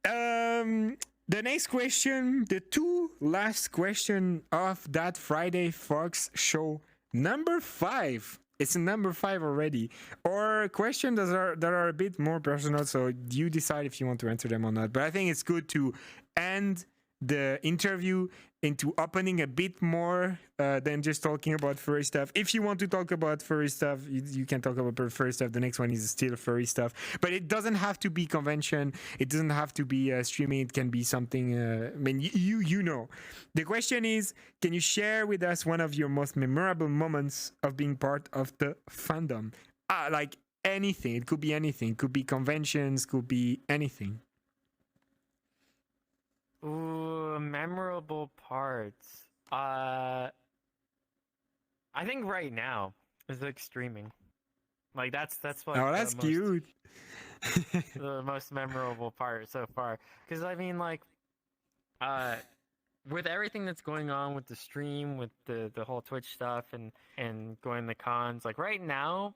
The next question, the two last question of that Friday Fox show, number 5. It's number 5 already. Or questions that are a bit more personal, so you decide if you want to answer them or not. But I think it's good to end the interview into opening a bit more than just talking about furry stuff. If you want to talk about furry stuff, you can talk about furry stuff. The next one is still furry stuff, but it doesn't have to be convention. It doesn't have to be streaming. It can be something. I mean, you know. The question is, can you share with us one of your most memorable moments of being part of the fandom? Like anything. It could be anything. It could be conventions. Could be anything. Ooh, memorable parts. I think right now is like streaming. Like that's like Oh, that's cute. The most memorable part so far. Because I mean, like, with everything that's going on with the stream, with the whole Twitch stuff, and going to cons, like right now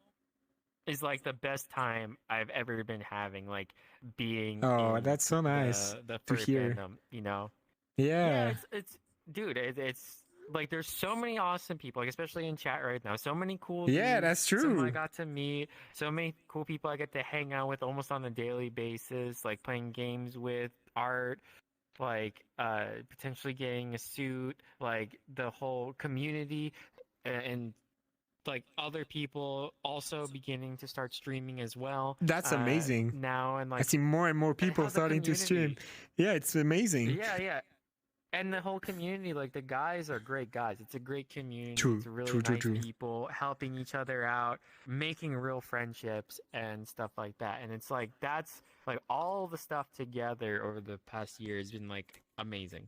is like the best time I've ever been having, like being Oh, in that's so nice the to furry hear. fandom. You know, yeah, Yeah. it's dude, it's like there's so many awesome people, like especially in chat right now. So many cool Yeah, dudes. that's Some I true. got to meet. So many cool people I get to hang out with almost on a daily basis, like playing games with, art, like potentially getting a suit, like the whole community, and like other people also beginning to start streaming as well That's amazing. now, and I like see more and more and people how the starting to stream. community, Yeah, it's amazing. yeah, yeah, and the whole community, like the guys are great guys. It's a great community. True, It's really true, true, nice true. people helping each other out, making real friendships and stuff like that. And it's like that's like all the stuff together over the past year has been like amazing.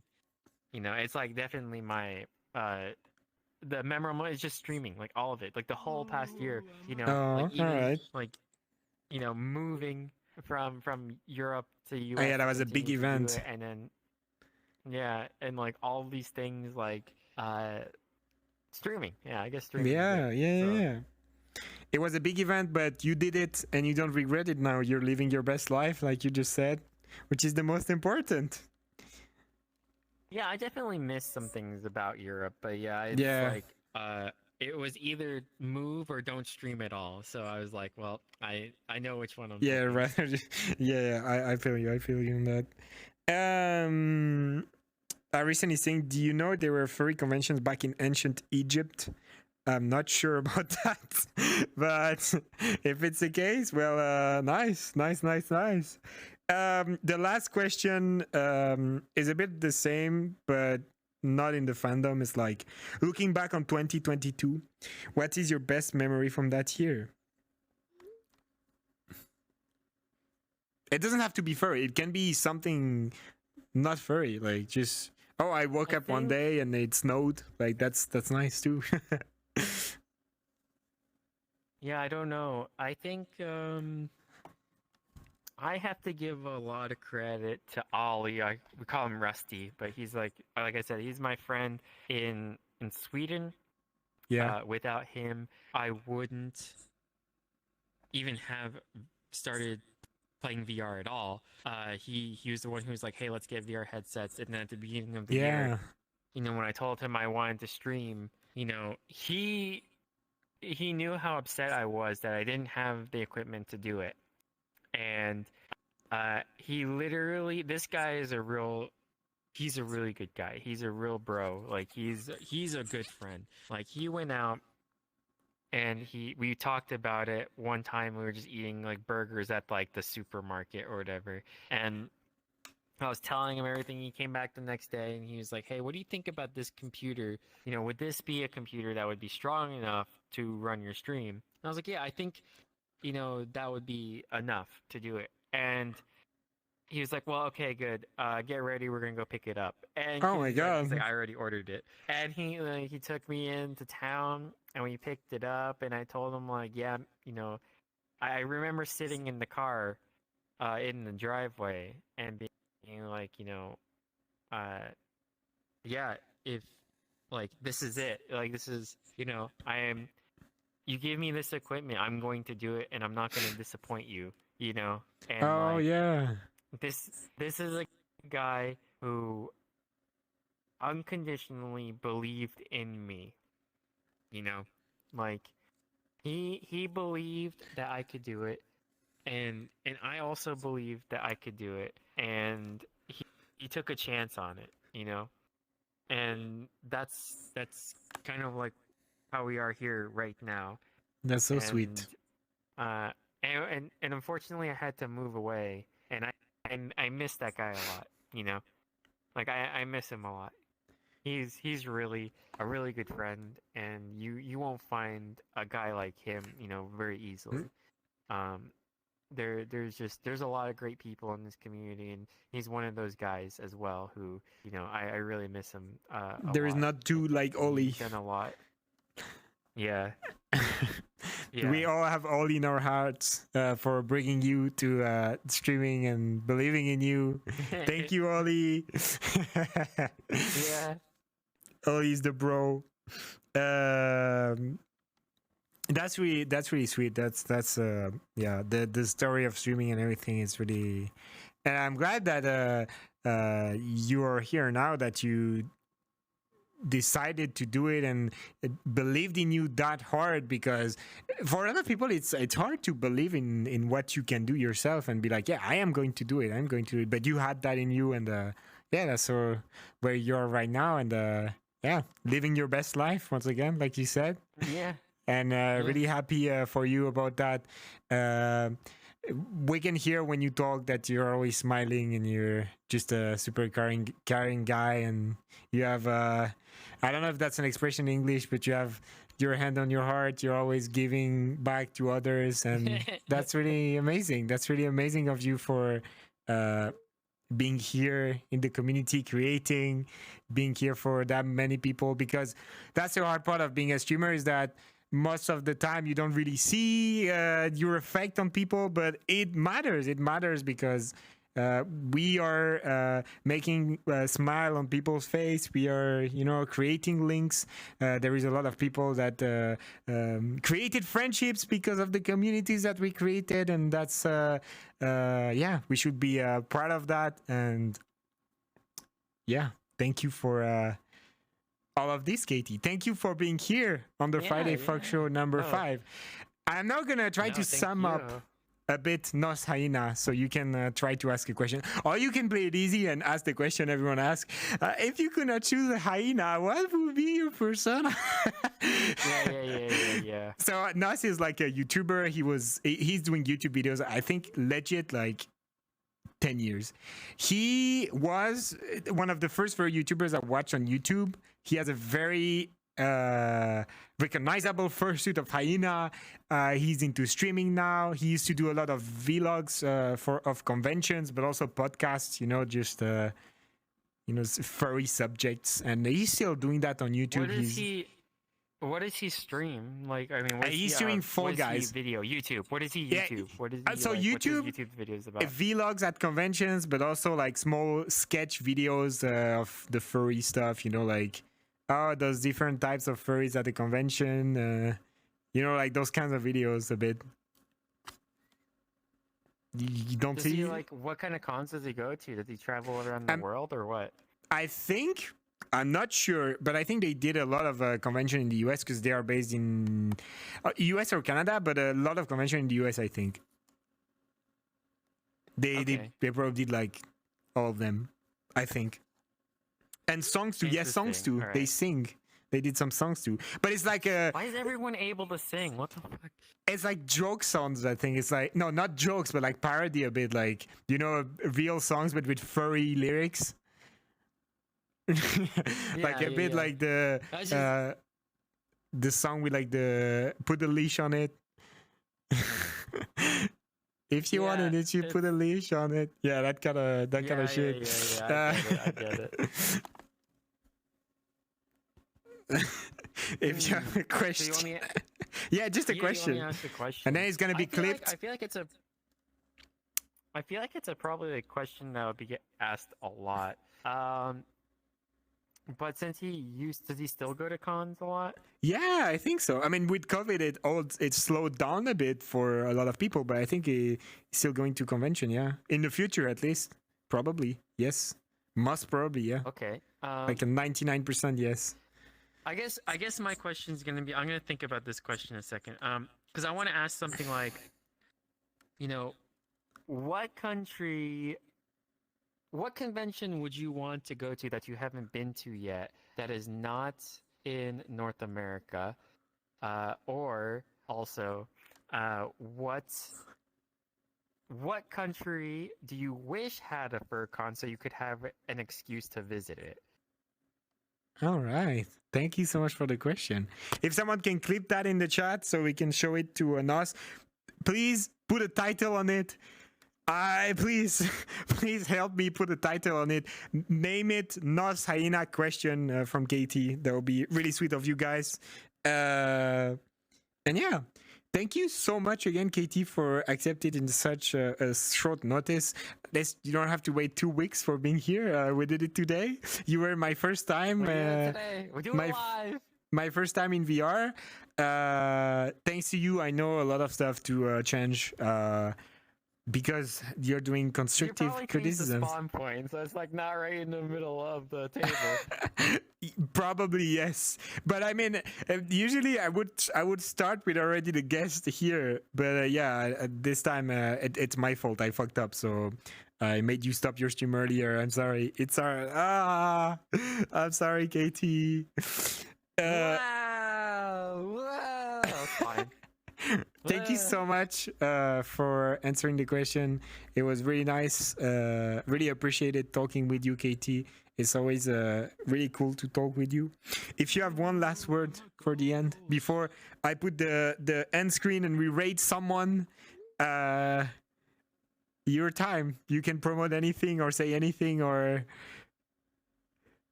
You know, it's like definitely my the memorable is just streaming, like all of it, like the whole past year. You know, like Oh, all even right. like moving from Europe to Oh, US yeah, that to was a big continue to do event. it, and then yeah, and like all these things like streaming. Yeah, I guess streaming is it. Yeah, yeah, yeah, So yeah. It was a big event, but you did it and you don't regret it now. You're living your best life, like you just said, which is the most important. yeah, I definitely miss some things about Europe, but yeah, it's Yeah, like it was either move or don't stream at all. So I was like, well, I know which one I'm yeah, picking. rather. Yeah, I feel you. I feel you in that. Um, I recently saying, do you know there were furry conventions back in ancient Egypt? I'm not sure about that, but if it's the case, well, nice, nice, nice, nice. The last question is a bit the same, but not in the fandom. It's like looking back on 2022, what is your best memory from that year? It doesn't have to be furry. It can be something not furry, like just I woke I up one think day and it snowed. Like that's nice too. yeah, I don't know. I think I have to give a lot of credit to Ollie. We call him Rusty, but he's like I said, he's my friend in Sweden. Yeah. Without him, I wouldn't even have started playing VR at all. He was the one who was like, "Hey, let's get VR headsets." And then at the beginning of the year, Yeah. when I told him I wanted to stream, he knew how upset I was that I didn't have the equipment to do it, and he literally, this guy is he's a really good guy. He's a real bro. Like he's a good friend. Like he went out and we talked about it one time. We were just eating like burgers at like the supermarket or whatever, and I was telling him everything. He came back the next day and he was like, "Hey, what do you think about this computer? Would this be a computer that would be strong enough to run your stream?" And I was like, "Yeah, I think that would be enough to do it." And he was like, "Well, okay, good. Get ready. We're gonna go pick it up." And Oh my he's like, god. "I already ordered it." And he took me into town and we picked it up. And I told him like, "Yeah, I remember sitting in the car, in the driveway and being like, uh, yeah, if like this is it, like this is, I am. You give me this equipment, I'm going to do it, and I'm not going to disappoint you, And Oh like yeah. this is a guy who unconditionally believed in me, you know, like he believed that I could do it, and I also believed that I could do it, and he took a chance on it, and that's kind of like how we are here right now, That's so and sweet. uh and unfortunately I had to move away, and I miss that guy a lot, like I miss him a lot. He's really a really good friend, and you won't find a guy like him, very easily. Um, there's a lot of great people in this community, and he's one of those guys as well who, I really miss him a There is lot. not two like He's Oli. done a lot. Yeah, we all have all in our hearts for bringing you to streaming and believing in you. Thank you, Ollie. Yeah. Ollie's the bro. That's really sweet. That's yeah, the story of streaming and everything is really, and I'm glad that you are here now, that you decided to do it and it believed in you that hard, because for other people it's hard to believe in what you can do yourself and be like, yeah, I am going to do it, I'm going to do it. But you had that in you, and yeah, that's where you are right now, and yeah, living your best life once again, like you said. Yeah. And really happy for you about that. We can hear when you talk that you're always smiling and you're just a super caring guy, and you have I don't know if that's an expression in English, but you have your hand on your heart. You're always giving back to others, and that's really amazing. That's really amazing of you for being here in the community, creating, being here for that many people, because that's the hard part of being a streamer, is that most of the time you don't really see your effect on people, but it matters. It matters because we are making a smile on people's face. We are, you know, creating links. There is a lot of people that created friendships because of the communities that we created, and that's yeah, we should be proud of that. And yeah, thank you for all of this, Katie. Thank you for being here on the Friday Fuck Show number 5. I'm now gonna try to sum up a bit Nos Hyena, so you can try to ask a question, or you can play it easy and ask the question everyone asks. If you could not choose a hyena, what would be your persona? Yeah. So Nos is like a YouTuber. He's doing YouTube videos, I think, legit like 10 years. He was one of the first furry YouTubers I watched on YouTube. He has a very recognizable fursuit of hyena. He's into streaming now. He used to do a lot of vlogs of conventions, but also podcasts, you know, just you know, furry subjects, and he's still doing that on YouTube. What does he stream? Like, I mean, he's doing Fall Guys video. YouTube. What is he YouTube? What is he, so like, YouTube, what's his YouTube videos about? Vlogs at conventions, but also like small sketch videos of the furry stuff, you know, like those different types of furries at the convention, you know, like those kinds of videos a bit. You don't does see he, like, what kind of cons does he go to? Does he travel around the world or what? I think, I'm not sure, but I think they did a lot of convention in the US, because they are based in US or Canada, but a lot of convention in the US, I think. They probably did like all of them, I think. And songs too. Yes, songs too. Right. They sing. They did some songs too. But it's like why is everyone able to sing? What the fuck? It's like joke songs, I think. It's like, no, not jokes, but like parody a bit. Like, you know, real songs, but with furry lyrics. Like a bit like the song with like the put a leash on it. If you wanted it, you put a leash on it. Yeah, that kind of shit. Yeah. I get it. If you have a question, yeah, just a question. And then it's gonna be clipped. I feel like it's probably a question that would be asked a lot. But since does he still go to cons a lot? Yeah, I think so. I mean, with COVID, it slowed down a bit for a lot of people, but I think he's still going to convention. Yeah, in the future at least, probably yes, most probably yeah. Okay, like a 99% yes. I guess my question is gonna be. I'm gonna think about this question in a second. Because I want to ask something like, you know, what convention would you want to go to that you haven't been to yet that is not in North America? Or also, what country do you wish had a furcon so you could have an excuse to visit it? All right. Thank you so much for the question. If someone can clip that in the chat so we can show it to Nos, please put a title on it. Please help me put a title on it. Name it Nos Hyena question from KT. That would be really sweet of you guys. And yeah, thank you so much again, Katie, for accepting in such a short notice. You don't have to wait 2 weeks for being here. We did it today. You were my first time. We do it today. We do my it live. my first time in VR. Thanks to you, I know a lot of stuff to change. Because you're doing constructive criticism. The spawn point, so it's like not right in the middle of the table. Probably yes, but I mean, usually I would start with already the guest here, but yeah, this time it's my fault. I fucked up, so I made you stop your stream earlier. I'm sorry. It's I'm sorry, Katie. Wow, fine. Thank you so much for answering the question. It was really nice. Really appreciated talking with you, Katie. It's always really cool to talk with you. If you have one last word for the end before I put the end screen and we rate someone, your time. You can promote anything or say anything or.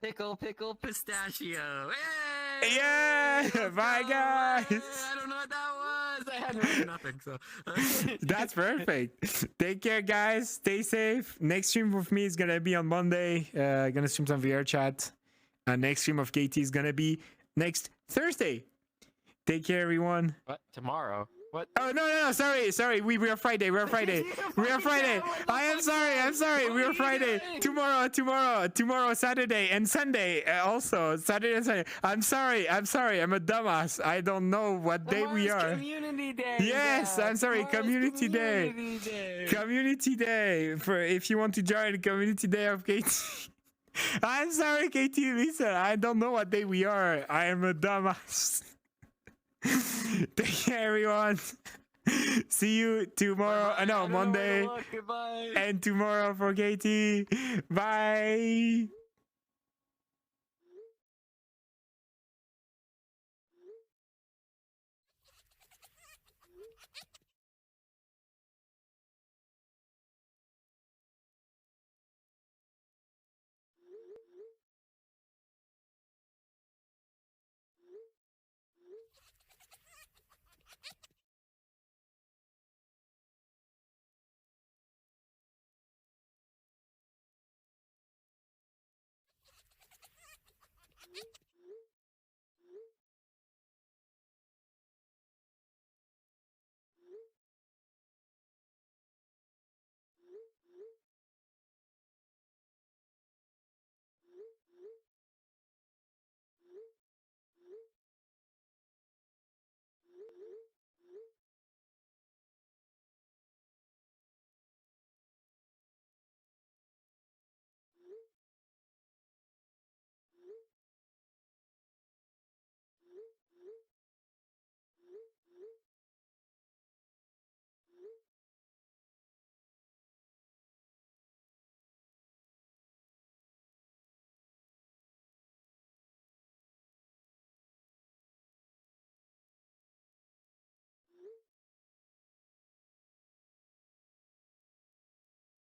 Pickle, pistachio. Hey! Yeah! Bye, guys! I don't know what that was. I had really nothing, so. That's perfect. Take care, guys. Stay safe. Next stream with me is gonna be on Monday. Gonna stream some VR chat. Next stream of KT is gonna be next Thursday. Take care, everyone. What? Tomorrow? What? Oh no! Sorry. We are Friday. We are Friday. I am sorry. We are Friday. Tomorrow, Saturday and Sunday. Also Saturday and Sunday. I'm sorry. I'm a dumbass. I don't know what day we are. Community Day. Yes, I'm sorry. Community Day. Community Day. For if you want to join the Community Day of KT. I'm sorry, KT. Listen, I don't know what day we are. I am a dumbass. Take care, everyone. See you tomorrow. No, Monday. Goodbye. And tomorrow for KT. Bye.